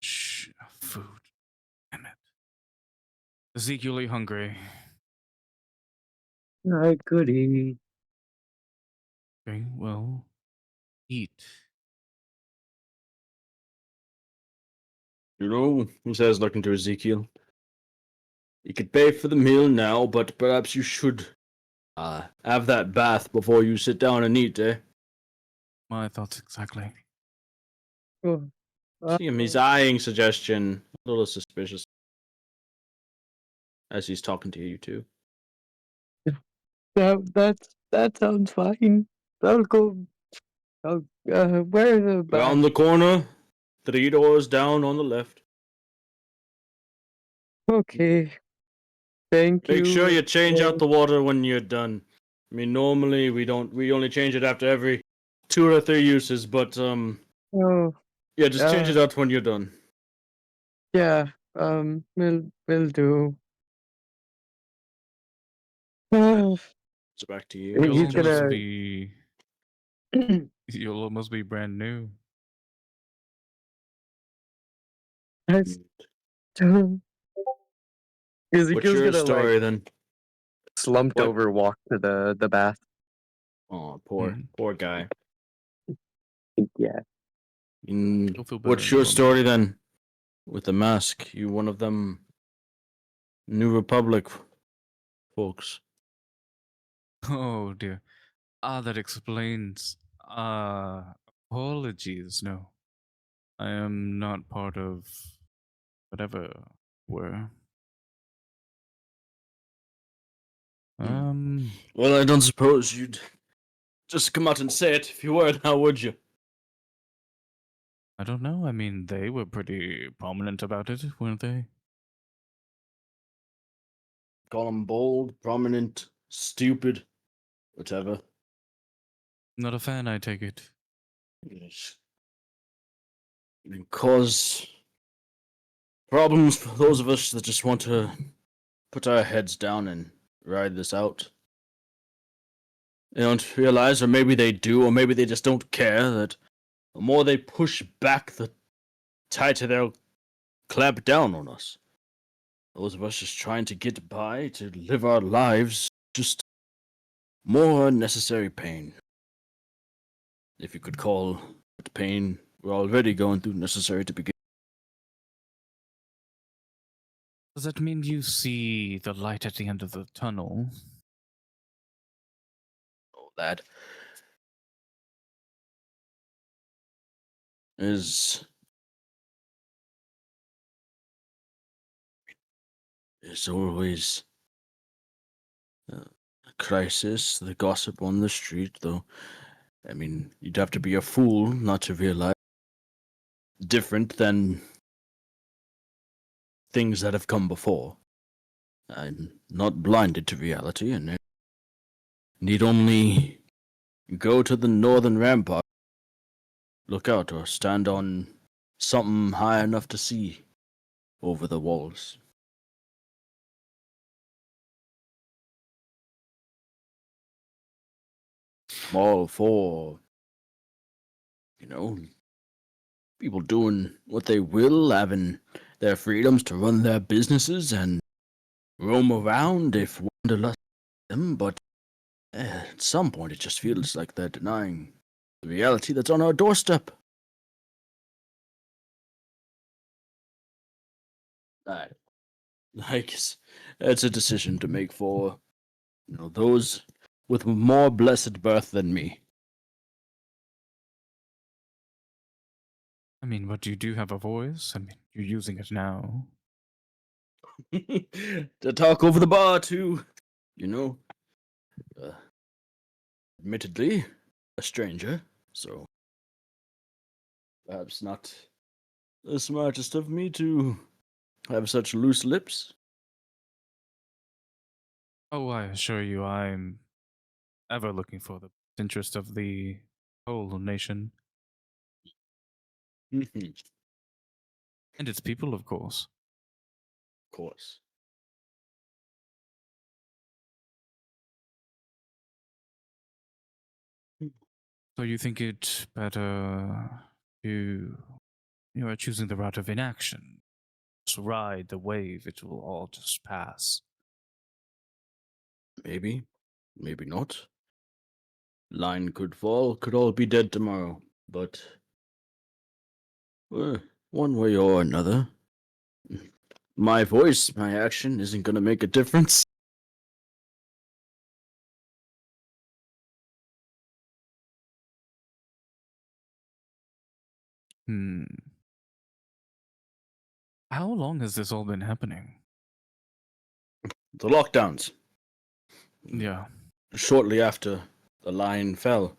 shh, food. Damn it. Ezekiel, are you hungry? I could eat. Okay, well, eat. You know, he says, looking to Ezekiel. You could pay for the meal now, but perhaps you should have that bath before you sit down and eat, eh? My thoughts exactly. Oh, See him, he's eyeing suggestion, a little suspicious. As he's talking to you two. that sounds fine. I'll go. Where are the Around bath? the corner, 3 doors down on the left. Okay. Thank Make sure you. you change out the water when you're done. I mean, normally we only change it after every 2 or 3 uses, but Oh, yeah, just change it out when you're done. Yeah, will do. So back to I think you. You'll he's almost gonna. be you'll almost be brand new. That's- What's Ezekiel's your gonna like story then? slumped What? over, walk to the bath. Oh, Mm. poor guy. Yeah. You'll feel better What's in a your moment. story then? With the mask, you one of them New Republic folks. Oh dear. That explains. Apologies. No, I am not part of whatever were. Well, I don't suppose you'd just come out and say it. If you were, how would you? I don't know. I mean, they were pretty prominent about it, weren't they? Call them bold, prominent, stupid, whatever. Not a fan, I take it. Yes. And cause problems for those of us that just want to put our heads down and ride this out. They don't realize, or maybe they do, or maybe they just don't care, that the more they push back, the tighter they'll clamp down on us. Those of us just trying to get by, to live our lives, just more unnecessary pain. If you could call it pain we're already going through necessary to begin. Does that mean you see the light at the end of the tunnel? Oh, that is always a crisis, the gossip on the street, though. I mean, you'd have to be a fool not to realize different than things that have come before. I'm not blinded to reality, and I need only go to the northern rampart, look out, or stand on something high enough to see over the walls. I'm all for, people doing what they will, having their freedoms to run their businesses and roam around if wanderlust them, but at some point it just feels like they're denying the reality that's on our doorstep. I guess it's a decision to make for, those with more blessed birth than me. I mean, but you do have a voice. I mean, you're using it now. To talk over the bar, too. Uh, admittedly, a stranger, so perhaps not the smartest of me to have such loose lips. Oh, I assure you, I'm ever looking for the interest of the whole nation Of and its people, of course. course. So you think it better to you are choosing the route of inaction? Just ride the wave; it will all just pass. Maybe, maybe not. Line could fall, could all be dead tomorrow, but one way or another, my voice, my action isn't gonna make a difference. Hmm. How long has this all been happening? The lockdowns, Yeah. shortly after the line fell.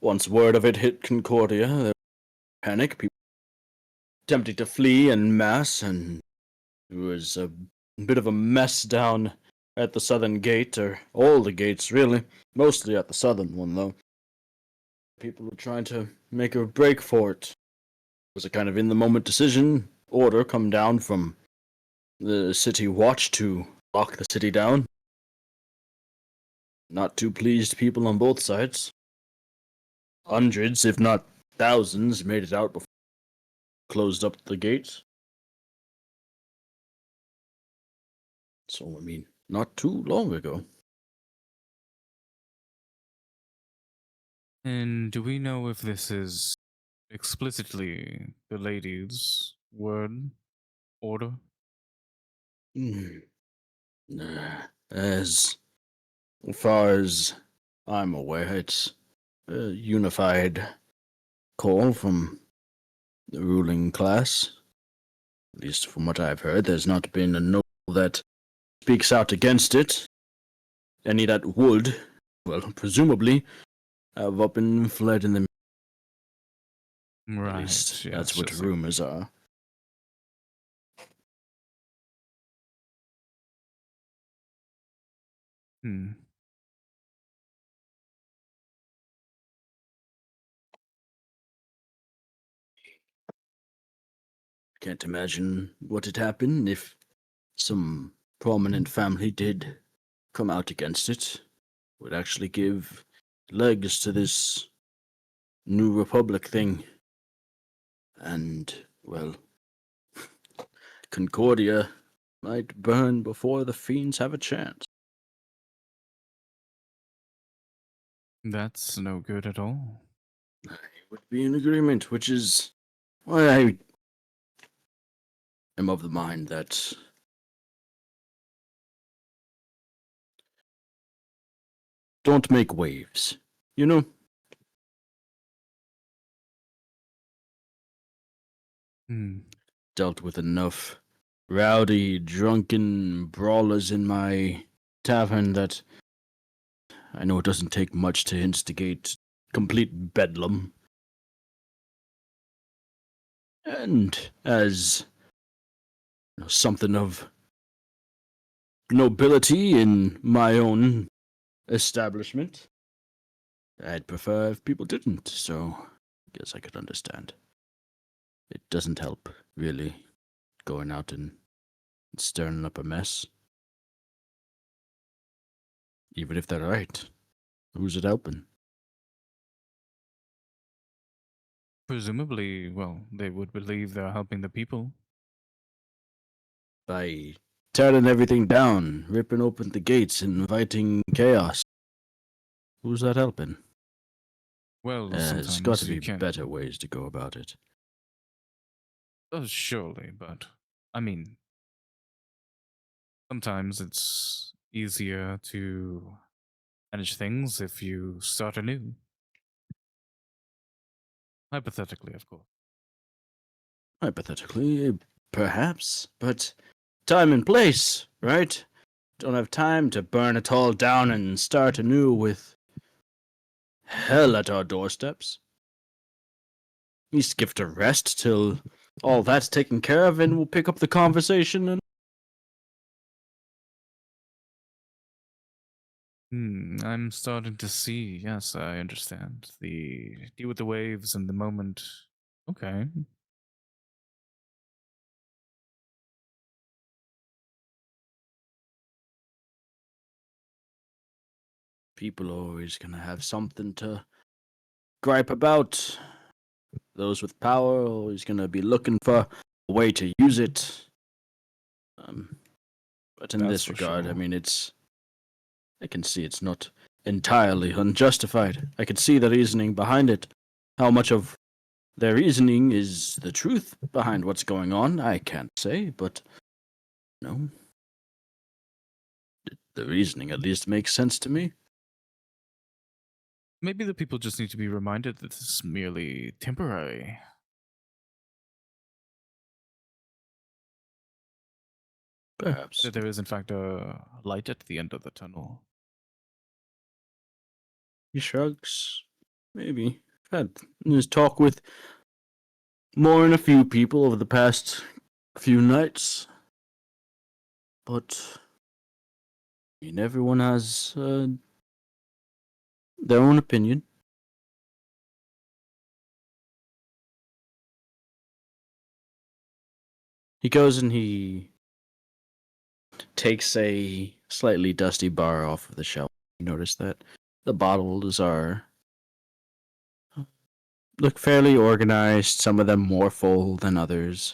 Once word of it hit Concordia, there was panic, people attempting to flee en masse, and it was a bit of a mess down at the southern gate, or all the gates, really. Mostly at the southern one, though. People were trying to make a break for it. It was a kind of in the moment decision. order come down from the city watch to lock the city down. Not too pleased people on both sides. Hundreds, if not thousands, made it out before closed up the gates. So, I mean, not too long ago. And do we know if this is explicitly the lady's word order? Hmm. As far as I'm aware, it's a unified call from the ruling class. At least from what I've heard, there's not been a noble that speaks out against it. Any that would, well, presumably, have up and fled in the. At Right. least Yes. that's what yes, rumors are. Hmm. Can't imagine what had happened if some prominent family did come out against it. Would actually give legs to this New Republic thing. And, well, Concordia might burn before the fiends have a chance. That's no good at all. I would be in agreement, which is why I am of the mind that don't make waves. You know? Hmm. Dealt with enough rowdy, drunken brawlers in my tavern that I know it doesn't take much to instigate complete bedlam. And as something of nobility in my own establishment, I'd prefer if people didn't, so I guess I could understand. It doesn't help, really, going out and stirring up a mess. Even if they're right, who's it helping? Presumably, well, they would believe they're helping the people. By tearing everything down, ripping open the gates, and inviting chaos. Who's that helping? Well, There's got to sometimes you be can't. better ways to go about it. Oh, surely, but I mean, sometimes it's easier to manage things if you start anew. Hypothetically, of course. Hypothetically, perhaps, but time and place, right? Don't have time to burn it all down and start anew with hell at our doorsteps. Least give it a rest till all that's taken care of, and we'll pick up the conversation. And I'm starting to see. Yes, I understand. The deal with the waves and the moment. Okay. people are always gonna have something to gripe about. Those with power are always gonna be looking for a way to use it. But in That's this for regard, I sure. mean, I can see it's not entirely unjustified. I can see the reasoning behind it. How much of their reasoning is the truth behind what's going on, I can't say, but no. The reasoning at least makes sense to me. Maybe the people just need to be reminded that this is merely temporary. Perhaps. That there is, in fact, a light at the end of the tunnel. He shrugs. Maybe. I've had this talk with more than a few people over the past few nights. But I mean, everyone has their own opinion. He goes and he takes a slightly dusty bar off of the shelf. You notice that the bottles look fairly organized, some of them more full than others.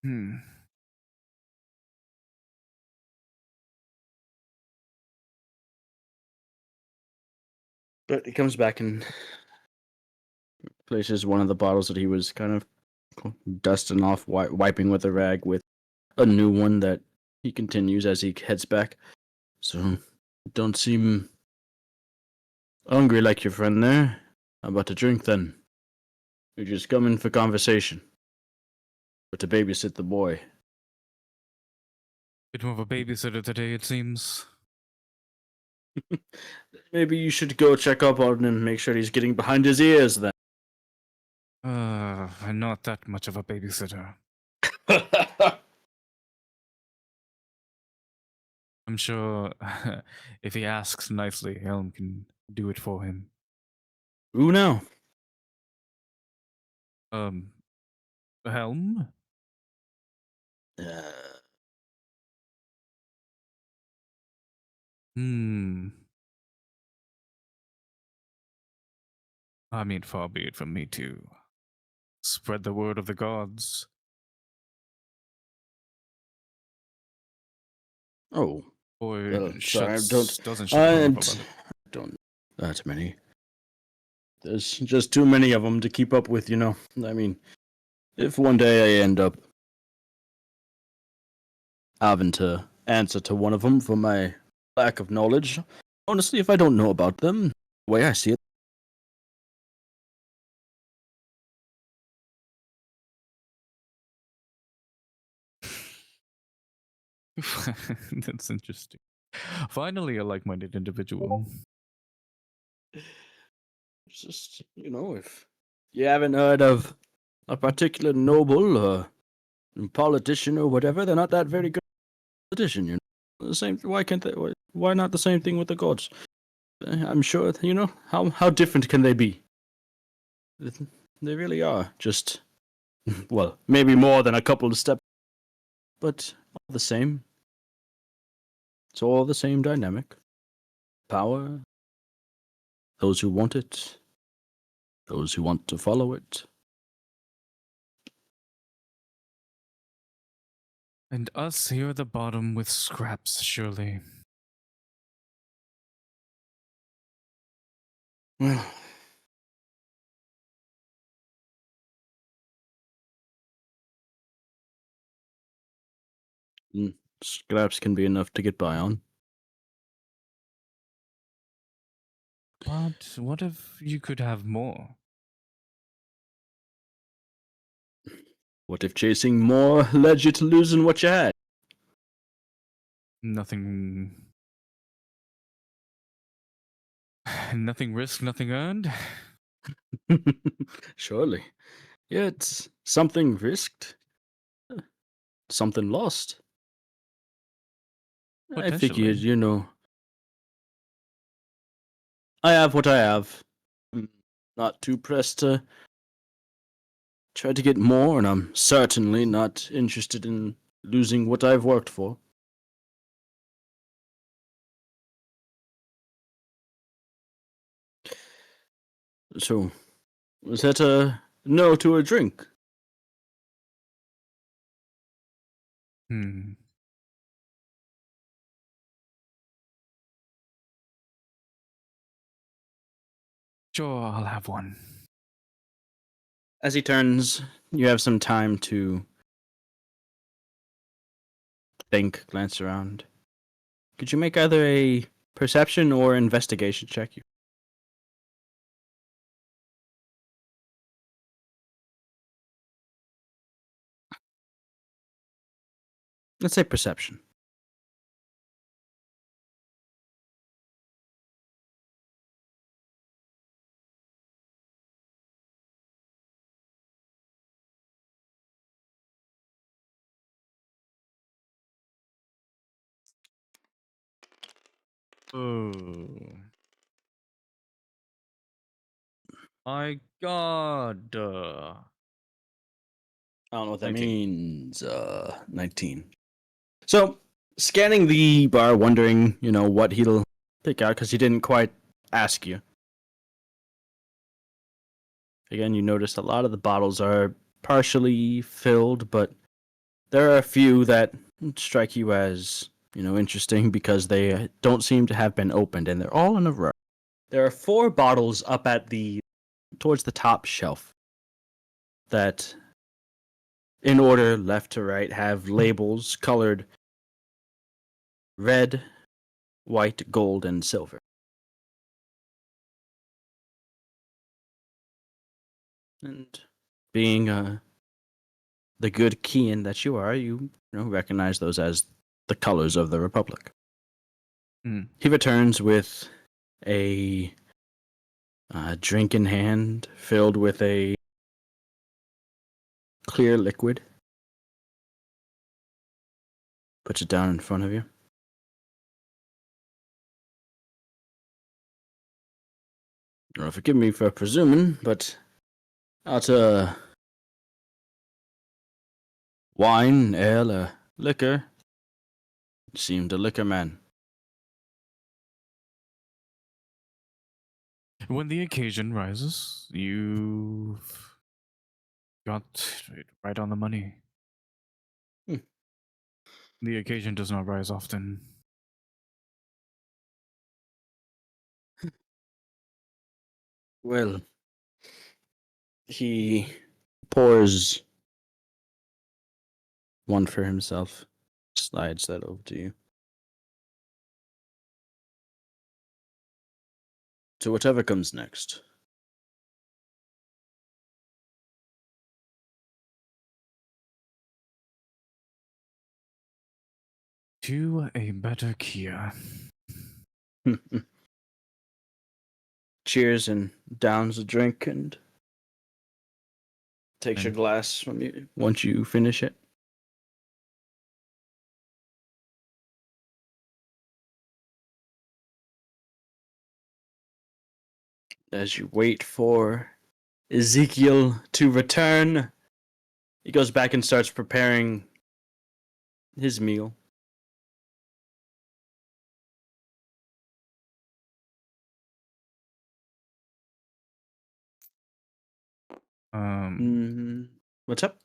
Hmm. But he comes back and places one of the bottles that he was kind of dusting off, wiping with a rag, with a new one that he continues as he heads back. So, don't seem hungry like your friend there. How about a drink then? You're just coming for conversation. Or to babysit the boy. Bit more of a babysitter today, it seems. Maybe you should go check up on him, make sure he's getting behind his ears then. I'm not that much of a babysitter. I'm sure if he asks nicely, Helm can do it for him. Who now? Helm? Hmm. I mean, far be it from me to spread the word of the gods. Oh, Or sorry, doesn't shut her mouth about it. don't that many. There's just too many of them to keep up with, you know. I mean, if one day I end up having to answer to one of them for my lack of knowledge, honestly, if I don't know about them, the way I see it, That's interesting. Finally, a like-minded individual. it's just, you know, if you haven't heard of a particular noble or politician or whatever, they're not that very good politician, you know. The same. Why can't they? Why not the same thing with the gods? I'm sure, you know, how different can they be? They really are. Just, well, maybe more than a couple of steps, but all the same. It's all the same dynamic. Power, those who want it, those who want to follow it. And us here at the bottom with scraps, surely. Well, scraps can be enough to get by on. But what if you could have more? What if chasing more led you to losing what you had? Nothing. Nothing risked, nothing earned? Surely. Yet something risked, something lost. I figured, Potentially. you know, I have what I have. I'm not too pressed to try to get more, and I'm certainly not interested in losing what I've worked for. So, was that a no to a drink? Hmm. Sure, I'll have one. As he turns, you have some time to think, glance around. Could you make either a perception or investigation check? Let's say perception. Oh. My God. I don't know what that 19. means. 19. So, scanning the bar, wondering, what he'll pick out, because he didn't quite ask you. Again, you notice a lot of the bottles are partially filled, but there are a few that strike you as, interesting because they don't seem to have been opened, and they're all in a row. There are 4 bottles up towards the top shelf that, in order left to right, have labels colored red, white, gold, and silver. And being the good Kian that you are, you recognize those as the colors of the Republic. Mm. He returns with a drink in hand filled with a clear liquid. Puts it down in front of you. Forgive me for presuming, but out wine, ale, liquor. Seemed a liquor man. When the occasion rises, you've got it right on the money. Hmm. The occasion does not rise often. Well, he pours one for himself, slides that over to you. So whatever comes next. To a better Kia. Cheers and downs a drink and takes your And- glass from you once you finish it. As you wait for Ezekiel to return, he goes back and starts preparing his meal. What's up?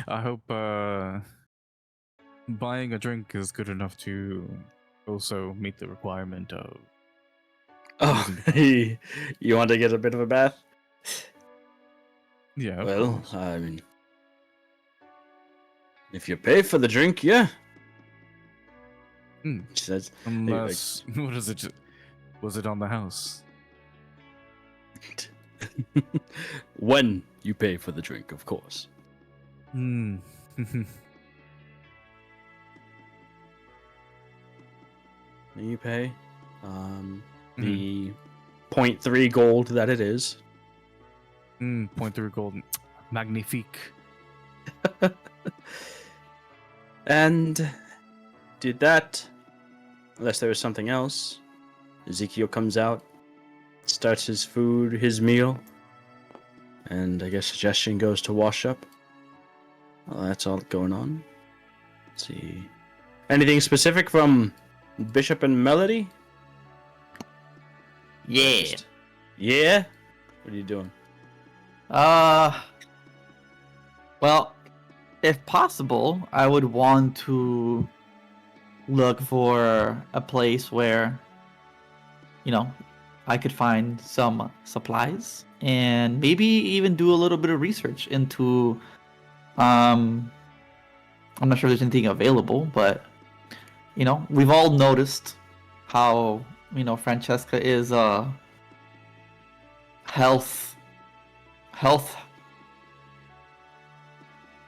I hope buying a drink is good enough to also meet the requirement of Oh, using the you want to get a bit of a bath? Yeah, of Well, course. I mean, if you pay for the drink, yeah. Hmm. She says, Unless, what is it? Was it on the house? when you pay for the drink, of course. Hmm. You pay the 0.3 gold that it is. 0.3 gold. Magnifique. And did that, unless there was something else. Ezekiel comes out, starts his food, his meal, and I guess suggestion goes to wash up. Well, that's all going on. Let's see. Anything specific from Bishop and Melody? Yeah. Yeah? What are you doing? Well, if possible, I would want to look for a place where, I could find some supplies and maybe even do a little bit of research into, I'm not sure there's anything available, but, we've all noticed how, Francesca is, health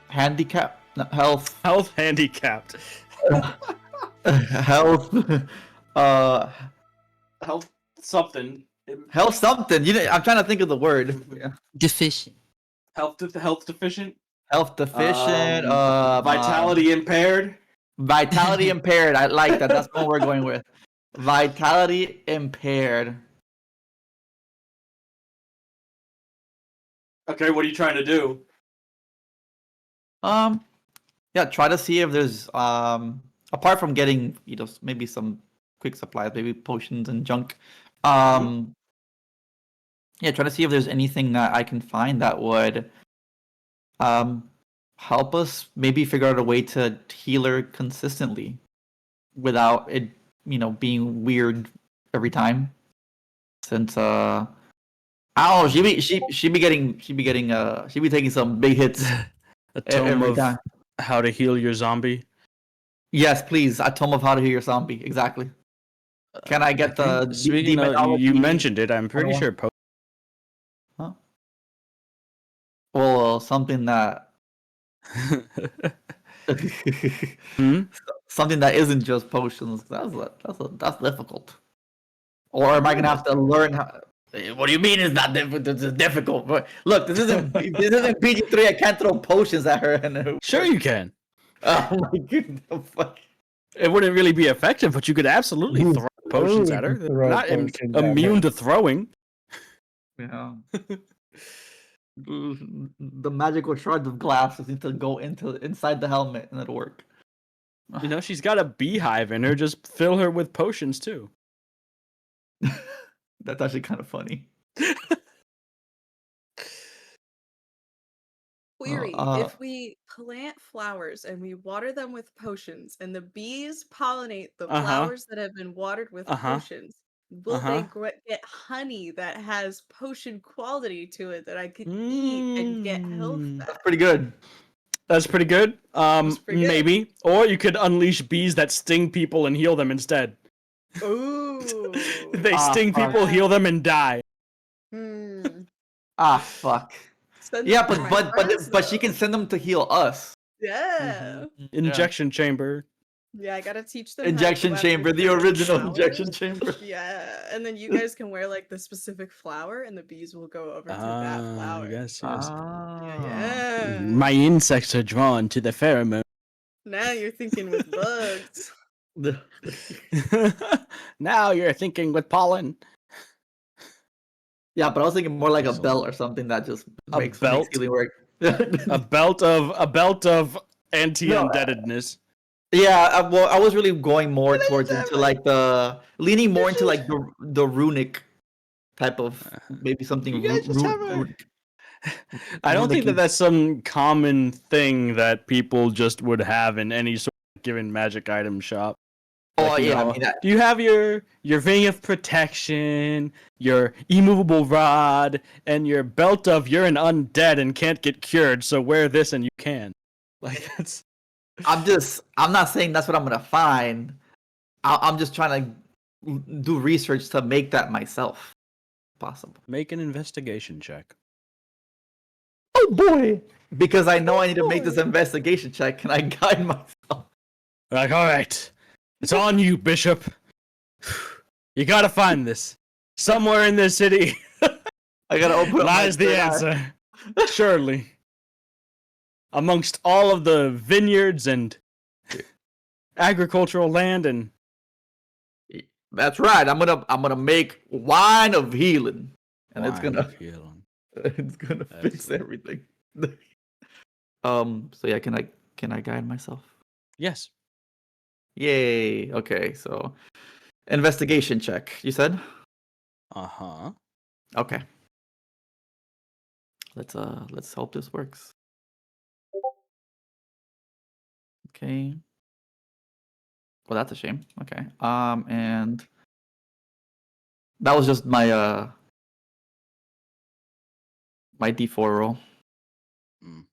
handicap, no, health handicapped. health Health something. health something. I'm trying to think of the word. Deficient. Health deficient. Health deficient. Vitality impaired. Vitality impaired. I like that. That's what we're going with. Vitality impaired. Okay, what are you trying to do? Yeah, try to see if there's apart from getting, maybe some quick supplies, maybe potions and junk. Yeah, try to see if there's anything that I can find that would help us maybe figure out a way to heal her consistently without it, being weird every time. Since I don't know, she'd be taking some big hits A tome every of time. how to heal your zombie. Yes, please. A tome of how to heal your zombie. Exactly. Can I get the Speaking of, you demonology mentioned it. I'm pretty 101? sure. Huh? Well, something that Hmm? something that isn't just potions. That's difficult. Or am I gonna have to learn how? What do you mean it's not difficult? It's difficult. But look, this isn't PG-3. I can't throw potions at her and Sure, you can. Oh my goodness! Fuck. It wouldn't really be effective, but you could absolutely You throw potions at her. totally They're throw not potions at immune her. to throwing. Yeah. The magical shards of glass just need to go inside the helmet and it'll work. You know, she's got a beehive in her. Just fill her with potions too. That's actually kind of funny. Query, Uh, if we plant flowers and we water them with potions and the bees pollinate the flowers that have been watered with potions, will they get honey that has potion quality to it that I could eat and get health Mm. back? That's pretty good. That's pretty good. That's pretty good. Maybe. Or you could unleash bees that sting people and heal them instead. Ooh. They Ah, sting fuck. people, heal them, and die. Ah, fuck. Send Yeah, them to but my friends, but she can though. send them to heal us. Yeah. Injection chamber. Yeah, I gotta teach them Injection how to go chamber, after the certain original flowers. injection chamber. Yeah, and then you guys can wear like the specific flower, and the bees will go over to that flower. Yes. Yeah. My insects are drawn to the pheromone. Now you're thinking with bugs. Now you're thinking with pollen. Yeah, but I was thinking more like a belt or something that just makes belt? healing work. a belt of anti-undeadedness. Yeah, well, I was really going more towards into like leaning more into like the runic type of maybe something You guys just have a- runic. I don't think that Runic-y. that's some common thing that people just would have in any sort of given magic item shop. Oh You yeah, know, I mean that. do you have your ring of protection, your immovable rod, and your belt of you're an undead and can't get cured, so wear this and you can. Like that's. I'm not saying that's what I'm gonna find. I'm just trying to do research to make that myself possible. Make an investigation check. Oh boy! Because I know I need to make this investigation check. Can I guide myself? Like, all right, it's on you, Bishop. You gotta find this somewhere in this city. I gotta open up my Lies the third eye. answer. Surely, amongst all of the vineyards and agricultural land, and That's right. I'm gonna make wine of healing, and it's wine gonna of healing. it's gonna fix everything. So yeah, can I guide myself? Yes. Yay! Okay, so investigation check. You said? Uh-huh. Okay. Let's hope this works. Okay. Well, that's a shame. Okay. And that was just my D4 roll. Mm.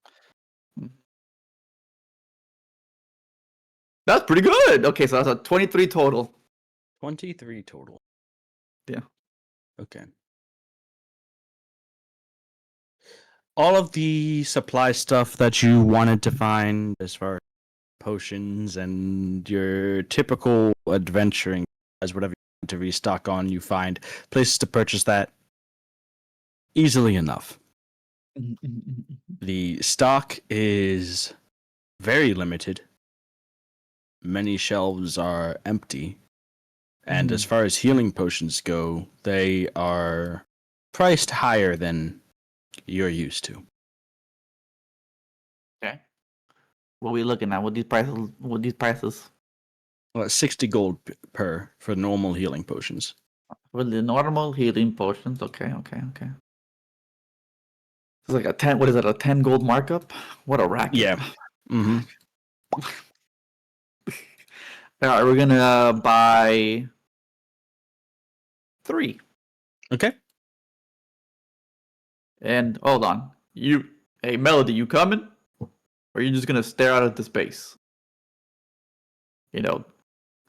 That's pretty good. Okay, so that's a 23 total. 23 total. Yeah. Okay. All of the supply stuff that you wanted to find as far as potions and your typical adventuring as whatever you want to restock on, you find places to purchase that easily enough. The stock is very limited. many shelves are empty. And as far as healing potions go, they are priced higher than you're used to. Okay. What are we looking at? What these prices? What these prices? Well, 60 gold per for normal healing potions. For the normal healing potions. Okay. It's like a 10. What is it? A 10 gold markup? What a racket. Yeah. Mm-hmm. All right, we're gonna buy 3. Okay. And hold on. Hey Melody, you coming? Or are you just gonna stare out into space?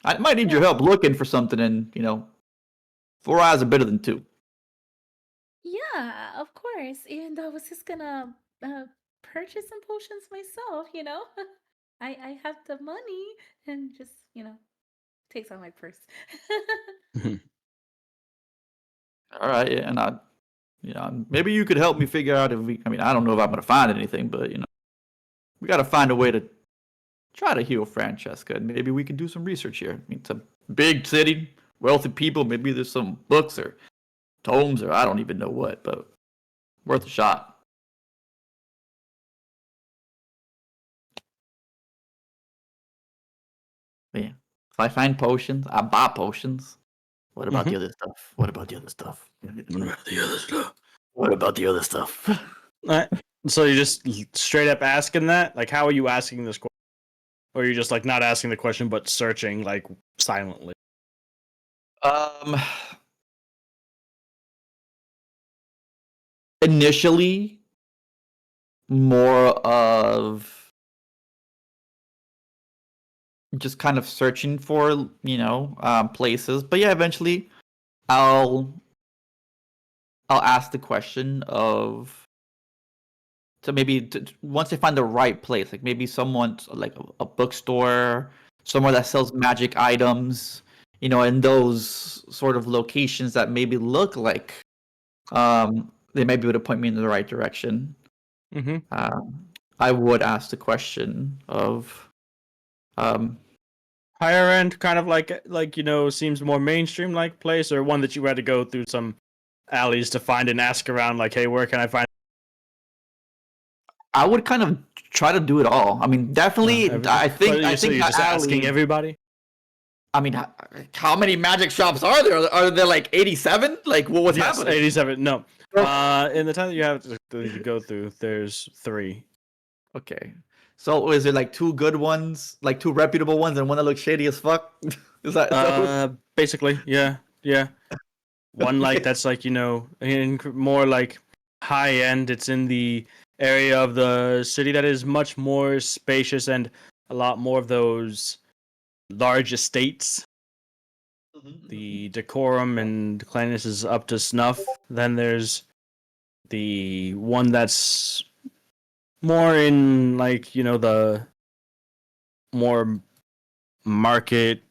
I might need your help looking for something, and 4 eyes are better than 2. Yeah, of course. Even though I was just gonna purchase some potions myself, I have the money and just, takes out my purse. All right, yeah, and maybe you could help me figure out if we. I mean, I don't know if I'm gonna find anything, but we gotta find a way to try to heal Francesca, and maybe we can do some research here. I mean, it's a big city, wealthy people. Maybe there's some books or tomes or I don't even know what, but worth a shot. But yeah, if I find potions, I buy potions. What about the other stuff? What about the other stuff? What about the other stuff? All right. So you're just straight up asking that? Like, how are you asking this question? Or are you just like not asking the question but searching like silently? Initially, more of just kind of searching for places, but yeah, eventually I'll ask the question of, so maybe once they find the right place, like maybe someone's like a bookstore, somewhere that sells magic items, in those sort of locations that maybe look like they might be able to point me in the right direction. I would ask the question of higher end, kind of like seems more mainstream like place, or one that you had to go through some alleys to find and ask around, like, hey, where can I find? I would kind of try to do it all. I mean, definitely. I think you're just asking everybody. I mean, how many magic shops are there? Are there like 87? Like, what's happening? 87. No. In the time that you have to go through, there's 3. Okay. So is it like 2 good ones, like 2 reputable ones, and one that looks shady as fuck? Is that basically, yeah. One like that's like more like high end. It's in the area of the city that is much more spacious and a lot more of those large estates. The decorum and cleanliness is up to snuff. Then there's the one that's more in like the more market,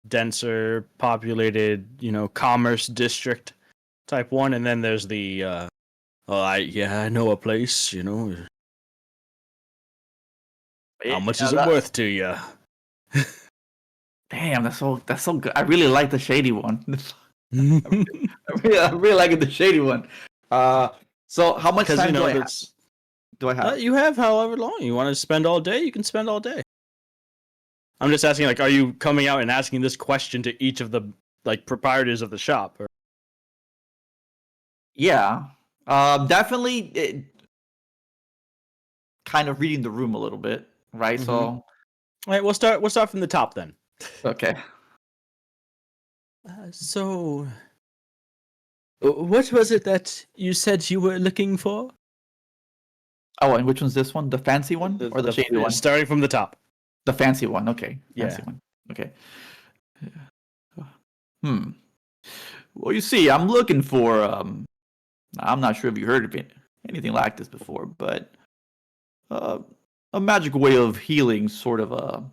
denser, populated commerce district type one, and then there's the I know a place. How much is it worth to you? Damn, that's so good. I really like the shady one. I really like the shady one. So how much time do I have? You have however long you want to spend all day. You can spend all day. I'm just asking, like, are you coming out and asking this question to each of the like proprietors of the shop? Or... Yeah, definitely. Kind of reading the room a little bit, right? So, all right, we'll start from the top then. Okay. So, what was it that you said you were looking for? Oh, and which one's this one? The fancy one or the shady one? Starting from the top. The fancy one. Okay. Fancy one. Okay. Well, you see, I'm looking for. I'm not sure if you heard of anything like this before, but a magic way of healing, sort of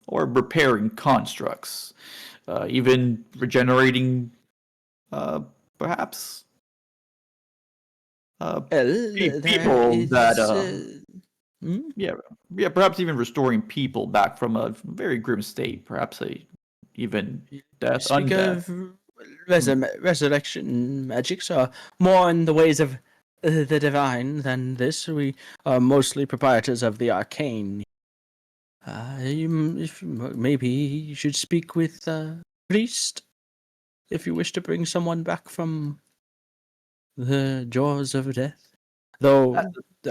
or repairing constructs, even regenerating, perhaps. People that Yeah, perhaps even restoring people back from a very grim state, perhaps even death, Speak undeath. of resurrection magics are more in the ways of the divine than this. We are mostly proprietors of the arcane. Maybe you should speak with priest if you wish to bring someone back from the jaws of death. Though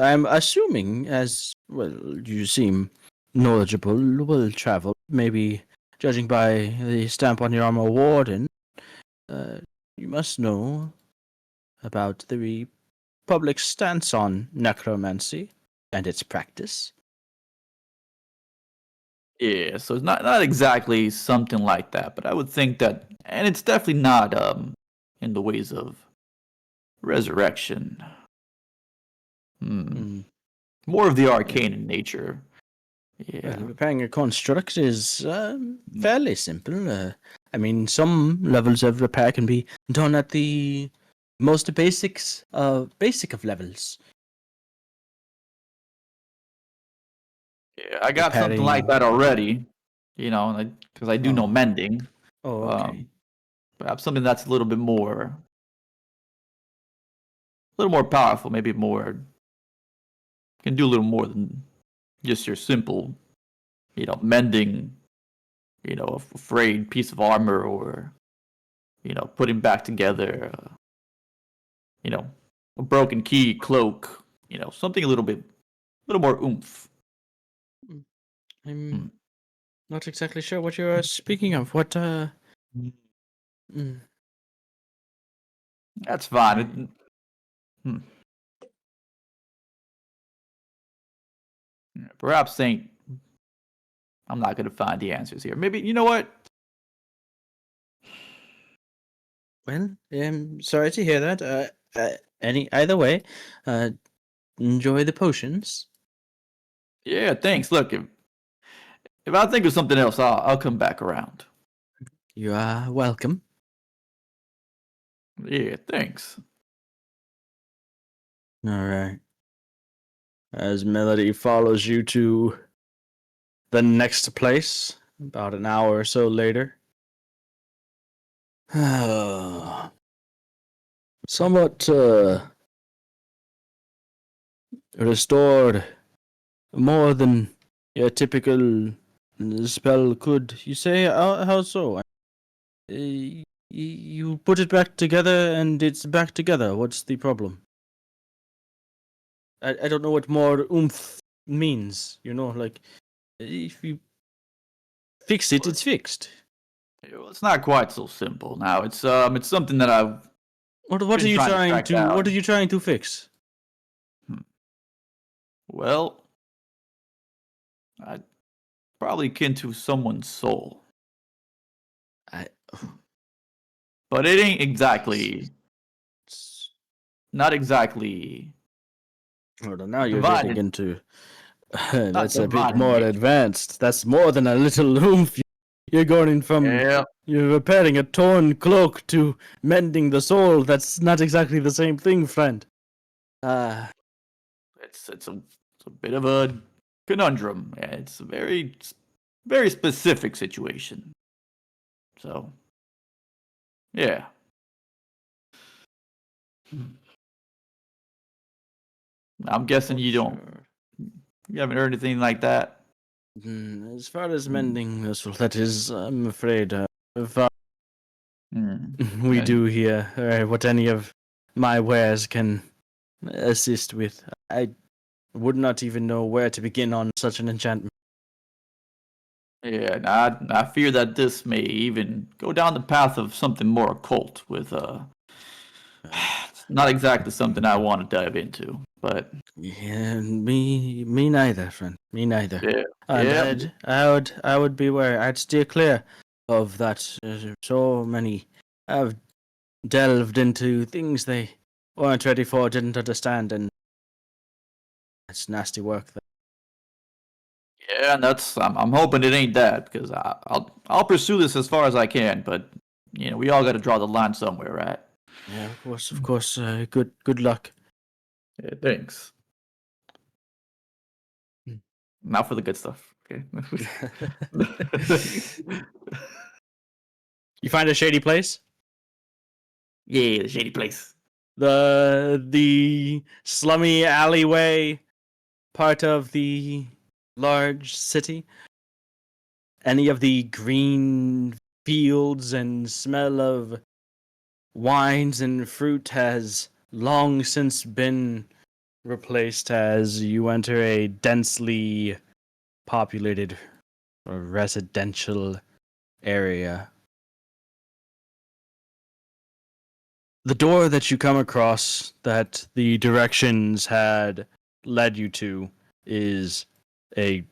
I'm assuming, as well, you seem knowledgeable, will travel. Maybe judging by the stamp on your armor, warden, you must know about the public stance on necromancy and its practice. Yeah, so it's not exactly something like that, but I would think that, and it's definitely not in the ways of resurrection. More of the arcane in nature. Yeah. Well, repairing a construct is fairly simple. I mean, some levels of repair can be done at the most basic of levels. Yeah, I got something like that already, because I do know mending. Oh, okay. Perhaps something that's a little more powerful, maybe more, can do a little more than just your simple, mending, a frayed piece of armor or, putting back together, a broken key, cloak, something a little more oomph. I'm not exactly sure what you're speaking of. What, That's fine. Perhaps I'm not going to find the answers here. Maybe, you know what? Well, sorry to hear that. Either way, enjoy the potions. Yeah, thanks. Look, if I think of something else, I'll come back around. You are welcome. Yeah, thanks. All right. As Melody follows you to the next place, about an hour or so later. Somewhat restored, more than your typical spell could. You say, how so? You put it back together and it's back together. What's the problem? I don't know what more oomph means. Like, if you fix it, it's fixed. Well, it's not quite so simple. Now it's something that I've What are been you trying to trying track to? down. What are you trying to fix? Well, I probably akin to someone's soul, but it ain't exactly. Not exactly. Well, now you're divine. getting into. Not That's a divine bit in more nature. advanced. That's more than a little oomph. You're going from Yeah, you're repairing a torn cloak to mending the soul. That's not exactly the same thing, friend. it's a bit of a conundrum. Yeah, it's a very specific situation. So, yeah. I'm guessing you haven't heard anything like that. As far as mending the soul, that is, I'm afraid, far we Okay. do here. What any of my wares can assist with. I would not even know where to begin on such an enchantment. Yeah, and I fear that this may even go down the path of something more occult with it's not exactly something I want to dive into, but Yeah, me neither, friend. Me neither. yeah. And Yeah. I would beware. I'd steer clear of that. So many have delved into things they weren't ready for, didn't understand, and it's nasty work. Yeah, and that's I'm hoping it ain't that because I'll pursue this as far as I can, but we all got to draw the line somewhere, right? Yeah, of course. Good luck. Yeah, thanks. Now for the good stuff. Okay. You find a shady place. Yeah, the shady place. The slummy alleyway part of the large city. Any of the green fields and smell of wines and fruit has long since been replaced as you enter a densely populated residential area. The door that you come across that the directions had led you to is a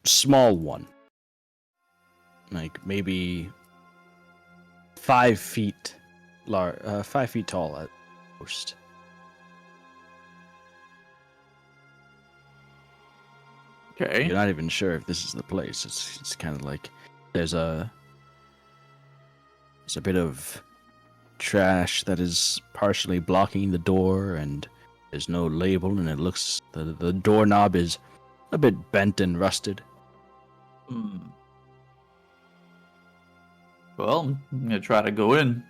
small one. Like maybe 5 feet 5 feet tall at most. Okay. You're not even sure if this is the place. It's kind of like there's a bit of trash that is partially blocking the door, and there's no label, and it looks the doorknob is a bit bent and rusted. Well, I'm gonna try to go in.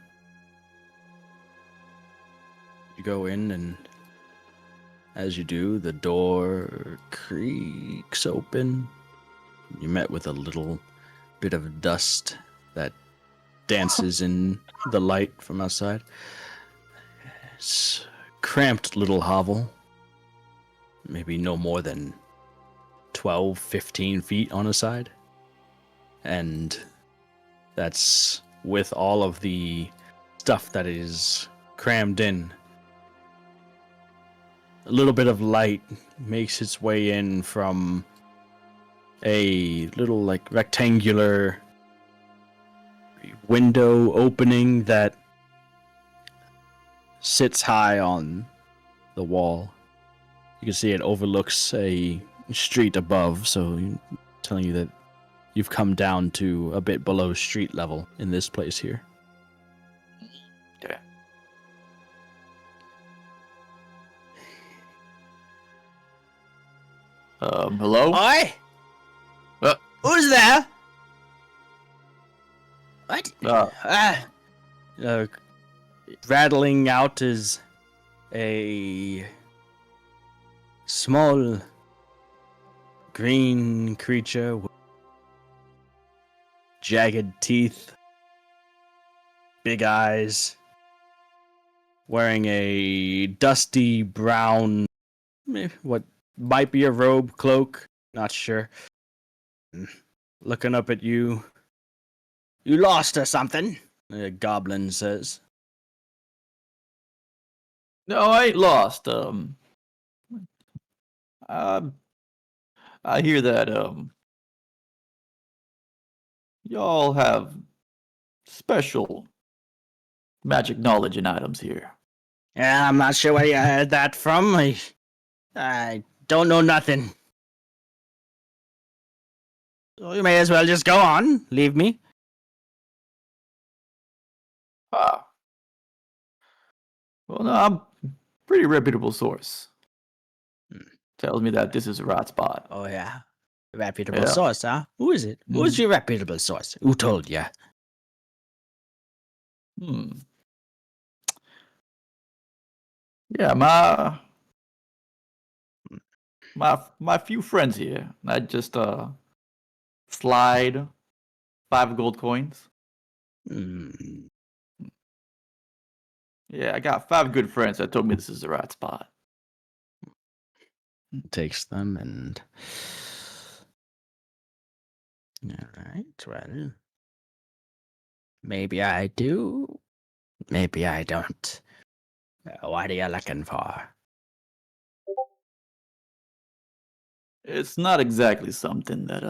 You go in, and as you do, the door creaks open. You met with a little bit of dust that dances in the light from outside. It's a cramped little hovel, maybe no more than 12, 15 feet on a side. And that's with all of the stuff that is crammed in. A little bit of light makes its way in from a little like rectangular window opening that sits high on the wall. You can see it overlooks a street above, so telling you that you've come down to a bit below street level in this place here. Okay. Hello? Oi! Uh, Who's there? What? uh, Rattling out is a small green creature with jagged teeth, big eyes, wearing a dusty brown, what might be a robe, cloak, not sure. Looking up at you. You lost or something? The goblin says. no, I ain't lost. I hear that y'all have special magic knowledge and items here. Yeah, I'm not sure where you heard that from. I don't know nothing. So you may as well just go on. Leave me. Ah. Well, no, I'm pretty reputable source. Tells me that this is a right spot. Oh, yeah. Reputable Yeah. source, huh? Who is it? Who's your reputable source? Who told you? Yeah, my few friends here. I just slide 5 gold coins. Hmm. Yeah, I got 5 good friends that told me this is the right spot. Takes them and... Alright, well... Maybe I do. Maybe I don't. What are you looking for? It's not exactly something that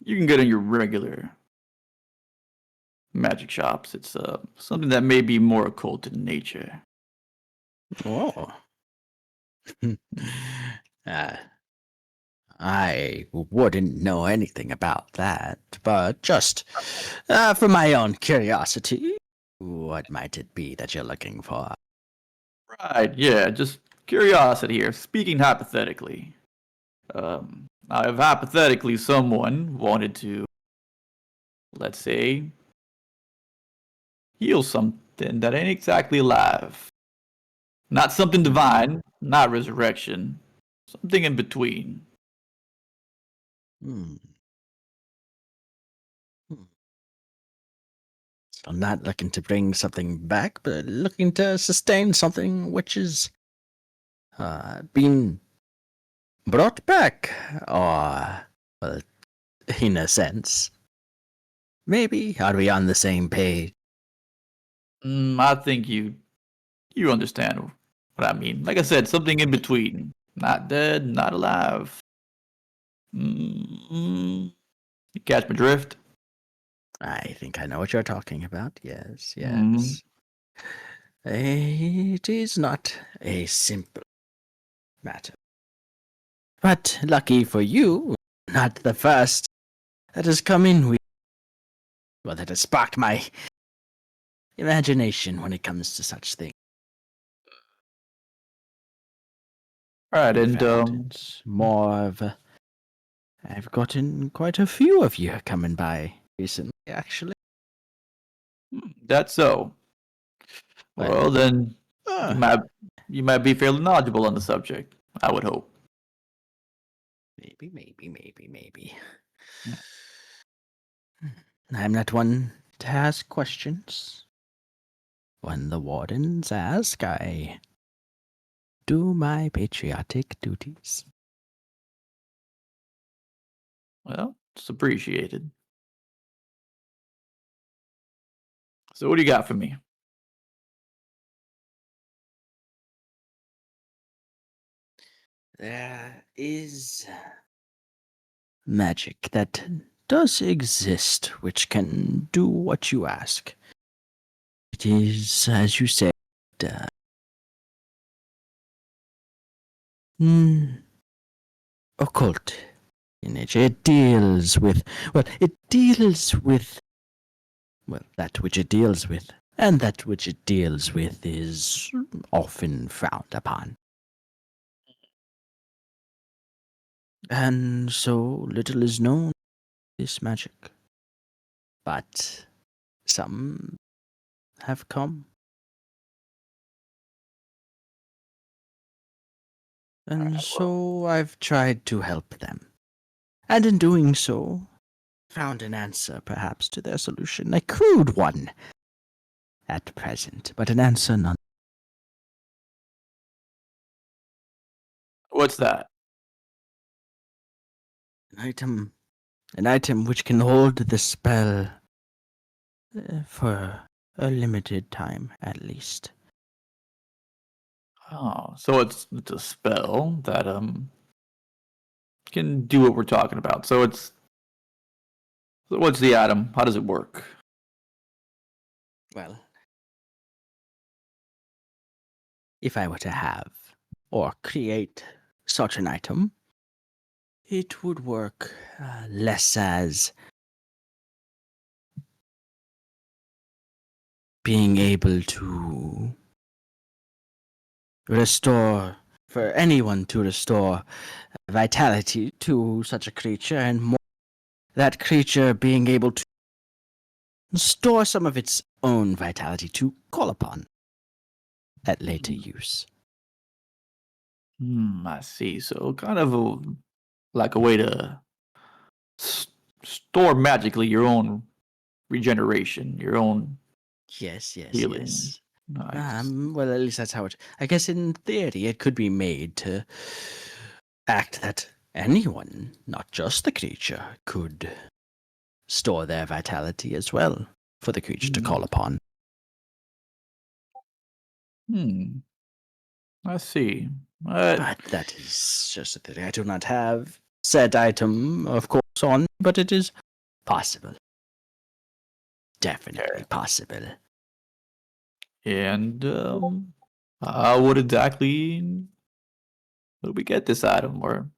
you can get in your regular magic shops. It's something that may be more occult in nature. Oh. I wouldn't know anything about that, but just for my own curiosity, what might it be that you're looking for? Right, yeah, just curiosity here. Speaking hypothetically, Now, if hypothetically someone wanted to, let's say, heal something that ain't exactly alive, not something divine, not resurrection, something in between. Hmm. So not looking to bring something back, but looking to sustain something which is being brought back, or well, in a sense. Maybe are we on the same page? I think you understand what I mean. Like I said, something in between, not dead, not alive. You catch my drift? I think I know what you're talking about. Yes, Mhm. yes. It is not a simple matter. But lucky for you, not the first that has come in with, well, that has sparked my imagination when it comes to such things. All right, In and fact, it's more of a, I've gotten quite a few of you coming by recently, actually. that's so. Well, Well, then you uh, might you might be fairly knowledgeable on the subject. I would hope. maybe. I'm not one to ask questions. When the wardens ask, I do my patriotic duties. Well, it's appreciated. So, what do you got for me? There is magic that does exist which can do what you ask. It is, as you said, uh, mm, occult in nature. It deals with, that which it deals with, and that which it deals with is often frowned upon. And so little is known of this magic. But some have come. And so I've tried to help them. And in doing so, found an answer perhaps to their solution. A crude one at present, but an answer none. What's that? An item which can hold the spell for a limited time at least. Oh, so it's a spell that can do what we're talking about. So what's the item? How does it work? Well, if I were to have or create such an item, it would work less as being able to restore, for anyone to restore vitality to such a creature, and more that creature being able to store some of its own vitality to call upon at later use. I see. So kind of like a way to store magically your own regeneration, your own Yes, yes, healing. yes. Nice. Well, at least that's how it. I guess in theory, it could be made to act that anyone, not just the creature, could store their vitality as well for the creature to call upon. I see. But that is just a theory. I do not have said item, of course, on, but it is possible. Definitely possible. And how would exactly would we get this item or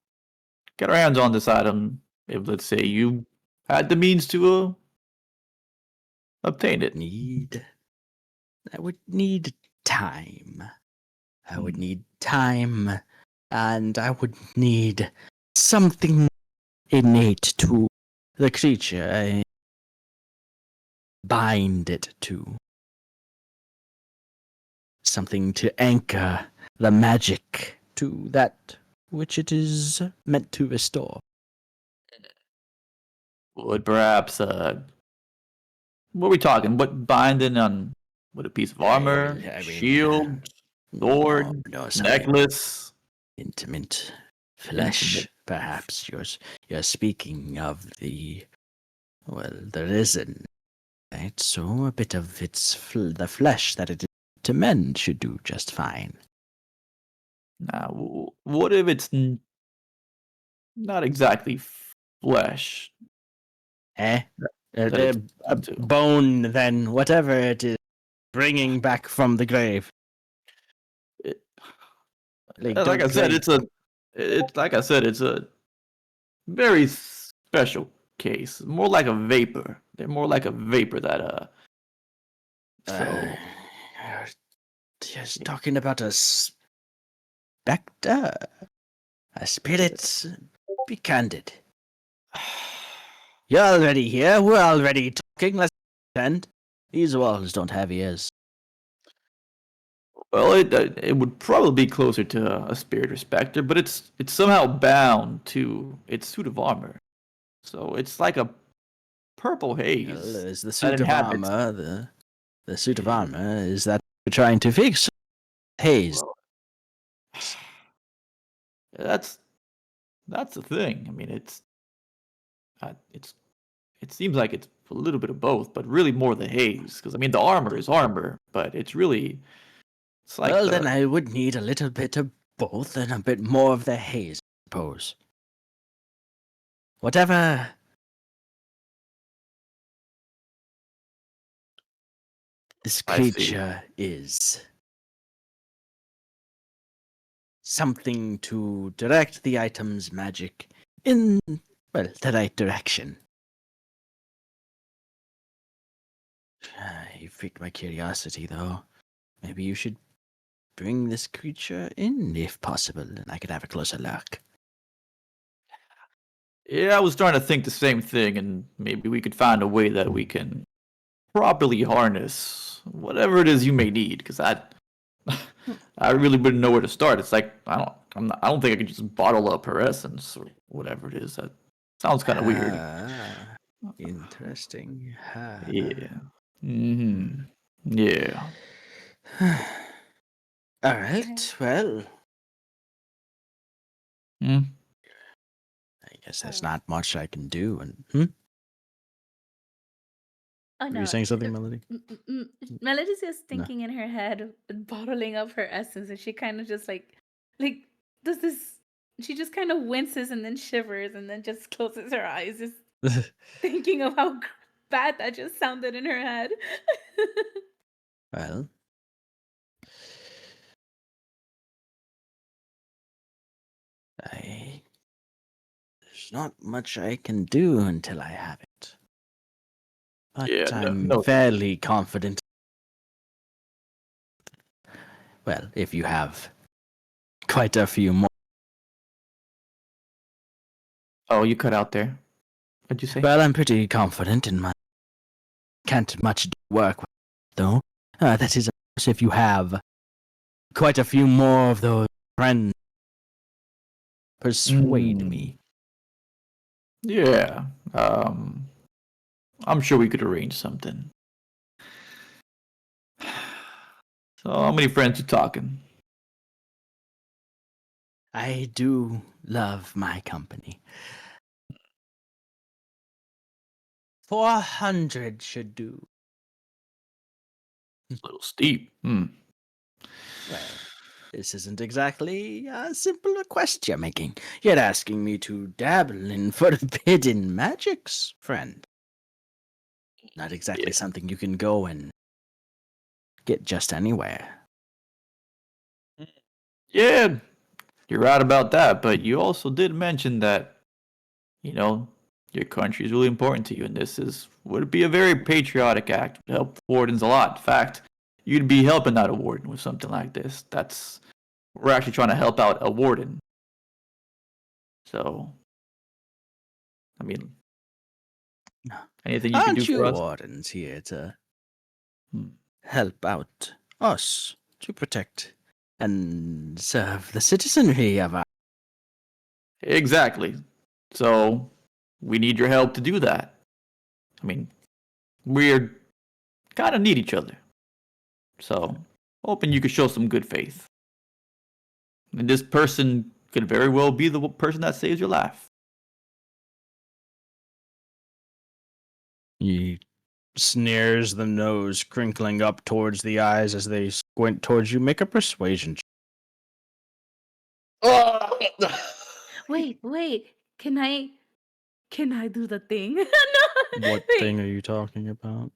get our hands on this item if, let's say, you had the means to obtain it? I would need time. I would Hmm. need time, and I would need something innate to the creature. I bind it to something to anchor the magic to that which it is meant to restore. Would perhaps what are we talking? What binding on? What, a piece of armor, I mean, shield, no, sword, no, something necklace? intimate, flesh. Intimate. Perhaps you're speaking of the the risen, right? So a bit of the flesh that it is to mend should do just fine. Now, what if it's not exactly flesh? Eh? That it's A into. bone, then, whatever it is, bringing back from the grave. It, Like, like I said, it's a very special case. More like a vapor. They're more like a vapor that So You're just talking about a specter, a spirit. Be candid. You're already here. We're already talking. Let's pretend. These walls don't have ears. well, it would probably be closer to a spirit or specter, but it's somehow bound to its suit of armor. So it's like a purple Well, haze there's the that suit of inhabits. armor. The suit of armor is that we're trying to fix. Haze. Well, that's the thing. I mean, it seems like it's a little bit of both, but really more the haze. Because I mean, the armor is armor, but it's like Well, then I would need a little bit of both and a bit more of the haze, I suppose. Whatever this I see. creature is. Something to direct the item's magic in, well, the right direction. You piqued my curiosity, though. Maybe you should bring this creature in, if possible, and I could have a closer look. Yeah, I was trying to think the same thing, and maybe we could find a way that we can properly harness whatever it is you may need. Because I really wouldn't know where to start. It's like I don't think I could just bottle up her essence or whatever it is. That sounds kind of weird. Interesting. Yeah. Hmm. Yeah. All right. Well, Hmm. I guess there's not much I can do. And Oh were you no, saying something, Melody? Melody's just No. thinking in her head, bottling up her essence, and she kind of just like does this. She just kind of winces and then shivers and then just closes her eyes, just thinking of how bad that just sounded in her head. Well, there's not much I can do until I have it. But Yeah. I'm No. fairly confident. Well, if you have quite a few more. Oh, you cut out there. What'd you say? Well, I'm pretty confident in my. Can't much work with, though. That is, of course, if you have quite a few more of those friends. Persuade me. Yeah. I'm sure we could arrange something. So, how many friends you talking? I do love my company. 400 should do. A little steep. Hmm. Well, this isn't exactly a simple request you're making. You're asking me to dabble in forbidden magics, friend. Not exactly something you can go and get just anywhere. Yeah, you're right about that, but you also did mention that, your country is really important to you, and would be a very patriotic act. It would help wardens a lot. In fact, you'd be helping out a warden with something like this. We're actually trying to help out a warden. So, I mean, anything you can do Aren't you for us? wardens here to Hmm. help out us to protect and serve the citizenry of our... Exactly. So we need your help to do that. I mean, we're kind of need each other. So hoping you could show some good faith. And this person could very well be the person that saves your life. He sneers, the nose crinkling up towards the eyes as they squint towards you. Make a persuasion check. Wait, can I do the thing? No. What Wait. thing are you talking about?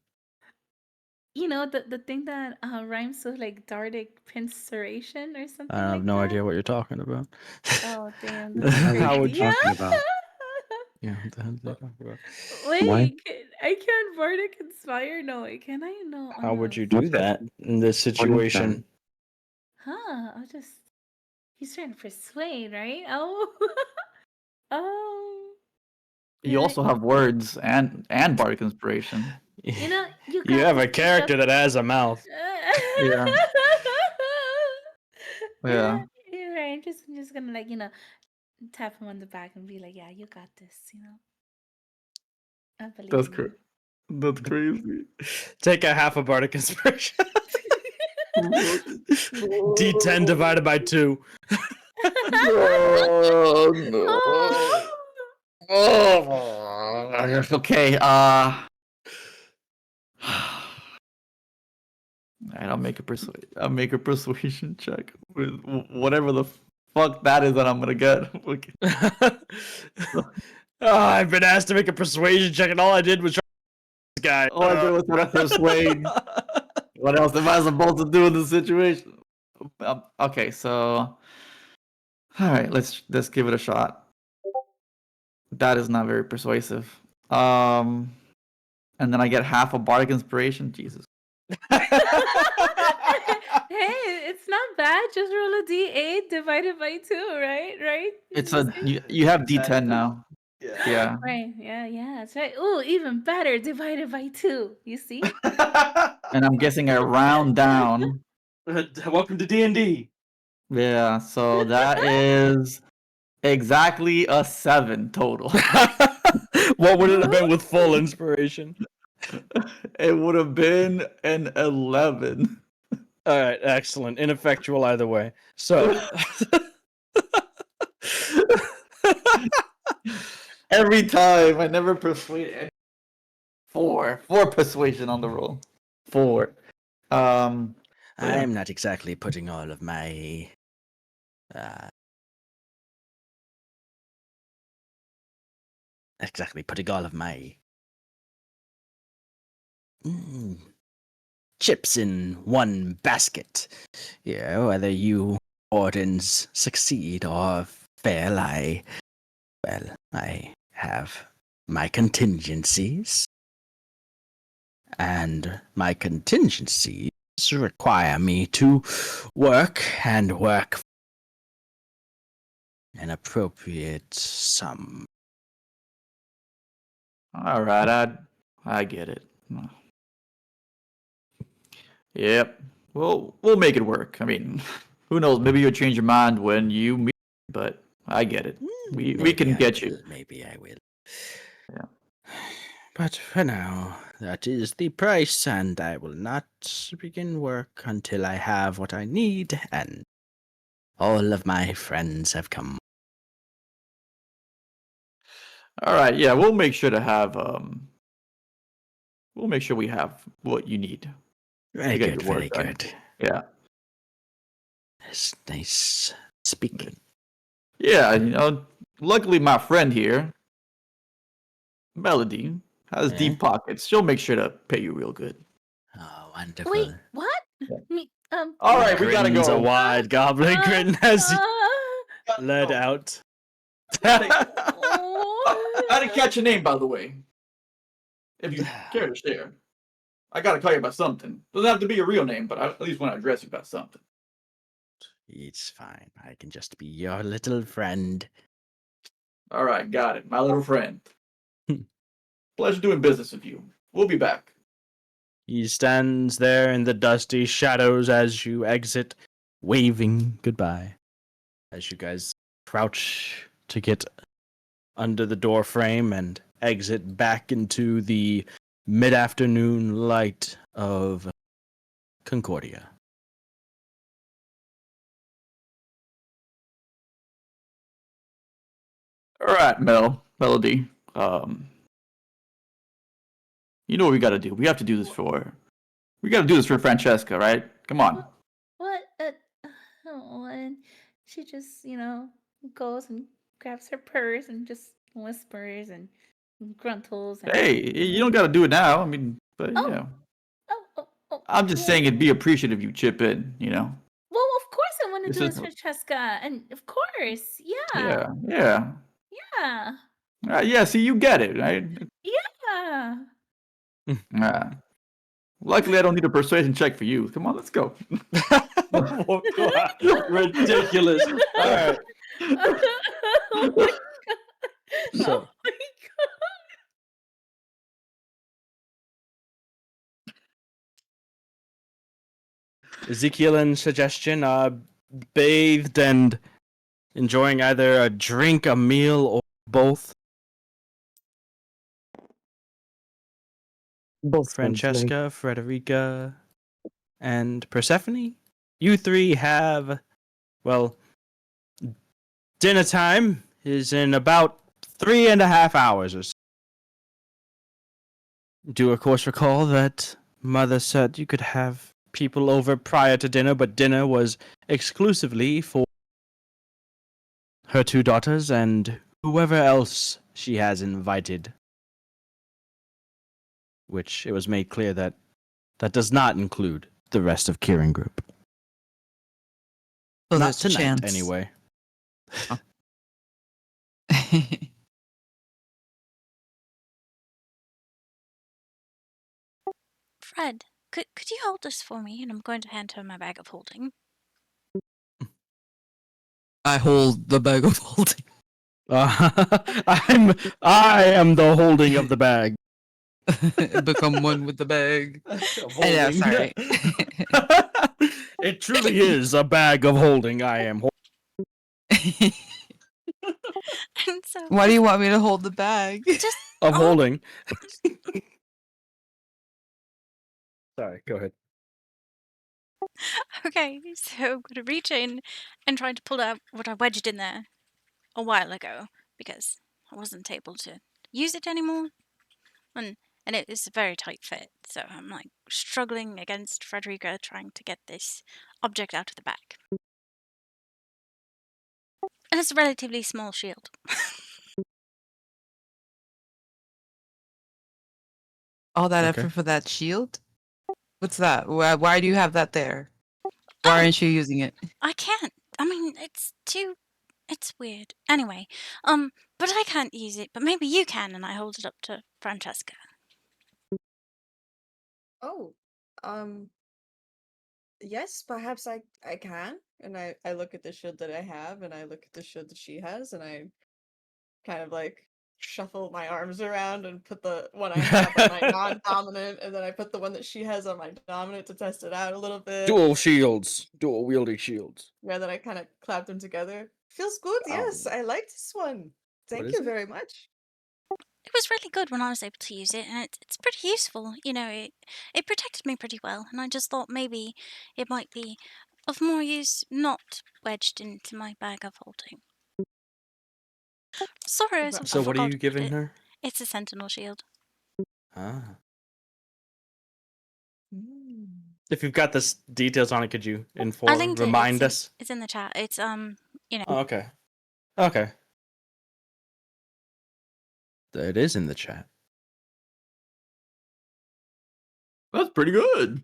You know the thing that rhymes with like Dardic pinceration or something I have like no that? idea what you're talking about. Oh damn, What the that's hell are How you would crazy. you? talking about? Yeah, what the hell are you talking about? Why? Wait, I can't Bardic inspire? No, wait, can I? No, How would you do What's that in this What is that? situation? Huh? I'll just. He's trying to persuade, right? Oh. Oh. You Yeah. also have words and bardic inspiration. You know, you You got have this. a character that has a mouth. Yeah. Yeah, Yeah. you're right. I'm just gonna like tap him on the back and be like, "Yeah, you got this." I believe That's in you. That's crazy. Take a half a bardic inspiration. D10 divided by 2. Oh Oh. no. Okay, Alright, I'll make a persuasion check with whatever the fuck that is that I'm gonna get. Okay. I've been asked to make a persuasion check, and all I did was try this guy. All I did was try to persuade. What else am I supposed to do in this situation? Okay, so all right, let's give it a shot. That is not very persuasive. And then I get half a bardic inspiration. Jesus. Hey, it's not bad. Just roll a d8 divided by 2, right? Right? It's Just you have D10 now. Yeah. right. Yeah, that's right. Oh, even better, divided by 2. You see? And I'm guessing I round down. Welcome to D&D. Yeah, so that is exactly a 7 total. What would it have been with full inspiration? It would have been an 11. All right, excellent. Ineffectual either way. So, Every time, I never persuade any. 4 persuasion on the roll. 4. Yeah. I'm not exactly putting all of my chips in one basket. Yeah, whether you wardens succeed or fail, I have my contingencies. And my contingencies require me to work and work an appropriate sum. All right, I get it. Yep. Well, we'll make it work. I mean, who knows? Maybe you'll change your mind when you meet, but I get it. We can get you. Maybe I will. Yeah. But for now, that is the price, and I will not begin work until I have what I need, and all of my friends have come. All right. Yeah, we'll make sure to have we'll make sure we have what you need. Very to get good, your very work done. good. Yeah. It's nice speaking. Yeah, luckily my friend here, Melody, has Yeah? deep pockets. She'll make sure to pay you real good. Oh, wonderful. Wait, what? Yeah. Me, All right, we gotta Grins go. a wide goblin grin as he led out. oh. I didn't catch your name, by the way. If you care to share. I gotta call you by something. Doesn't have to be your real name, but I at least want to address you by something. It's fine. I can just be your little friend. All right, got it. My little friend. Pleasure doing business with you. We'll be back. He stands there in the dusty shadows as you exit, waving goodbye. As you guys crouch to get under the door frame and exit back into the mid-afternoon light of Concordia. All right, Melody. You know what we got to do. We have to do this for. We got to do this for Francesca, right? Come on. What? Oh, and she just, goes and grabs her purse and just whispers and gruntles and. Hey, you don't got to do it now. I mean, but Oh, yeah. oh. I'm just saying it'd be appreciative you chip in. Well, of course I want to This do is. this for Francesca, and of course, Yeah, yeah. yeah, Yeah, see, you get it, right? yeah. Yeah. Luckily, I don't need a persuasion check for you. Come on, let's go. Oh, God. Ridiculous. All right. Oh my god! So- Oh my god! Ezekiel's suggestion, bathed and enjoying either a drink, a meal, or both. Both sounds nice. Francesca, Frederica, and Persephone. You three have, well, dinner time is in about 3.5 hours or so. Do of course recall that Mother said you could have people over prior to dinner, but dinner was exclusively for her 2 daughters and whoever else she has invited. Which it was made clear that that does not include the rest of Kieran Group. So Not there's a tonight, chance. anyway. Fred, could you hold this for me? And I'm going to hand her my bag of holding. I hold the bag of holding. I am the holding of the bag. Become one with the bag. Of I know, holding. sorry. It truly is a bag of holding. I am And so Why do you want me to hold the bag? just of oh, holding. Sorry, go ahead. Okay, so I'm gonna reach in and try to pull out what I wedged in there a while ago because I wasn't able to use it anymore. And it is a very tight fit, so I'm like struggling against Frederica trying to get this object out of the bag. And it's a relatively small shield. All that Okay. effort for that shield? What's that? Why do you have that there? Why Oh, aren't you using it? I can't. I mean, it's weird. Anyway, but I can't use it, but maybe you can, and I hold it up to Francesca. Oh, yes, perhaps I can. And I look at the shield that I have, and I look at the shield that she has, and I kind of like shuffle my arms around and put the one I have on my non-dominant, and then I put the one that she has on my dominant to test it out a little bit. Dual shields. Dual wielding shields. Yeah, then I kind of clap them together. Feels good, yes. I like this one. Thank is you it? very much. It was really good when I was able to use it, and it's pretty useful. It protected me pretty well, and I just thought maybe it might be of more use not wedged into my bag of holding. Sorry, I sort of So what are forgot you to put giving it. her? It's a sentinel shield. Ah. Mm. If you've got the details on it, could you I linked remind it. us? It's in the chat. It's Oh, okay. Okay. It is in the chat. That's pretty good.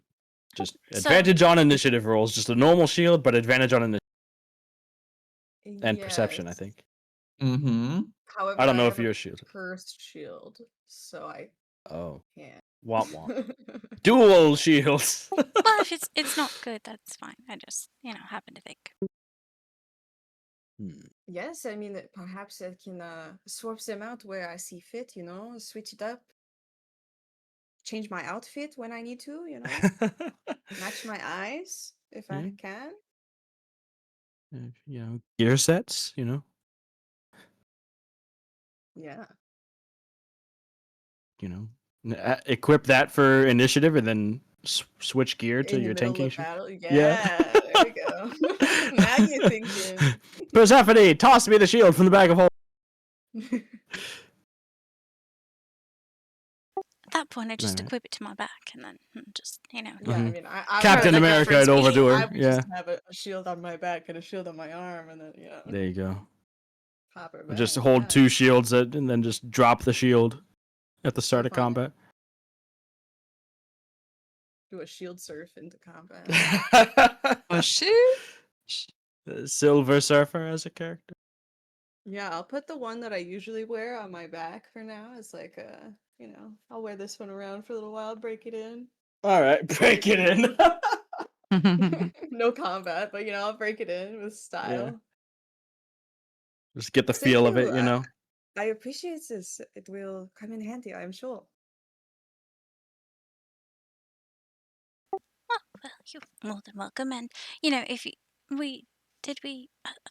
Just So- advantage on initiative rolls. Just a normal shield, but advantage on initiative and perception, I Yes. think. Mm-hmm. However, I don't know if have a you're a shield. cursed shield, so I Oh. can't. Womp womp. Dual shields. well, if it's not good, that's fine. I just happen to think. Yes, I mean, perhaps I can swap them out where I see fit, switch it up, change my outfit when I need to, match my eyes if Yeah. I can. Gear sets, Yeah. equip that for initiative and then switch gear to In the your middle tanking of shit. battle. Yeah. Yeah, there we go. Now you're thinking. Persephone, toss me the shield from the bag of holding. At that point, I just Alright. equip it to my back and then just, Yeah, I Mhm. mean, I Throw Captain it like a America and frisbee. overdo I her. would Yeah. just have a shield on my back and a shield on my arm, and then There you go. pop her Just back. hold Yeah, 2 shields and then just drop the shield at the start of surf on it. combat. Do a shield surf into combat. Oh shit! Silver Surfer as a character. Yeah, I'll put the one that I usually wear on my back for now. It's like I'll wear this one around for a little while, break it in. All right, break it in. No combat, but I'll break it in with style. Just get the Thank feel of you. it. I appreciate this. It will come in handy, I'm sure. Oh, well, you're more than welcome. And, if I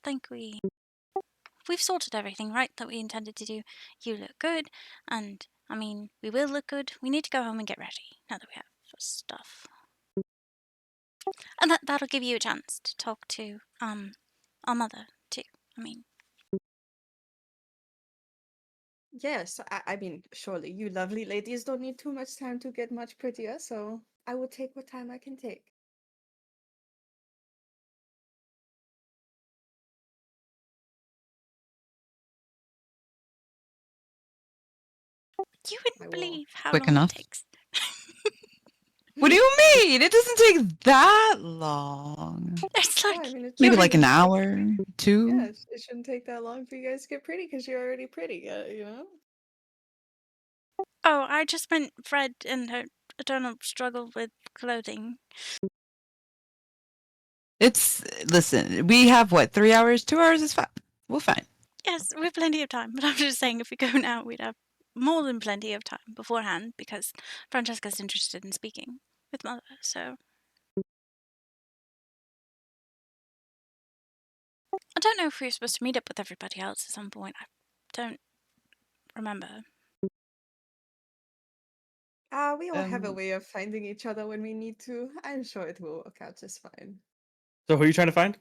think we've sorted everything, right, that we intended to do. You look good, and, I mean, we will look good. We need to go home and get ready, now that we have stuff. And that'll give you a chance to talk to, our mother, too. I mean, Yes, I mean, surely you lovely ladies don't need too much time to get much prettier, so I will take what time I can take. you I wouldn't will. believe how Quick long it enough. takes. What do you mean? It doesn't take that long. It's Yeah, I like, mean, it Maybe shouldn't like take. an hour, Yeah, 2. it shouldn't take that long for you guys to get pretty because you're already pretty. oh, I just meant Fred and her eternal struggle with clothing. Listen. We have what, 3 hours? 2 hours is fine. We'll fine. Yes, we've plenty of time, but I'm just saying if we go now, we'd have more than plenty of time beforehand because Francesca's interested in speaking with Mother, so. I don't know if we were supposed to meet up with everybody else at some point. I don't remember. We all have a way of finding each other when we need to. I'm sure it will work out just fine. So who are you trying to find?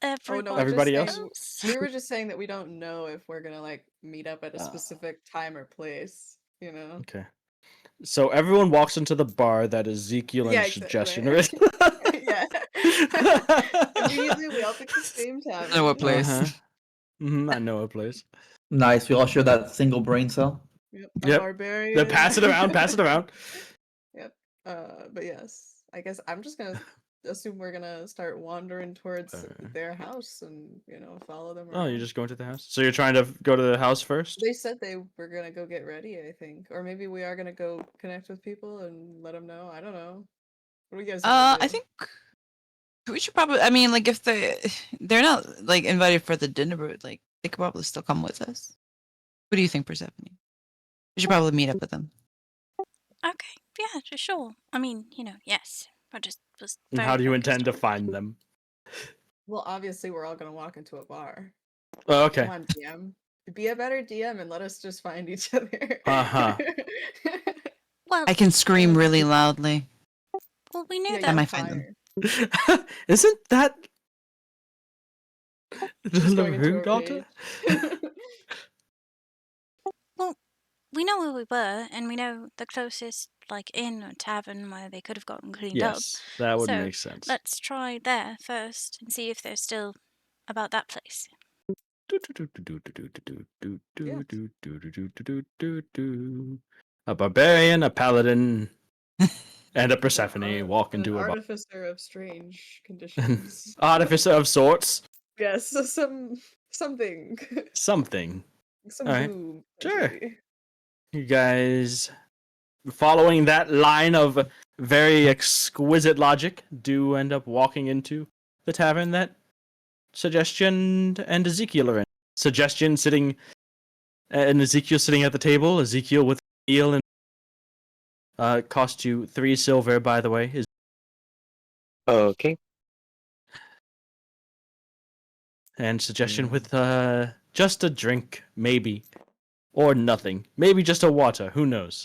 Oh no, Everybody else? we were just saying that we don't know if we're gonna like meet up at a specific time or place. Okay. So everyone walks into the bar that Ezekiel Yeah, and exactly. Suggestion are in. Yeah. Conveniently, we all picked the same time. Know what place? I know a place. Nice. We all share that single brain cell. Yep, a Yep. barbarian. Then pass it around, pass it around. Yep. But yes, I guess I'm just gonna assume we're gonna start wandering towards their house and follow them Oh, around. you're just going to the house? So you're trying to go to the house first? They said they were gonna go get ready, I think, or maybe we are gonna go connect with people and let them know. I don't know. What do you guys want to I do? think we should probably. I mean, like if they're not like invited for the dinner, but like they could probably still come with us. What do you think, Persephone? We should probably meet up with them. Okay, yeah, sure. I mean, yes. I just was And very how do you focused intend to on- find them? Well, obviously, we're all gonna walk into a bar. Oh, okay. Come on, DM. Be a better DM and let us just find each other. Uh-huh. Well, I can scream really loudly. we knew Yeah, that. I might find them. Isn't that Just going into LaRue a daughter? rage. Well, we know where we were, and we know the closest, like, inn or tavern where they could have gotten cleaned up. Yes, that would So, make sense. let's try there first and see if they're still about that place. A barbarian, a paladin, and a And Persephone walk an into a bar. artificer of strange conditions. Artificer of sorts. Yes, something. Something. Some Alright. doom. Sure. potentially. You guys, following that line of very exquisite logic, do end up walking into the tavern that Suggestion and Ezekiel are in. Suggestion sitting and Ezekiel sitting at the table. Ezekiel with meal and cost you 3 silver, by the way. Okay. And Suggestion with just a drink, maybe. Or nothing. Maybe just a water, who knows?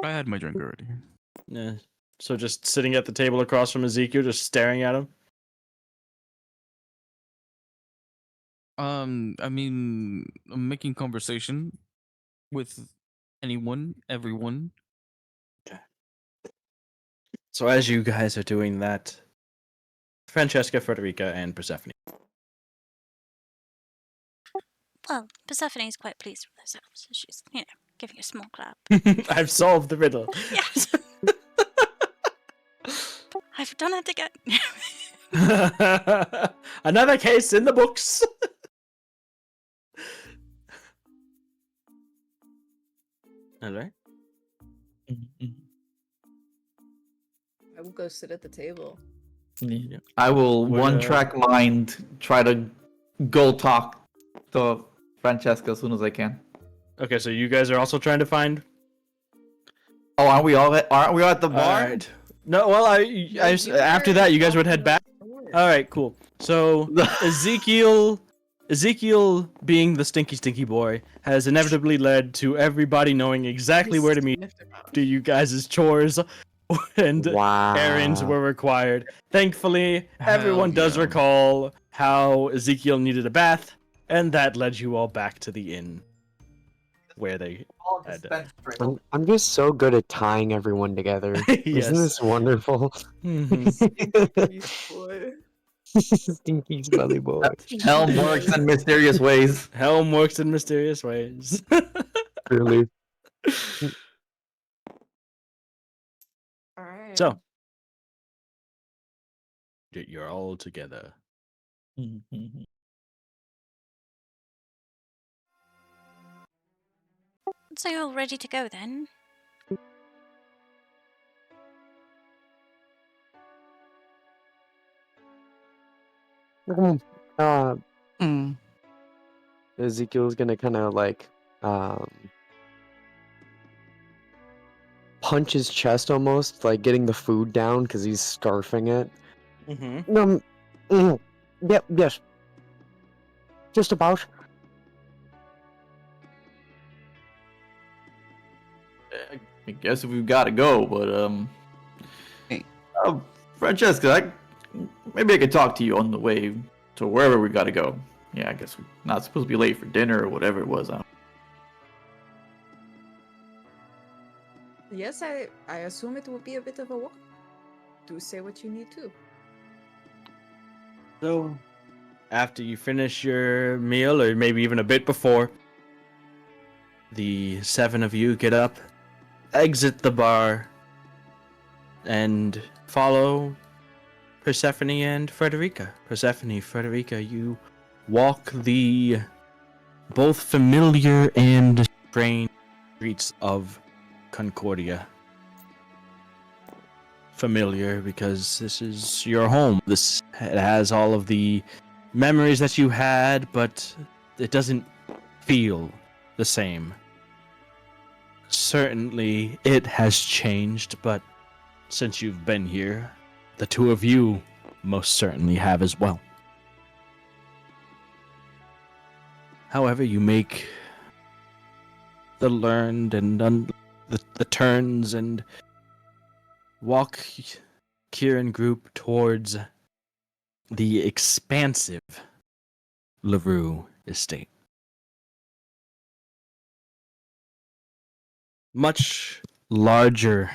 I had my drink already. Yeah. So just sitting at the table across from Ezekiel, just staring at him. I mean, I'm making conversation with anyone, everyone. So as you guys are doing that, Francesca, Frederica, and Persephone. Well, Persephone is quite pleased with herself, so she's, giving a small clap. I've solved the riddle. Yes! I've done it again. Another case in the books. All right. I will go sit at the table. I will What, one track mind try to go talk to Francesca as soon as I can. Okay, so you guys are also trying to find. Oh, aren't we all at the bar? All right. No, well, after that, you guys would head back. All right, cool. So Ezekiel, being the stinky boy, has inevitably led to everybody knowing exactly where to meet. Do you guys' chores and errands were required. Thankfully, everyone does yeah. recall how Ezekiel needed a bath, and that led you all back to the inn where they had. I'm just so good at tying everyone together. Yes. Isn't this wonderful? Mhm. Stinky smelly boy. Helm works in mysterious ways. Helm works in mysterious ways. Really. Alright. So, you're all together. So you're all ready to go then? Uh, Mm. Ezekiel's gonna kind of like punch his chest almost, like getting the food down because he's scarfing it. Mm-hmm. Yep, yes. Just about. I guess we've got to go, but Hey. Francesca, maybe I could talk to you on the way to wherever we got to go. Yeah, I guess we're not supposed to be late for dinner or whatever it was. Yes, I assume it will be a bit of a walk. Do say what you need to. So, after you finish your meal, or maybe even a bit before, the 7 of you get up, exit the bar, and follow Persephone and Frederica. Persephone, Frederica, you walk the both familiar and strange streets of Concordia. Familiar because this is your home. It has all of the memories that you had, but it doesn't feel the same. Certainly, it has changed, but since you've been here, the 2 of you most certainly have as well. However, you make the learned and the turns and walk Kieran group towards the expansive LaRue estate. Much larger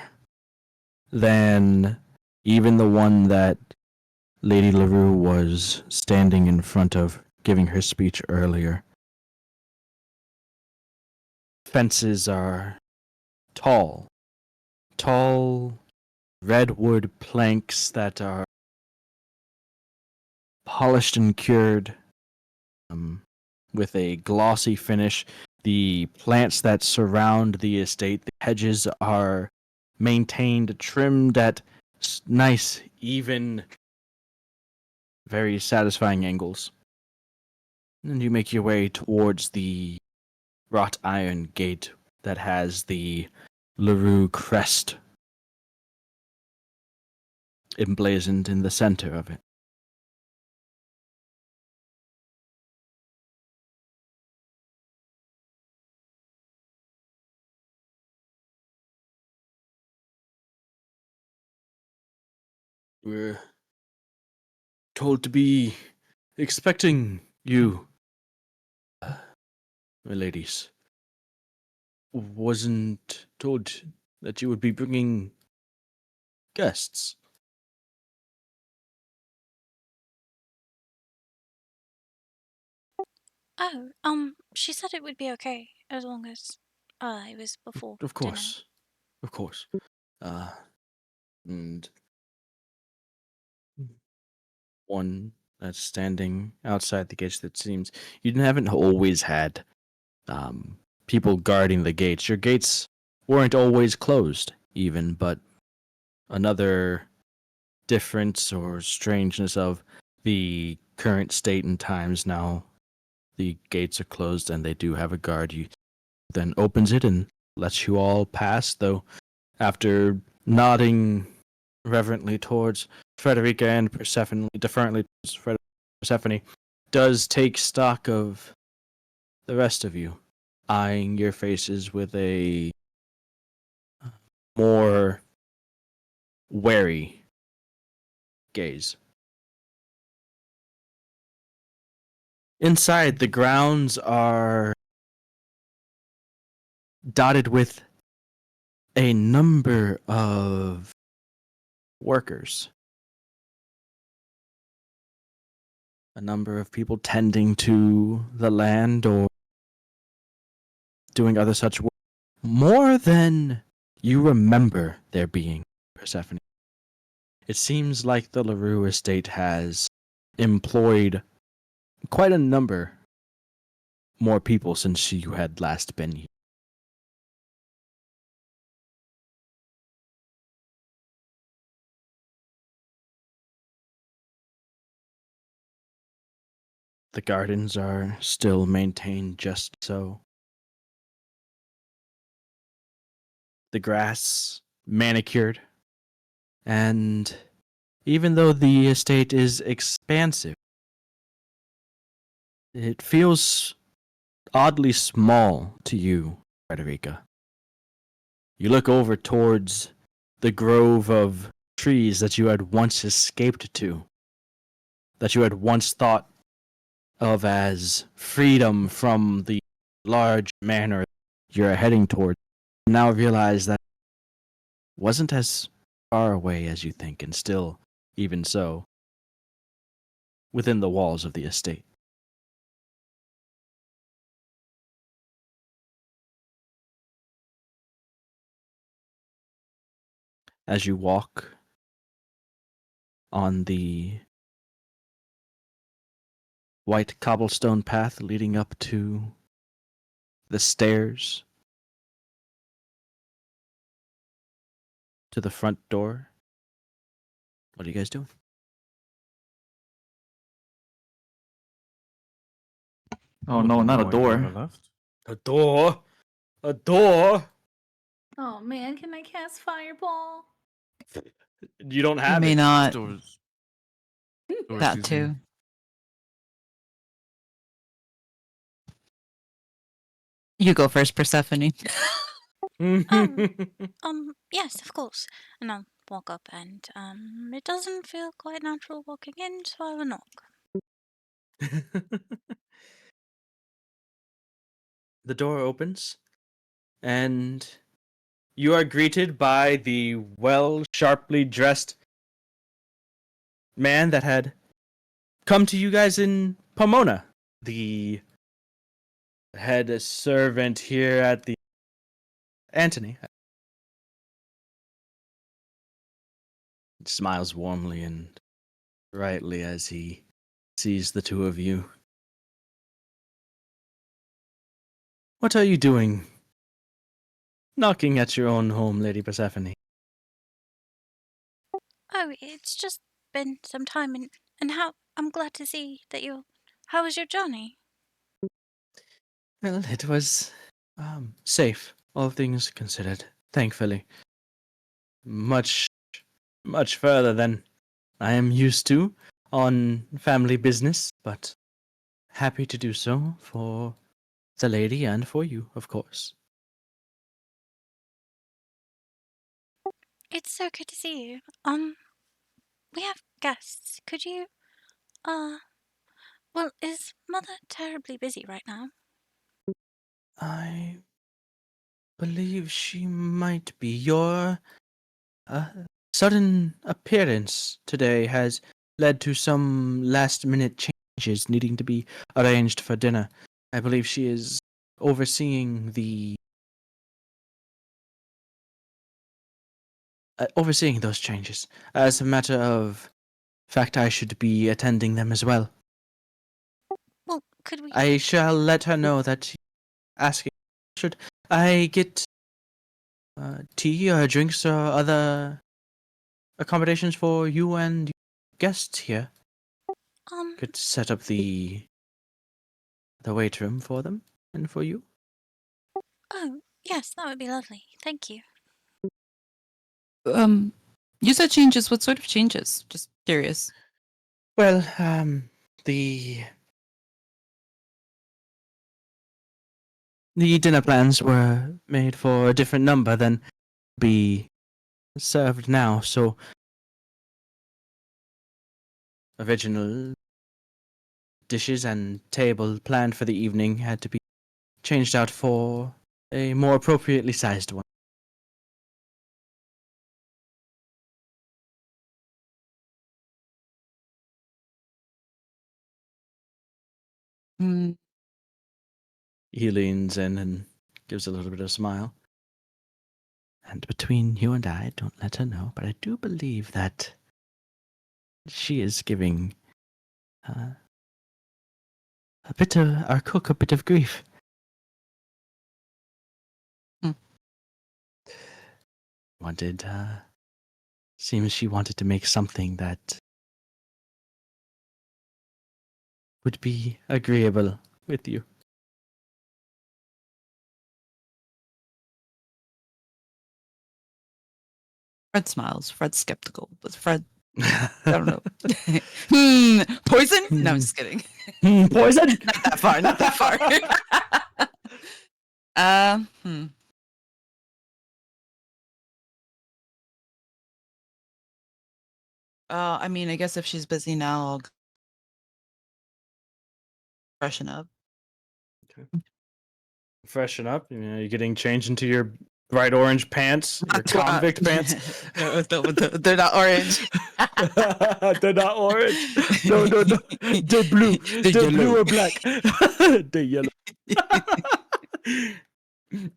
than even the one that Lady LaRue was standing in front of, giving her speech earlier. Fences are tall redwood planks that are polished and cured with a glossy finish. The plants that surround the estate, the hedges are maintained, trimmed at nice, even, very satisfying angles. And you make your way towards the wrought iron gate that has the LaRue crest emblazoned in the center of it. We're told to be expecting you, my ladies. Wasn't told that you would be bringing guests. Oh, she said it would be okay as long as it was before Of dinner. course. Of course. And one that's standing outside the gates that seems you haven't always had people guarding the gates. Your gates weren't always closed, even, but another difference or strangeness of the current state and times now. The gates are closed and they do have a guard. You then opens it and lets you all pass, though after nodding reverently towards Frederica and Persephone, deferently towards Persephone, does take stock of the rest of you, eyeing your faces with a more wary gaze. Inside, the grounds are dotted with a number of workers. A number of people tending to the land or doing other such work. More than you remember there being, Persephone. It seems like the LaRue estate has employed quite a number more people since you had last been here. The gardens are still maintained just so. The grass manicured, and even though the estate is expansive, it feels oddly small to you, Frederica. You look over towards the grove of trees that you had once escaped to, that you had once thought of as freedom from the large manor you're heading toward. Now realize that wasn't as far away as you think, and still, even so, within the walls of the estate. As you walk on the white cobblestone path leading up to the stairs to the front door, what are you guys doing? Oh no, not a Right or door. left? A door? A door? Oh man, can I cast fireball? You don't You have may it. not. Doors. That excuse too. me. You go first, Persephone. Yes, of course. And I'll walk up and, it doesn't feel quite natural walking in, so I will knock. The door opens, and you are greeted by the sharply dressed man that had come to you guys in Pomona, the head servant here at the Antony. Smiles warmly and brightly as he sees the two of you. What are you doing? Knocking at your own home, Lady Persephone. Oh, it's just been some time, and how I'm glad to see that you're. How was your journey? Well, it was safe, all things considered. Thankfully, much, much further than I am used to on family business, but happy to do so for the lady and for you, of course. It's so good to see you. We have guests. Could you, uh, well, is Mother terribly busy right now? I believe she might be. Your uh, sudden appearance today has led to some last minute changes needing to be arranged for dinner. I believe she is overseeing overseeing those changes. As a matter of fact, I should be attending them as well. Well, could we? I shall let her know that asking should I get tea or drinks or other accommodations for you and your guests here. Um, Could set up the wait room for them and for you. oh, yes, that would be lovely. Thank you. You said changes. What sort of changes? Just curious. Well, the dinner plans were made for a different number than be served now, so original dishes and table planned for the evening had to be changed out for a more appropriately sized one. Hmm. He leans in and gives a little bit of smile. And between you and I, don't let her know, but I do believe that she is giving our cook a bit of grief. Hmm. Seems she wanted to make something that would be agreeable with you. Fred smiles. Fred's skeptical, but Fred, I don't know. Poison? No, I'm just kidding. Poison? Not that far. Not that far. Hmm. I mean, I guess if she's busy now, I'll freshen up. Freshen up. You know, you're getting changed into your bright orange pants, your That's what convict pants. They're not orange. They're not orange. No, no, no. They're blue. They're blue yellow. or black. They're yellow.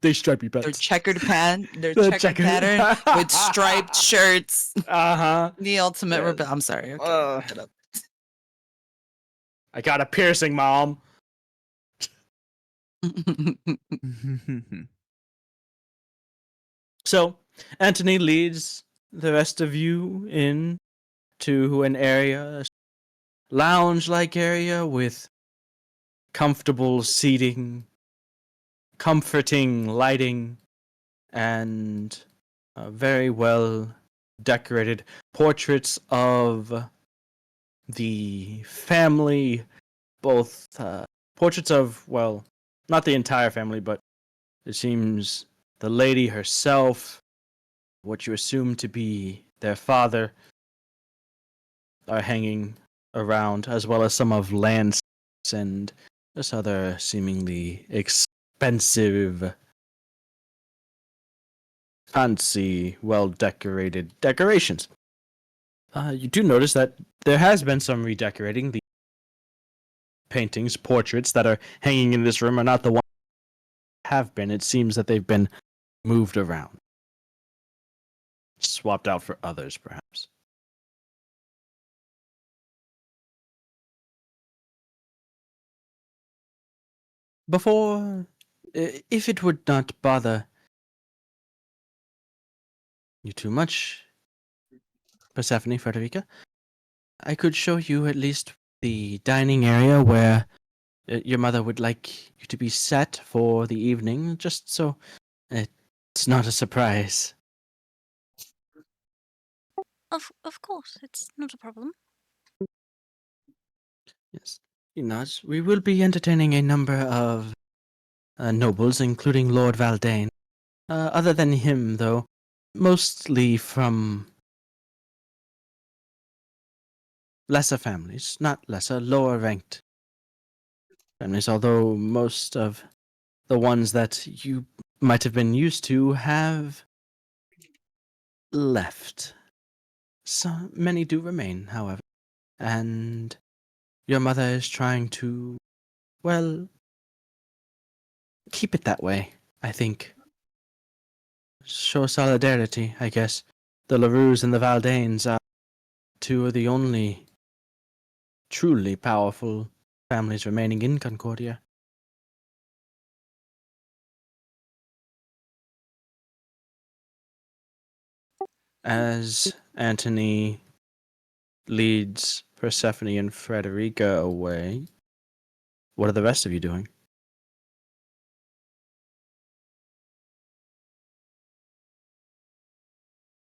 They stripy They're pants. checkered They're The checkered pattern with striped shirts. Uh-huh. The ultimate Yeah. rebel. I'm sorry. Okay. Shut up. I got a piercing, Mom. So, Anthony leads the rest of you in to an area, a lounge-like area with comfortable seating, comforting lighting, and very well decorated portraits of the family, both portraits of, well, not the entire family, but it seems the lady herself, what you assume to be their father, are hanging around, as well as some of Lance and just other seemingly expensive, fancy, well decorated decorations. You do notice that there has been some redecorating. The paintings, portraits that are hanging in this room are not the ones that have been. It seems that they've been moved around, swapped out for others, perhaps. Before, if it would not bother you too much, Persephone, Frederica, I could show you at least the dining area where your mother would like you to be set for the evening, just so it's not a surprise. Of course, it's not a problem. Yes. We will be entertaining a number of nobles, including Lord Valdane. Other than him, though, mostly from lesser families, not lesser, lower ranked families, although most of the ones that you might have been used to have left. So many do remain, however, and your mother is trying to, well, keep it that way, I think. Show solidarity, I guess. The LaRues and the Valdanes are two of the only truly powerful families remaining in Concordia. As Antony leads Persephone and Frederica away, what are the rest of you doing?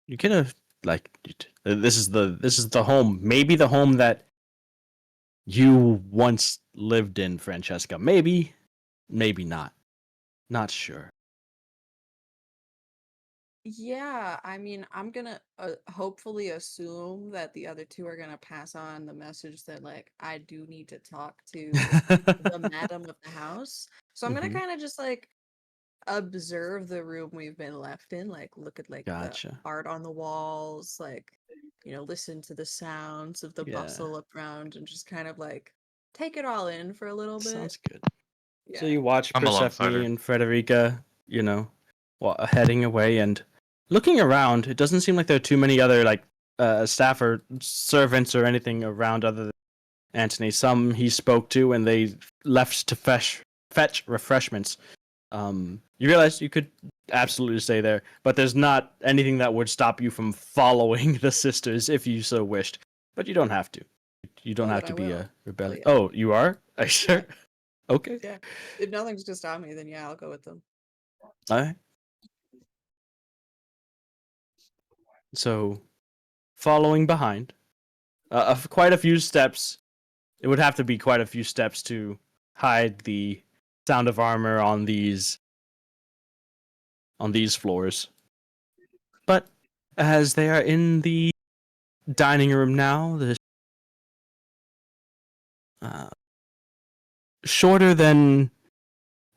You could have this is the home, maybe the home that you once lived in, Francesca. Maybe not. Not sure. Yeah, I mean, I'm gonna hopefully assume that the other two are gonna pass on the message that like I do need to talk to the madam of the house. So I'm gonna Mhm. kind of just like observe the room we've been left in, like look at like the Gotcha. art on the walls, like listen to the sounds of the Yeah, bustle around and just kind of like take it all in for a little bit. sounds good. So Yeah. you watch I'm alongside Persephone her. and Frederica, heading away and looking around. It doesn't seem like there are too many other staff or servants or anything around other than Antony. Some he spoke to and they left to fetch refreshments. You realize you could absolutely stay there, but there's not anything that would stop you from following the sisters if you so wished. But you don't have to. You don't Oh, have then to I be will. a rebellion. yeah. Oh, you are? Are you Yeah. sure? Okay. Yeah. If nothing's gonna stop me, then yeah, I'll go with them. All right. So, following behind, quite a few steps. It would have to be quite a few steps to hide the sound of armor on these floors. But as they are in the dining room now, the shorter than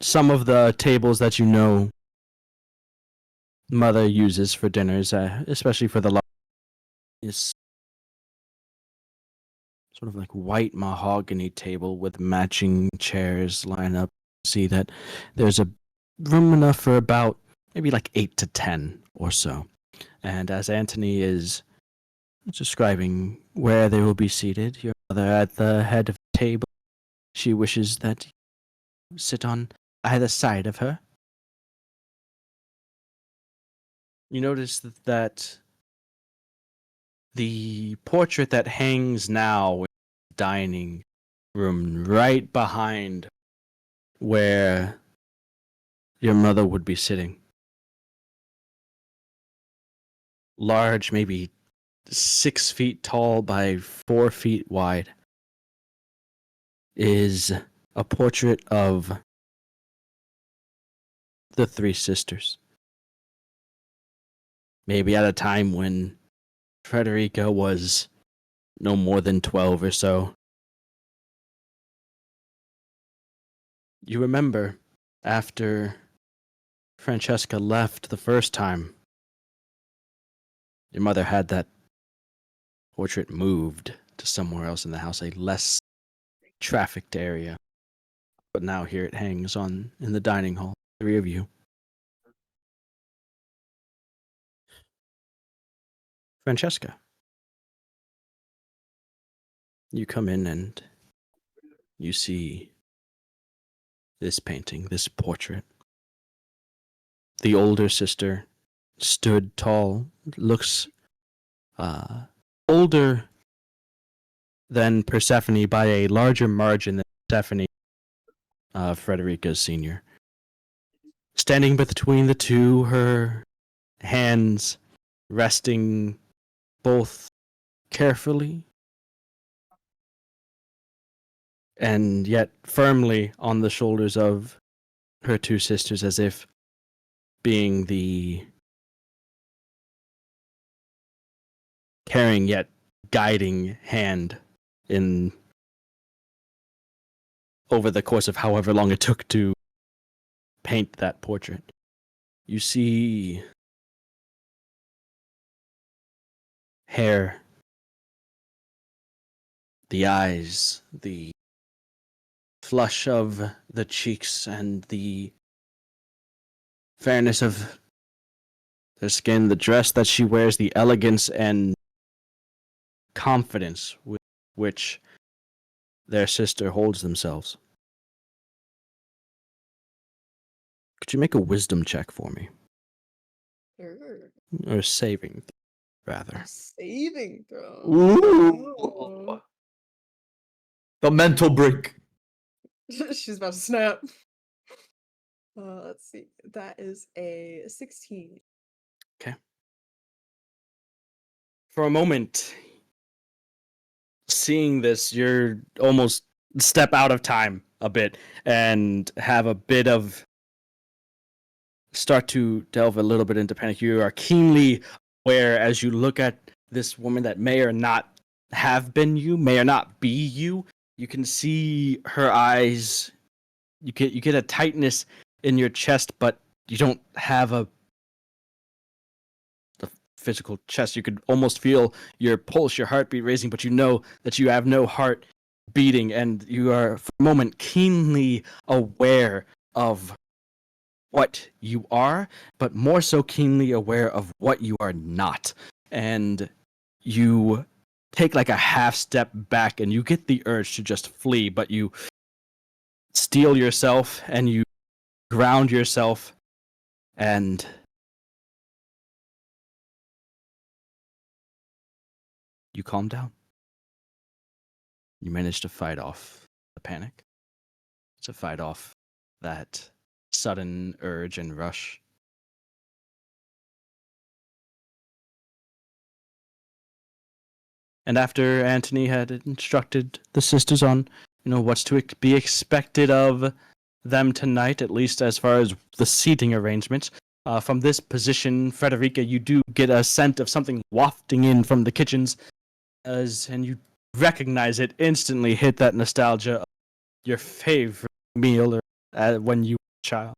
some of the tables that mother uses for dinners, especially for the is sort of like white mahogany table with matching chairs line up. See that there's a room enough for about maybe like 8 to 10 or so. And as Antony is describing where they will be seated, your mother at the head of the table, she wishes that you sit on either side of her. You notice that the portrait that hangs now in the dining room right behind where your mother would be sitting. Large, maybe 6 feet tall by 4 feet wide, is a portrait of the three sisters. Maybe at a time when Frederica was no more than 12 or so. You remember after Francesca left the first time, your mother had that portrait moved to somewhere else in the house, a less trafficked area. But now here it hangs on in the dining hall. 3 of you. Francesca, you come in and you see this painting, this portrait. The older sister stood tall, looks older than Persephone by a larger margin than Persephone, Frederica's senior. Standing between the two, her hands resting both carefully and yet firmly on the shoulders of her two sisters, as if being the caring yet guiding hand in over the course of however long it took to paint that portrait. You see hair, the eyes, the flush of the cheeks, and the fairness of their skin, the dress that she wears, the elegance and confidence with which their sister holds themselves. Could you make a wisdom check for me? Sure. Or saving, rather. A saving throw. Ooh. The mental break. She's about to snap. Let's see. That is a 16. For a moment, seeing this, you're almost step out of time a bit and have a bit of start to delve a little bit into panic. You are keenly aware as you look at this woman that may or not have been you, may or not be you. You can see her eyes. You get a tightness in your chest, but you don't have a physical chest. You could almost feel your pulse, your heartbeat raising, but you know that you have no heart beating, and you are for a moment keenly aware of what you are, but more so keenly aware of what you are not. And you take like a half step back and you get the urge to just flee, but you steel yourself and you ground yourself and you calm down. You manage to fight off the panic, to fight off that sudden urge and rush. And after Antony had instructed the sisters on, what's to be expected of them tonight, at least as far as the seating arrangements, from this position, Frederica, you do get a scent of something wafting in from the kitchens, and you recognize it instantly. Hit that nostalgia of your favorite meal when you were a child.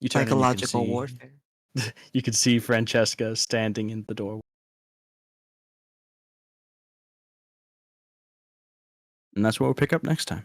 You turn and Psychological warfare. you can see Francesca standing in the doorway. And that's what we'll pick up next time.